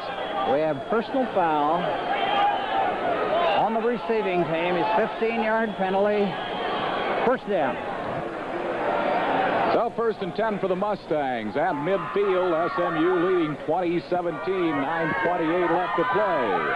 We have personal foul on the receiving team. It's 15-yard penalty. First down. So 1st and 10 for the Mustangs at midfield. SMU leading 20-17. 9:28 left to play.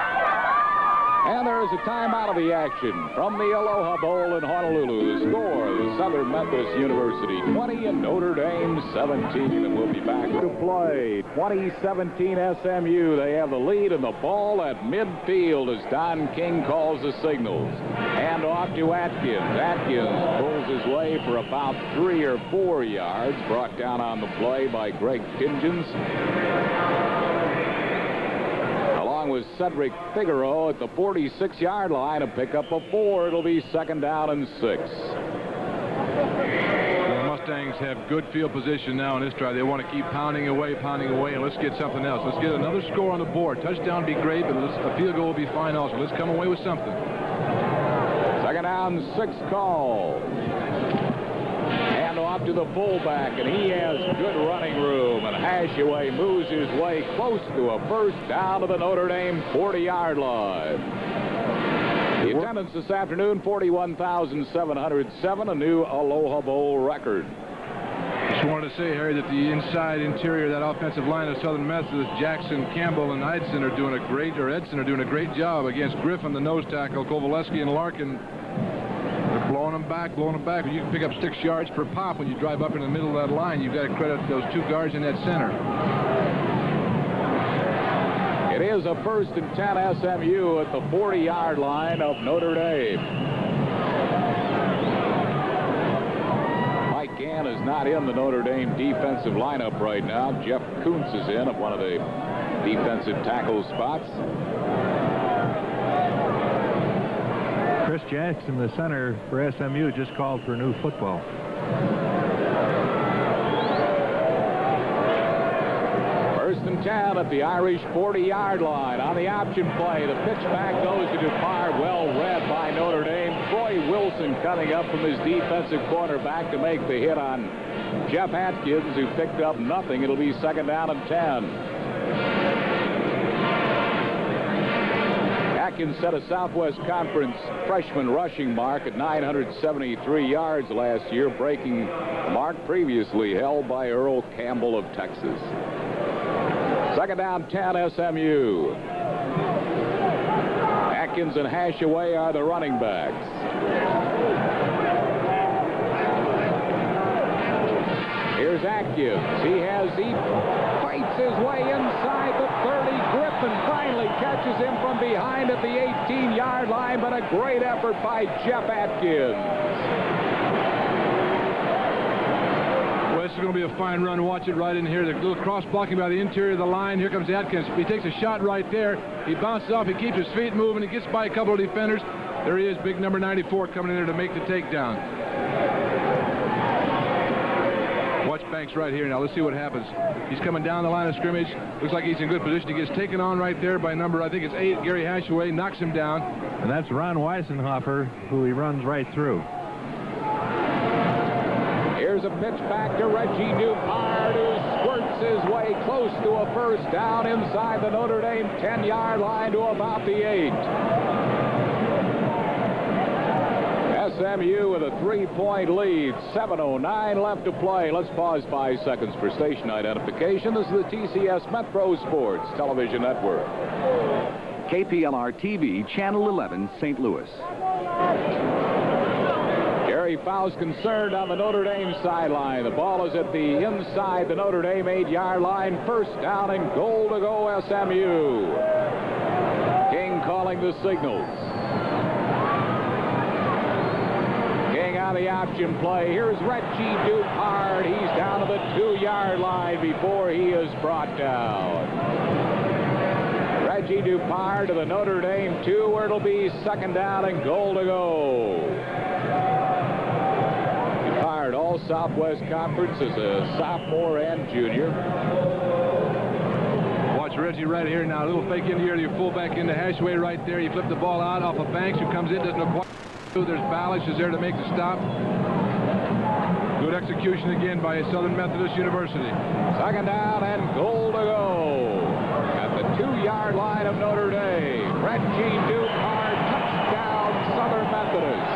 And there is a timeout of the action from the Aloha Bowl in Honolulu. Score, the Southern Methodist University 20 and Notre Dame 17. And we'll be back to play. 2017 SMU. They have the lead and the ball at midfield as Don King calls the signals. And off to Atkins. Atkins pulls his way for about 3 or 4 yards. Brought down on the play by Greg Kingens. With Cedric Figaro at the 46-yard line, a pickup of 4. It'll be 2nd down and 6. The Mustangs have good field position now in this drive. They want to keep pounding away, and let's get something else. Let's get another score on the board. Touchdown would be great, but a field goal will be fine also. Let's come away with something. 2nd down, 6 call. And off to the fullback, and he has good running room. And Hashaway moves his way close to a first down to the Notre Dame 40-yard line. The attendance this afternoon, 41,707, a new Aloha Bowl record. Just wanted to say, Harry, that the inside interior of that offensive line of Southern Methodist, Jackson, Campbell, and Edson are doing a great job against Griffin, the nose tackle, Kovaleski, and Larkin. They're blowing them back. You can pick up 6 yards per pop when you drive up in the middle of that line. You've got to credit those 2 guards in that center. It is a 1st and 10 SMU at the 40-yard line of Notre Dame. Mike Gann is not in the Notre Dame defensive lineup right now. Jeff Kuntz is in at one of the defensive tackle spots. Chris Jackson, the center for SMU, just called for new football. First and 10 at the Irish 40-yard line. On the option play, the pitch back goes to Dupart, well read by Notre Dame. Troy Wilson coming up from his defensive cornerback to make the hit on Jeff Atkins, who picked up nothing. It'll be 2nd down and 10. Atkins set a Southwest Conference freshman rushing mark at 973 yards last year, breaking the mark previously held by Earl Campbell of Texas. 2nd down, 10 SMU. Atkins and Hashaway are the running backs. Here's Atkins. He fights his way inside the 30. Griffin finally catches him from behind at the 18-yard line, but a great effort by Jeff Atkins. Well, this is going to be a fine run. Watch it right in here. The little cross blocking by the interior of the line. Here comes Atkins. He takes a shot right there. He bounces off. He keeps his feet moving. He gets by a couple of defenders. There he is, big number 94 coming in there to make the takedown. Watch banks right here. Now let's see what happens. He's coming down the line of scrimmage. Looks like he's in good position. He gets taken on right there by number, I think it's 8, Gary Hashaway, knocks him down. And that's Ron Weisenhofer, who he runs right through. Here's a pitch back to Reggie Dupart, who squirts his way close to a first down inside the Notre Dame 10-yard line to about the 8. SMU with a 3-point lead, 7:09 left to play. Let's pause 5 seconds for station identification. This is the TCS Metro Sports Television Network. KPLR TV, Channel 11, St. Louis. Gary Faust concerned on the Notre Dame sideline. The ball is at the inside the Notre Dame 8-yard line. First down and goal to go SMU. King calling the signals. King on the option play. Here's Reggie Dupart. He's down to the 2-yard line before he is brought down. Reggie Dupart to the Notre Dame 2, where it'll be second down and goal to go. Dupart, all Southwest Conference as a sophomore and junior. Watch Reggie right here now. A little fake in here to your fullback into Hashaway right there. You flip the ball out off of Banks, who comes in, doesn't know quite. There's Balish is there to make the stop. Good execution again by Southern Methodist University. Second down and goal to go. At the 2-yard line of Notre Dame. Reggie Dupart, touchdown Southern Methodist.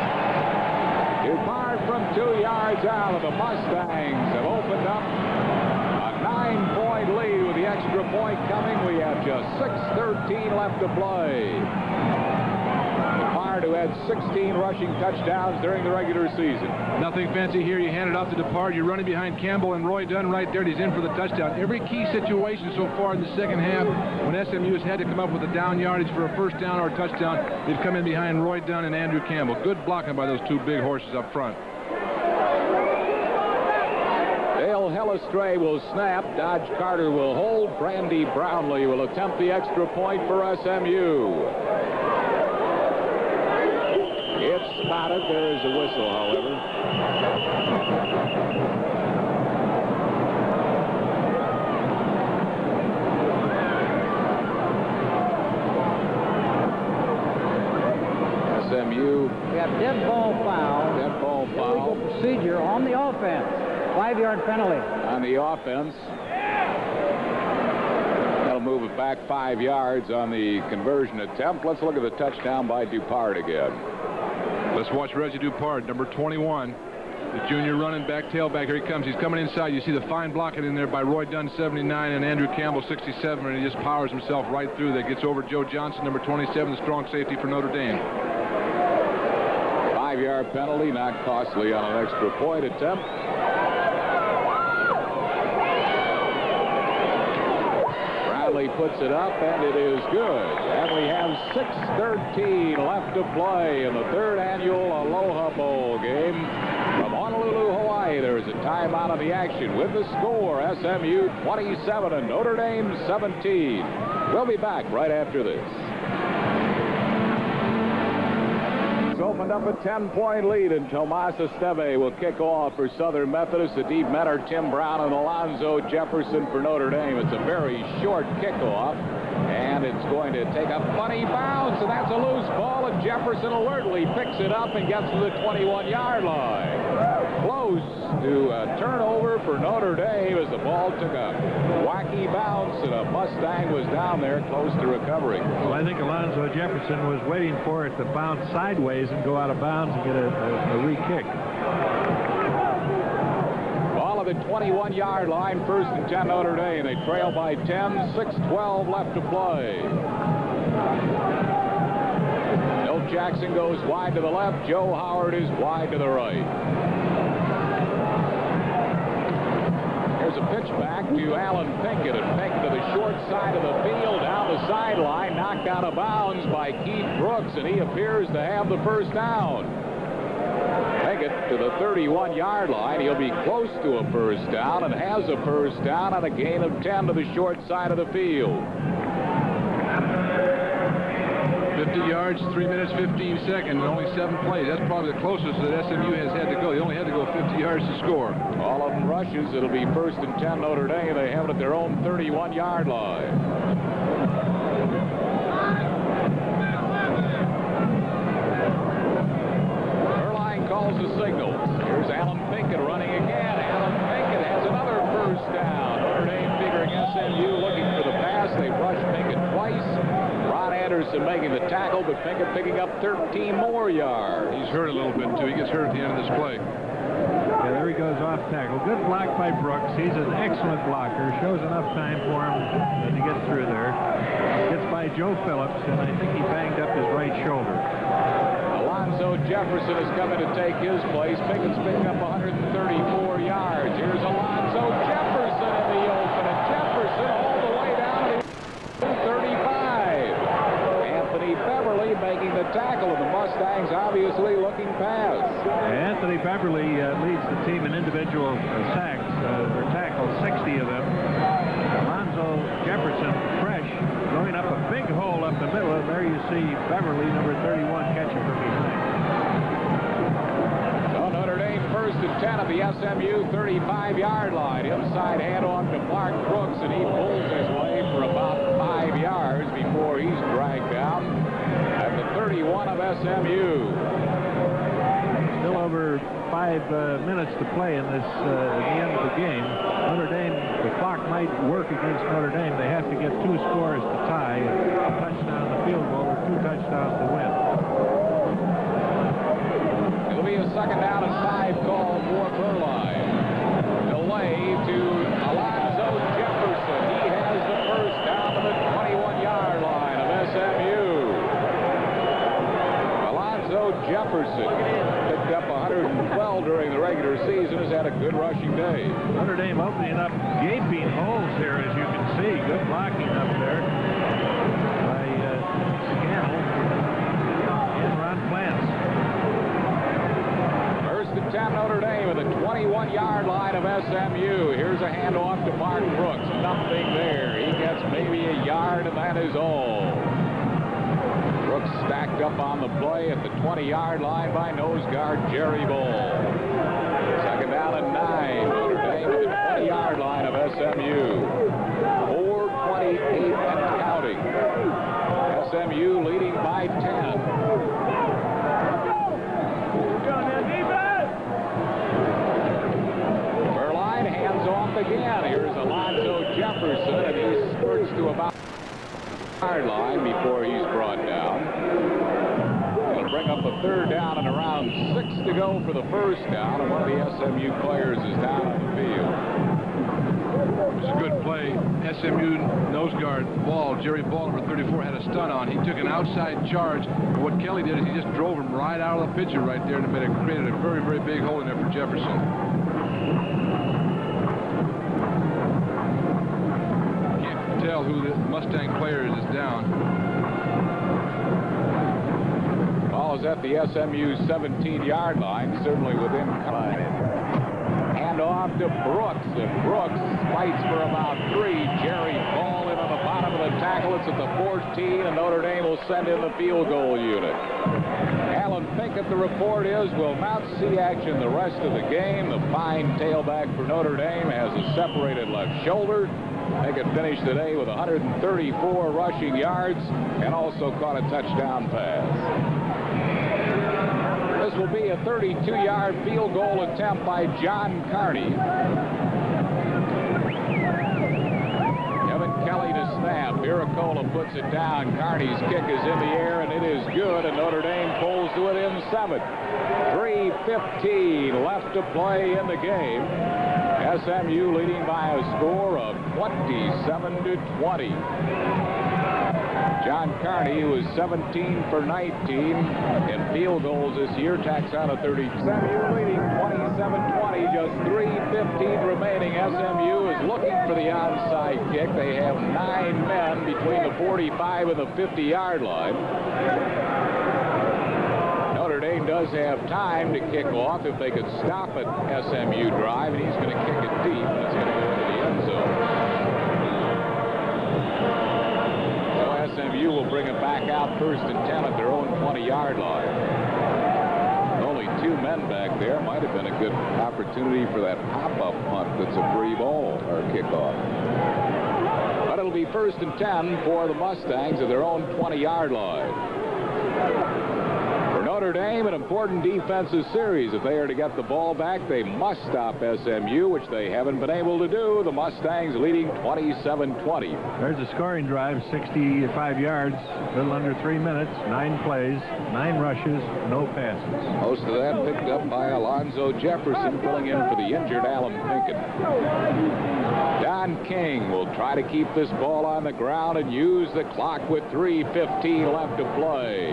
Dupart from 2 yards out, of the Mustangs have opened up a 9-point lead with the extra point coming. We have just 6:13 left to play. Dupart, who had 16 rushing touchdowns during the regular season. Nothing fancy here. You hand it off to Dupart. You're running behind Campbell and Roy Dunn right there. He's in for the touchdown. Every key situation so far in the second half, when SMU has had to come up with a down yardage for a first down or a touchdown, they've come in behind Roy Dunn and Andrew Campbell. Good blocking by those 2 big horses up front. Dale Hellestray will snap. Dodge Carter will hold. Brandy Brownlee will attempt the extra point for SMU. It's spotted. There is a whistle, however. SMU. We have dead ball foul. Dead ball foul. Illegal procedure on the offense. 5-yard penalty. On the offense. That'll move it back 5 yards on the conversion attempt. Let's look at the touchdown by Dupart again. Let's watch Reggie Dupart, number 21. The junior running back, tailback. Here he comes. He's coming inside. You see the fine blocking in there by Roy Dunn, 79, and Andrew Campbell, 67, and he just powers himself right through. That gets over Joe Johnson, number 27, the strong safety for Notre Dame. 5-yard penalty, not costly on an extra point attempt. Bradley puts it up, and it is good. And we have 6:13 left to play in the 3rd annual Aloha Bowl game. From Honolulu, Hawaii, there is a timeout of the action with the score, SMU 27 and Notre Dame 17. We'll be back right after this. It's opened up a 10-point lead, and Tomas Esteve will kick off for Southern Methodist. The deep men are Tim Brown and Alonzo Jefferson for Notre Dame. It's a very short kickoff, and it's going to take a funny bounce, and that's a loose ball, and Jefferson alertly picks it up and gets to the 21-yard line. Close to a turnover for Notre Dame as the ball took a wacky bounce, and a Mustang was down there close to recovering. Well, I think Alonzo Jefferson was waiting for it to bounce sideways and go out of bounds and get a re-kick. Ball at the 21-yard line, 1st and 10 Notre Dame. They trail by 10, 6:12 left to play. Milt Jackson goes wide to the left. Joe Howard is wide to the right. There's a pitch back to Alan Pinkett, and Pinkett to the short side of the field, down the sideline, knocked out of bounds by Keith Brooks, and he appears to have the first down. Pinkett to the 31-yard line. He'll be close to a first down and has a first down on a gain of 10 to the short side of the field. 50 yards. yards, 3 minutes, 15 seconds, and only 7 plays. That's probably the closest that SMU has had to go. They only had to go 50 yards to score. All of them rushes. It'll be 1st and 10 Notre Dame. They have it at their own 31-yard line. Erline calls the signal. Here's Alan Pinkett running again. Alan Pinkett has another first down. Notre Dame figuring SMU looking for the pass. They rushed Pinkett twice. Ron Anderson making the tackle, but Pinkett picking up 13 more yards. He's hurt a little bit, too. He gets hurt at the end of this play. Yeah, there he goes off tackle. Good block by Brooks. He's an excellent blocker. Shows enough time for him to get through there. Gets by Joe Phillips, and I think he banged up his right shoulder. Alonzo Jefferson is coming to take his place. Pickett's picking up 134 yards. Here's Alonzo Jefferson in the open, and Jefferson all the way down to 35. Anthony Beverly making the tackle, and the Mustangs obviously looking past. Anthony Beverly leads the team in individual sacks, or tackles, 60 of them. Alonzo Jefferson, fresh, throwing up a big hole up the middle. There you see Beverly, number 31, catching from behind. So Notre Dame 1st and 10 at the SMU 35-yard line. Inside handoff to Mark Brooks, and he pulls his way for about 5 yards before he's dragged down at the 31 of SMU. Still over 5 minutes to play in this at the end of the game. Notre Dame, the clock might work against Notre Dame. They have to get 2 scores to tie, a touchdown, the field goal, or 2 touchdowns to win. It'll be a 2nd down and 5 call for Erline. Delay to Alonzo Jefferson. He has the first down to the 21-yard line of SMU. Alonzo Jefferson picked up 112 during the regular season, has had a good rushing day. Notre Dame opening up gaping holes here, as you can see. Good blocking up there by Scannell and Ron Plants. 1st and 10 Notre Dame at the 21-yard line of SMU. Here's a handoff to Mark Brooks. Nothing there. He gets maybe a yard, and that is all. Brooks stacked up on the play at the 20-yard line by nose guard Jerry Ball. 2nd down and 9. Notre Dame at the 20-yard line of SMU. 4:28 and counting. SMU leading by 10. Erline hands off again. Here's Alonzo Jefferson, and he spurts to about the yard line before he's brought down. It'll bring up a 3rd down and around 6 to go for the 1st down, and one of the SMU players is down on the field. It was a good play. SMU nose guard Ball, Jerry Ball, number 34, had a stun on. He took an outside charge, and what Kelly did is he just drove him right out of the picture right there, and it created a very, very big hole in there for Jefferson. Can't tell who the Mustang player is down. Ball is at the SMU 17-yard line, certainly within cut. Hand off to Brooks, and Brooks fights for about 3. Jerry Ball in on the bottom of the tackle. It's at the 14, and Notre Dame will send in the field goal unit. Alan Pinkett, the report is, will not see action the rest of the game. The fine tailback for Notre Dame has a separated left shoulder. Pinkett finished today with 134 rushing yards and also caught a touchdown pass. This will be a 32-yard field goal attempt by John Carney. Kevin Kelly to snap. Miracola puts it down. Carney's kick is in the air, and it is good, and Notre Dame pulls to within 7. 3:15 left to play in the game. SMU leading by a score of 27-20. John Carney, who is 17 for 19 in field goals this year, tacks on a 30. SMU leading 27-20, just 3:15 remaining. SMU is looking for the onside kick. They have 9 men between the 45 and the 50-yard line. Notre Dame does have time to kick off if they could stop an SMU drive, and he's going to kick it deep, and it's going to go into the end zone. SMU SMU will bring it back out 1st and 10 at their own 20-yard line. Only 2 men back there. Might have been a good opportunity for that pop-up punt that's a free ball or kickoff. But it'll be 1st and 10 for the Mustangs at their own 20-yard line. For Notre Dame, an important defensive series. If they are to get the ball back, they must stop SMU, which they haven't been able to do. The Mustangs leading 27-20. There's a scoring drive, 65 yards, a little under 3 minutes, 9 plays, 9 rushes, no passes. Most of that picked up by Alonzo Jefferson, filling in for the injured Alan Pinkin. Don King will try to keep this ball on the ground and use the clock with 3:15 left to play.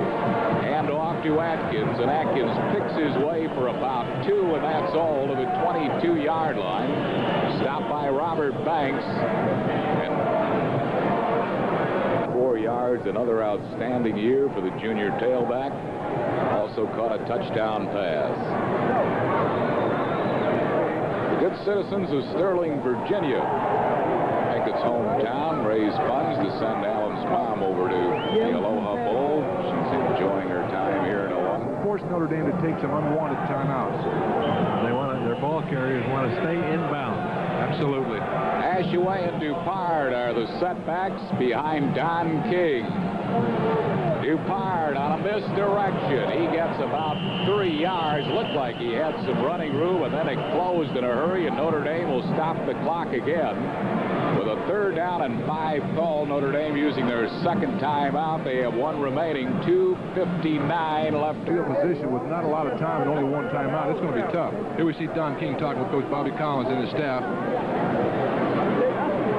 Hand off to Atkins, and Atkins picks his way for about 2, and that's all, to the 22-yard line. Stopped by Robert Banks. And 4 yards, another outstanding year for the junior tailback. Also caught a touchdown pass. The good citizens of Sterling, Virginia, make its hometown, raise funds to send Alan's mom over to the Aloha Bowl. She's enjoying her time here in Aloha. Forced Notre Dame to take some unwanted timeouts. Their ball carriers want to stay inbound. Absolutely. Ashaway and Dupard are the setbacks behind Don King. Dupard on a misdirection. He gets about 3 yards. Looked like he had some running room, and then it closed in a hurry, and Notre Dame will stop the clock again. With a 3rd down and 5 call, Notre Dame using their 2nd timeout. They have 1 remaining, 2:59 left. Field position with not a lot of time and only 1 timeout. It's going to be tough. Here we see Don King talking with Coach Bobby Collins and his staff.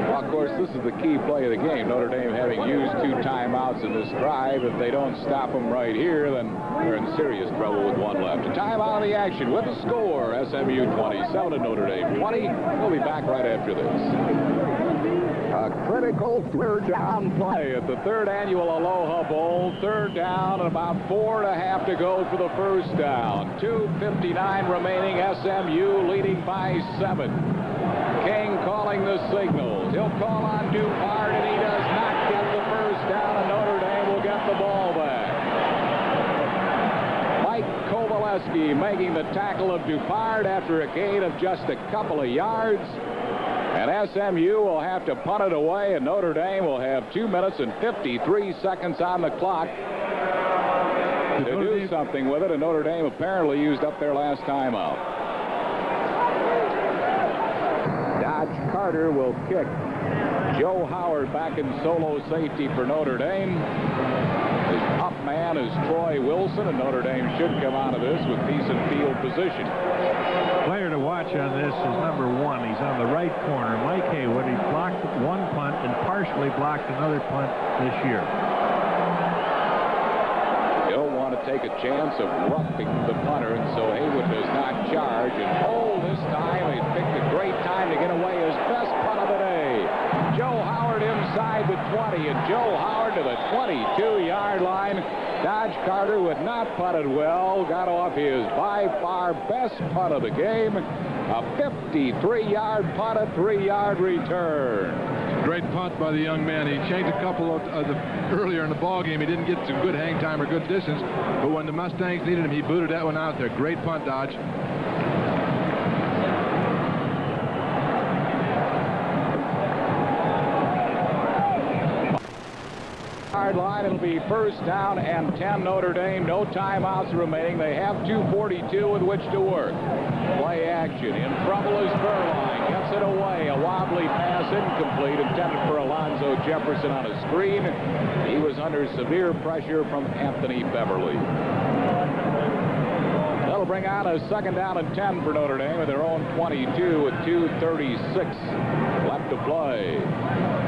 Well, of course, this is the key play of the game. Notre Dame having used 2 timeouts in this drive. If they don't stop them right here, then they're in serious trouble with 1 left. A timeout of the action with the score. SMU 27 and Notre Dame 20. We'll be back right after this. A critical 3rd down play at the 3rd annual Aloha Bowl. 3rd down and about 4.5 to go for the 1st down. 2:59 remaining. SMU leading by 7. King calling the signals. He'll call on Dupard, and he does not get the 1st down, and Notre Dame will get the ball back. Mike Kovaleski making the tackle of Dupard after a gain of just a couple of yards. And SMU will have to punt it away, and Notre Dame will have 2 minutes and 53 seconds on the clock to do something with it, and Notre Dame apparently used up their last timeout. Dodge Carter will kick. Joe Howard back in solo safety for Notre Dame. His up man is Troy Wilson, and Notre Dame should come out of this with decent field position. Player to watch on this is number 1. He's on the right corner. Mike Haywood. He blocked 1 punt and partially blocked another punt this year. You don't want to take a chance of roughing the punter, and so Haywood does not charge. And this time he picked a great time to get away his best punt of the day. Joe Howard inside the 20, and Joe Howard to the 22-yard line. Dodge Carter, who had not punted well, got off his by far best punt of the game. A 53-yard punt, a 3-yard return. Great punt by the young man. He changed a couple of earlier in the ball game. He didn't get some good hang time or good distance, but when the Mustangs needed him, he booted that one out there. Great punt, Dodge. Line, it'll be 1st down and 10 Notre Dame. No timeouts remaining. They have 2:42 with which to work. Play action. In trouble is Burline. Gets it away. A wobbly pass incomplete, intended for Alonzo Jefferson on a screen. He was under severe pressure from Anthony Beverly. That'll bring out a 2nd down and 10 for Notre Dame at their own 22 with 2:36 left to play.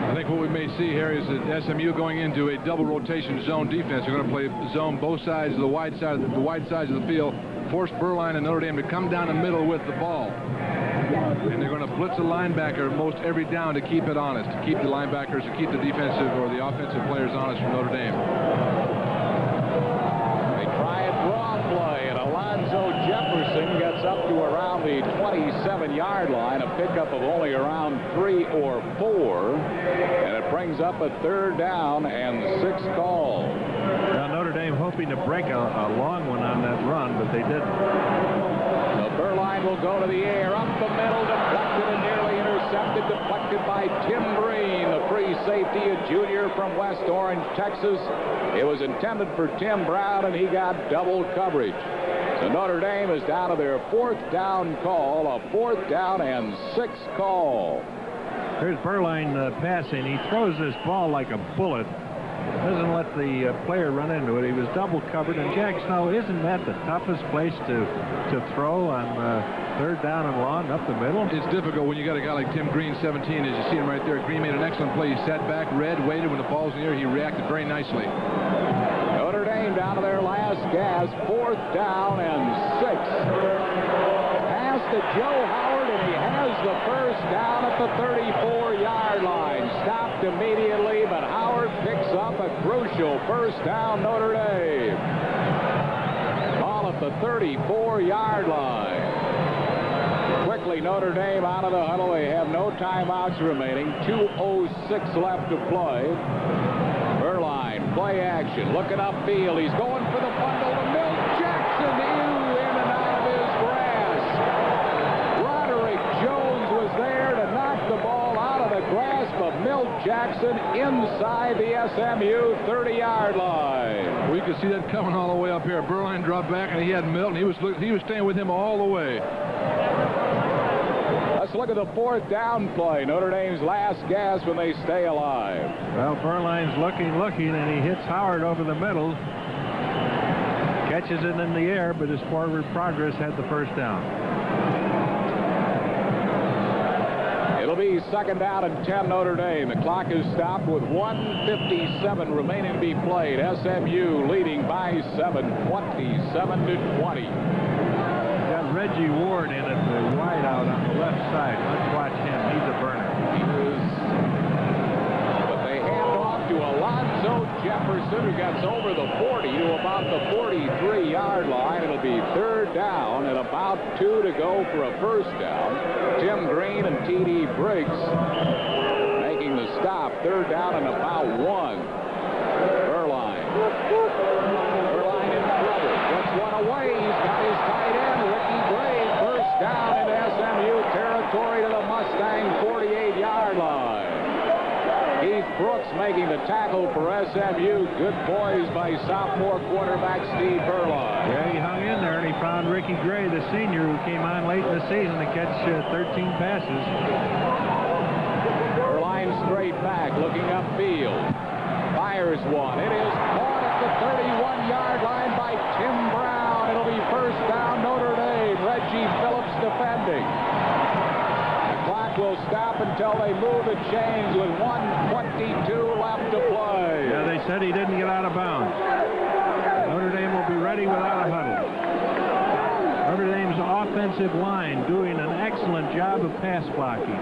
I think what we may see here is that SMU going into a double rotation zone defense. They're going to play zone both sides of the wide sides of the field, force Burline and Notre Dame to come down the middle with the ball. And they're going to blitz a linebacker most every down to keep it honest, to keep the linebackers, to keep the defensive or the offensive players honest from Notre Dame. They try a draw play, and Alonzo Jefferson gets up to around the 26 37-yard line, a pickup of only around 3 or 4, and it brings up a 3rd down and 6 call. Now Notre Dame hoping to break a long one on that run, but they didn't. So Berline will go to the air, up the middle, deflected and nearly intercepted, deflected by Tim Green, the free safety, a junior from West Orange, Texas. It was intended for Tim Brown, and he got double coverage. So Notre Dame is down to their 4th down call, a 4th down and 6 call. Here's Berline passing. He throws this ball like a bullet. Doesn't let the player run into it. He was double covered. And Jack Snow, isn't that the toughest place to throw on 3rd down and long, up the middle? It's difficult when you got a guy like Tim Green, 17, as you see him right there. Green made an excellent play. He sat back, read, waited. When the ball's in the air, he reacted very nicely. Notre Dame down to their last gasp, 4th down and 6. Pass to Joe Howard, and he has the 1st down at the 34-yard line. Stopped immediately, but Howard picks up a crucial 1st down, Notre Dame. Ball at the 34-yard line. Quickly, Notre Dame out of the huddle. They have no timeouts remaining. 2:06 left to play. Berline, play action, looking upfield. He's going for the bundle to Milt Jackson. In and out of his grasp. Roderick Jones was there to knock the ball out of the grasp of Milt Jackson inside the SMU 30-yard line. We could see that coming all the way up here. Berline dropped back, and he had Milton. He was staying with him all the way. Let's look at the 4th down play. Notre Dame's last gasp when they stay alive. Well, Berline's looking, and he hits Howard over the middle. Catches it in the air, but his forward progress had the 1st down. It'll be 2nd down and 10, Notre Dame. The clock is stopped with 1:57 remaining to be played. SMU leading by 7, 27-20. Got Reggie Ward in at the wideout on the left side. Let's watch him. He's a burner. But they hand off to Alonzo Jefferson, who gets over the 40 to about the 43-yard line. It'll be 3rd down and about 2 to go for a 1st down. Tim Green and T.D. Briggs making the stop. 3rd down and about 1. Berline in trouble. Gets one away. He's got his tight end, Ricky Gray. 1st down into SMU territory to the Mustang 48-yard line. Keith Brooks making the tackle for SMU. Good poise by sophomore quarterback Steve Berline. Yeah, he hung in there, and he found Ricky Gray, the senior, who came on late in the season to catch 13 passes. Berline straight back, looking upfield. Fires one. It is caught at the 31-yard line by Tim Brown. It'll be 1st down, Notre Dame. Reggie Phillips defending. The clock will stop until they move the chains with 1:22 left to play. Yeah, they said he didn't get out of bounds. Notre Dame will be ready without a huddle. Notre Dame's offensive line doing an excellent job of pass blocking.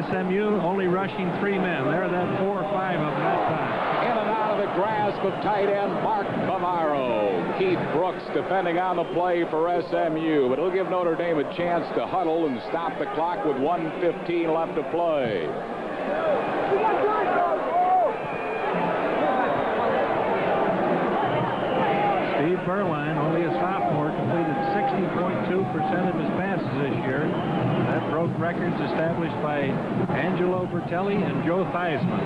SMU only rushing 3 men. There, that 4 or 5 of them that time. In and out of the grasp of tight end Mark Bavaro. Keith Brooks defending on the play for SMU, but it'll give Notre Dame a chance to huddle and stop the clock with 1:15 left to play. Steve Berline, only a sophomore, completed 60.2% of his passes this year. That broke records established by Angelo Bertelli and Joe Theismann.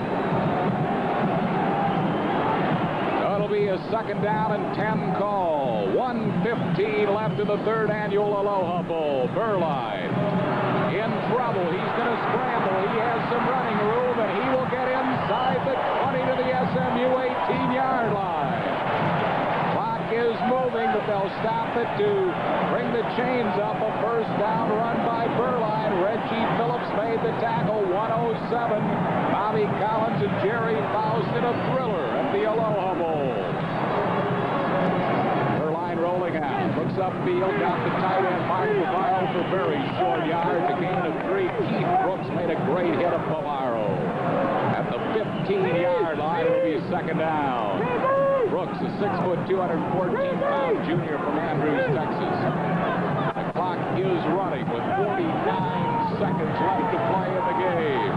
That'll be a 2nd down and 10 call. 1:15 left in the 3rd annual Aloha Bowl. Berline in trouble. He's going to scramble. He has some running room, and he will get inside the 20 to the SMU 18-yard line. Clock is moving, but they'll stop it to bring the chains up. A 1st down run by Berline. Reggie Phillips made the tackle. 1:07. Bobby Collins and Jerry Faust in a thriller at the Aloha Bowl. Berline rolling out. Looks upfield. Got the tight end Mark Bavaro for very short yard. The gain of 3. Keith Brooks made a great hit of Bavaro. At the 15-yard line, it'll be a 2nd down. Brooks, a 6', 214-pound junior from Andrews, Texas. The clock is running with 49 seconds left to play in the game.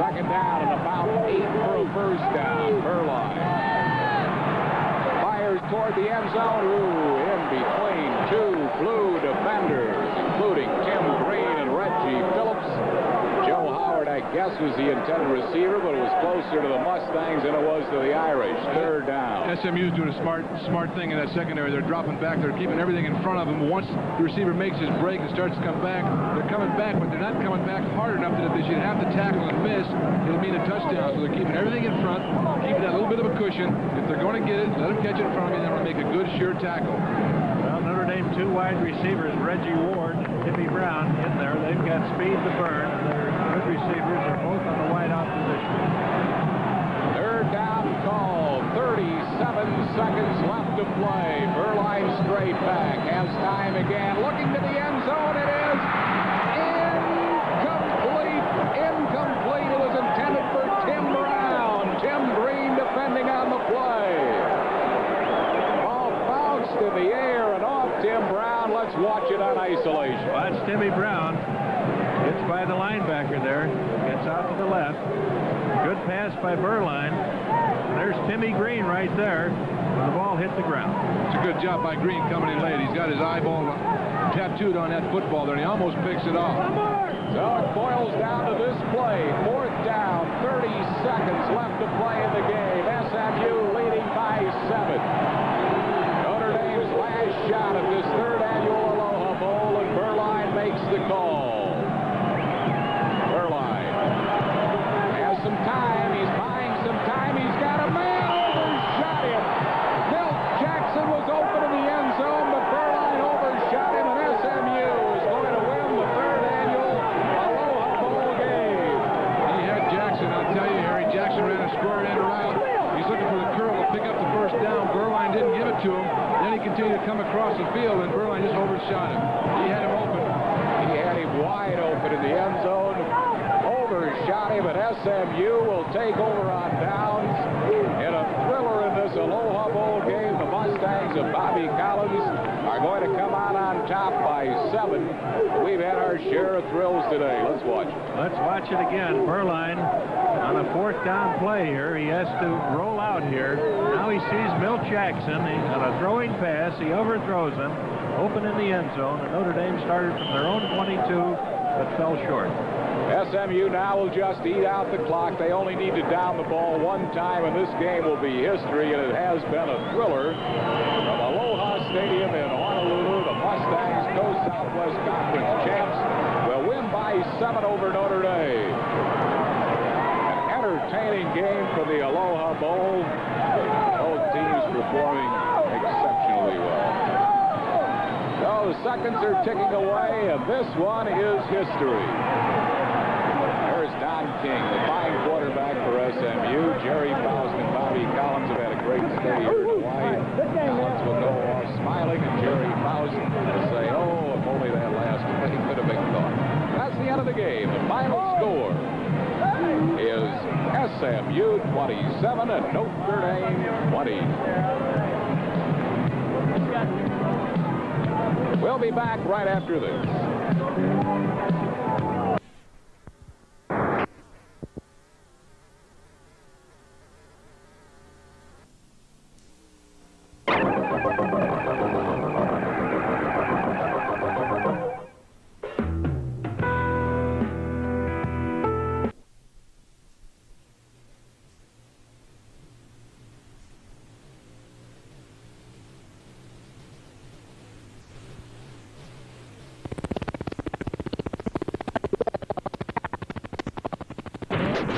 Second down and about 8 for a first down. Burline fires toward the end zone. Ooh, in between two blue defenders, including Tim Green and Reggie Phillips. Joe Howard, I guess, was the intended receiver, but it was closer to the Mustangs than it was to the Irish. Third down. SMU's doing a smart thing in that secondary. They're dropping back. They're keeping everything in front of them. Once the receiver makes his break and starts to come back, they're coming back, but they're not coming back hard enough that if they should have to tackle and miss, it'll mean a touchdown. So they're keeping everything in front, keeping that little bit of a cushion. If they're going to get it, let them catch it in front of you, then we'll make a good, sure tackle. Well, Notre Dame 2 wide receivers, Reggie Ward and Timmy Brown in there. They've got speed to burn, and their good receivers are both on the wide-out position. Third down call. 37 seconds left to play. Burline straight back. Has time again. Looking to the end zone. It is incomplete. Incomplete. It was intended for Tim Brown. Tim Green defending on the play. Ball bounced in the air and off Tim Brown. Let's watch it on isolation. Well, that's Timmy Brown. Gets by the linebacker there. Gets out to the left. Good pass by Burline. There's Timmy Green right there. The ball hit the ground. It's a good job by Green coming in late. He's got his eyeball tattooed on that football there, and he almost picks it off. So it boils down to this play. Fourth down, 30 seconds left to play in the game. SMU leading by 7. Notre Dame's last shot at this third annual Aloha Bowl, and Burline makes the call. Burline has some time. He's buying some time. He's got a man. Overshot him. Milt Jackson was open in the end zone, but Burline overshot him, and SMU is going to win the third annual Aloha Bowl game. He had Jackson. I'll tell you, Harry, Jackson ran a square end around. He's looking for the curl to pick up the first down. Burline didn't give it to him. Then he continued to come across the field, and Burline just overshot him. He had him open. He had him wide open in the end zone. Overshot him, and SMU will take over on downs. In a thriller in this Aloha Bowl game, the Mustangs of Bobby Collins are going to come out on top by 7. We've had our share of thrills today. Let's watch it. Let's watch it again. Burline on a fourth down play here. He has to roll out here. Now he sees Milt Jackson. He's on a throwing pass. He overthrows him. Open in the end zone. And Notre Dame started from their own 22, but fell short. SMU now will just eat out the clock. They only need to down the ball one time, and this game will be history, and it has been a thriller. From Aloha Stadium in Honolulu, the Mustangs, co-Southwest Conference champs, will win by 7 over Notre Dame. An entertaining game for the Aloha Bowl. Both teams performing exceptionally well. So the seconds are ticking away, and this one is history. Don King, the fine quarterback for SMU. Jerry Faust and Bobby Collins have had a great stay here in Hawaii. Collins will go off smiling, and Jerry Faust will say, oh, if only that last play could have been gone. That's the end of the game. The final score is SMU 27 and Notre Dame 20. We'll be back right after this.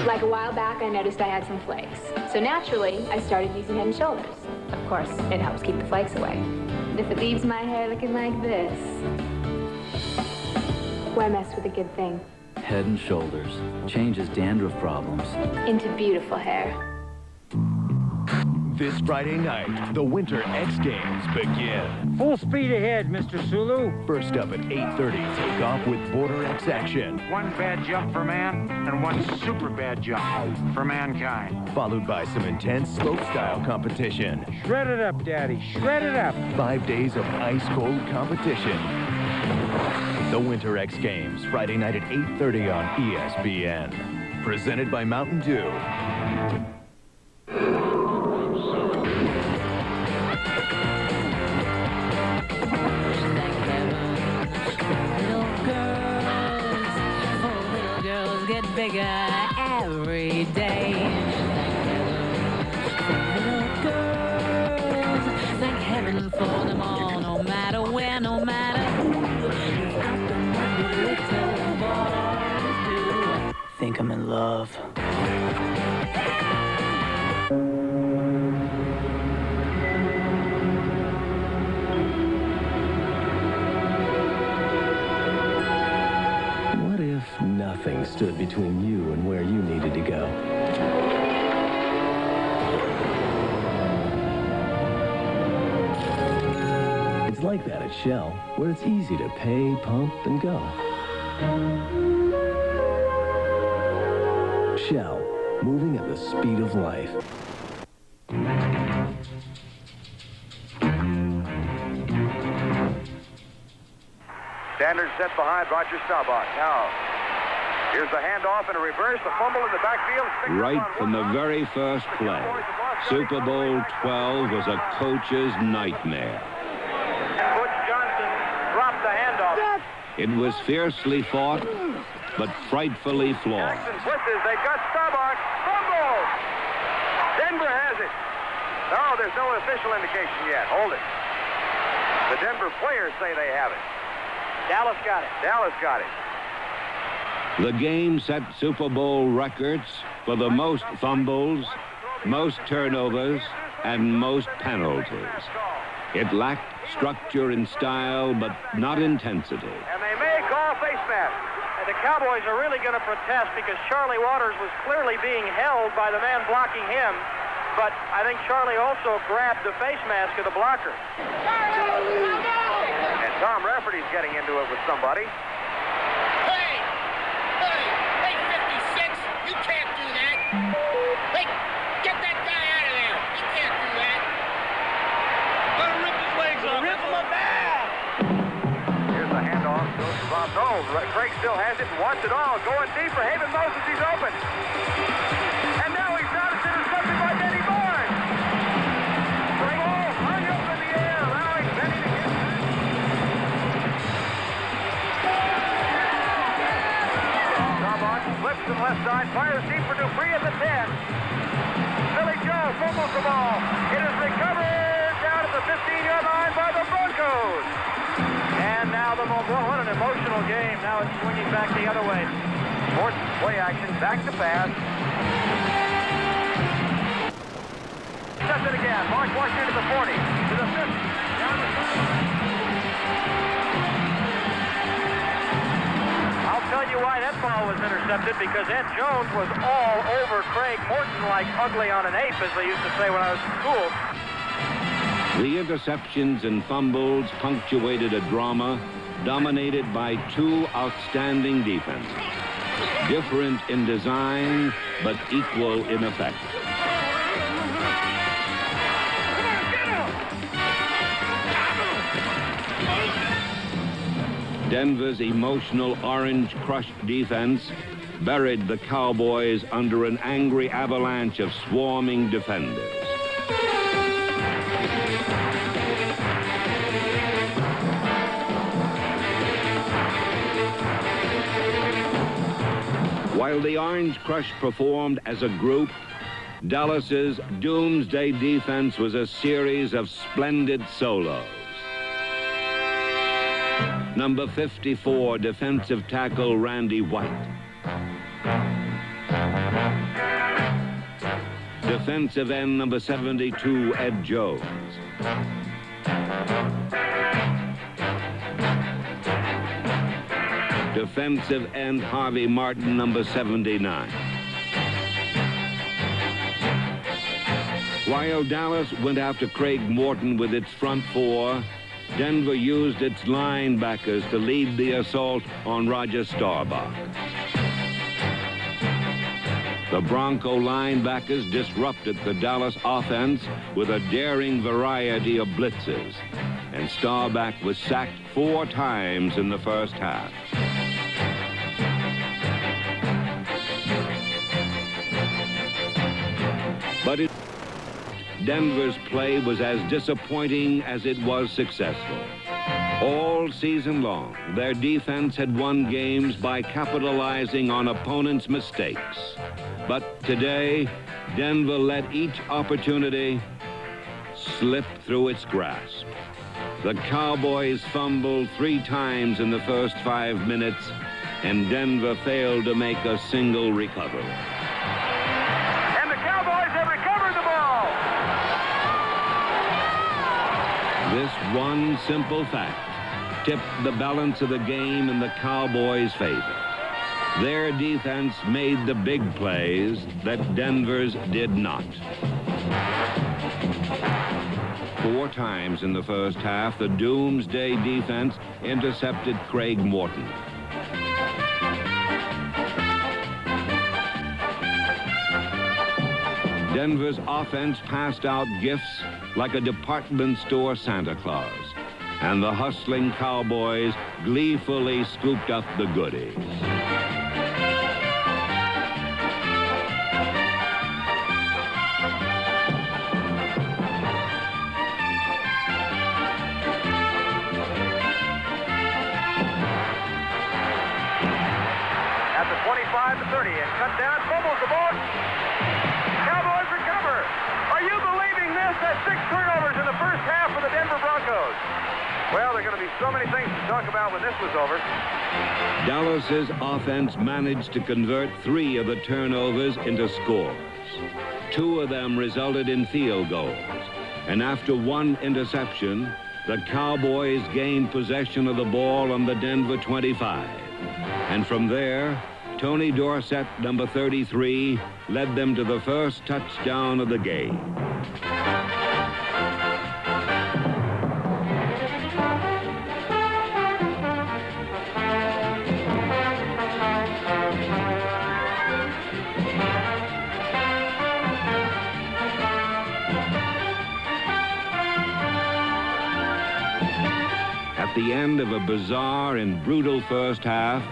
Like a while back, I noticed I had some flakes. So naturally, I started using Head & Shoulders. Of course, it helps keep the flakes away. And if it leaves my hair looking like this, why mess with a good thing? Head & Shoulders changes dandruff problems Into beautiful hair. This Friday night, the Winter X Games begin. Full speed ahead, Mr. Sulu. First up at 8:30, take off with Border X action. One bad jump for man and one super bad jump for mankind. Followed by some intense slopestyle competition. Shred it up, Daddy. Shred it up. 5 days of ice-cold competition. The Winter X Games, Friday night at 8:30 on ESPN. Presented by Mountain Dew. Little girls get bigger every day. Little girls, thank heaven for them all, no matter where, no matter who. Think I'm in love. What if nothing stood between you and where you needed to go? It's like that at Shell, where it's easy to pay, pump, and go. Shell, moving at the speed of life. Sanders set behind Roger Staubach. Now, here's the handoff and a reverse, the fumble in the backfield. Right from the very first play, Super Bowl 12 was a coach's nightmare. Butch Johnson dropped the handoff. It was fiercely fought, but frightfully flawed. Jackson blitzes. They got Staubach. Fumble! Denver has it. No, there's no official indication yet. Hold it. The Denver players say they have it. Dallas got it. Dallas got it. The game set Super Bowl records for the most fumbles, most turnovers, and most penalties. It lacked structure and style, but not intensity. And they may call face mask. And the Cowboys are really going to protest because Charlie Waters was clearly being held by the man blocking him. But I think Charlie also grabbed the face mask of the blocker. And Tom Rafferty's getting into it with somebody. Hey, 56, you can't do that. Hey, get that guy out of there. You can't do that. Let him rip his legs off. Rip him up bad. Here's the handoff. Goes to Bob. No, Craig still has it and wants it all. Going deep for Haven Moses. He's open. And now he's out. It's intercepted by Denny Barnes. Bring all hung up in the air, allowing Denny to get back. Staubach flips to the left side, fires deep for Dupree at the 10. Billy Joe fumbles the ball. It is recovered down at the 15-yard line by the Broncos. And now what an emotional game. Now it's swinging back the other way. Morton, play action, back to pass. Sets it again. Mark Washington to the 40, to the 50. Down the I'll tell you why that ball was intercepted, because Ed Jones was all over Craig Morton like ugly on an ape, as they used to say when I was in school. The interceptions and fumbles punctuated a drama dominated by two outstanding defenses. Different in design, but equal in effect. Denver's emotional Orange Crush defense buried the Cowboys under an angry avalanche of swarming defenders. While the Orange Crush performed as a group, Dallas's doomsday defense was a series of splendid solos. Number 54, defensive tackle Randy White. Defensive end number 72, Ed Jones. Defensive end Harvey Martin, number 79. While Dallas went after Craig Morton with its front four, Denver used its linebackers to lead the assault on Roger Staubach. The Bronco linebackers disrupted the Dallas offense with a daring variety of blitzes. and Starback was sacked 4 times in the first half. But Denver's play was as disappointing as it was successful. All season long, their defense had won games by capitalizing on opponents' mistakes. But today, Denver let each opportunity slip through its grasp. The Cowboys fumbled 3 times in the first 5 minutes, and Denver failed to make a single recovery. And the Cowboys have recovered the ball. This one simple fact tipped the balance of the game in the Cowboys' favor. Their defense made the big plays that Denver's did not. 4 times in the first half, the Doomsday defense intercepted Craig Morton. Denver's offense passed out gifts like a department store Santa Claus, and the hustling Cowboys gleefully scooped up the goodies. At the 25-30 and cut down, fumbles the ball. Cowboys recover. Are you believing this? That's 6 turnovers in the first half for the Denver Broncos. Well, there are going to be so many things to talk about when this was over. Dallas's offense managed to convert 3 of the turnovers into scores. 2 of them resulted in field goals. And after 1 interception, the Cowboys gained possession of the ball on the Denver 25. And from there, Tony Dorsett, number 33, led them to the first touchdown of the game. At the end of a bizarre and brutal first half,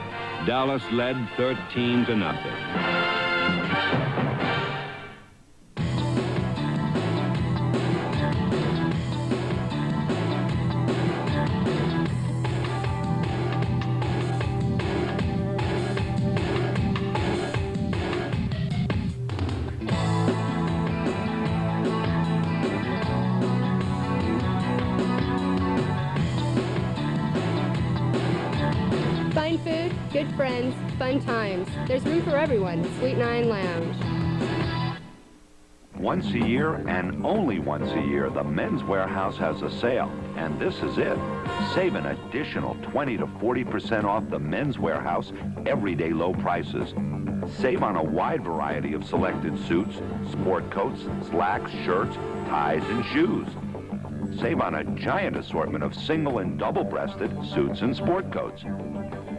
Dallas led 13-0. Fine food, good friends, fun times. There's room for everyone at Sweet Nine Lounge. Once a year and only once a year, the Men's Warehouse has a sale, and this is it. Save an additional 20 to 40% off the Men's Warehouse everyday low prices. Save on a wide variety of selected suits, sport coats, slacks, shirts, ties, and shoes. Save on a giant assortment of single and double-breasted suits and sport coats.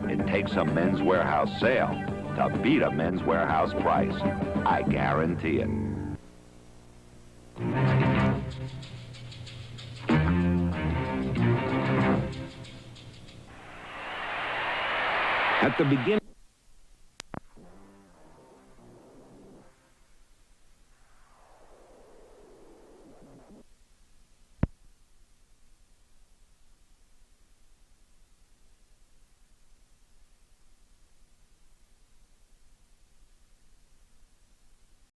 It takes a Men's Warehouse sale to beat a Men's Warehouse price. I guarantee it. At the beginning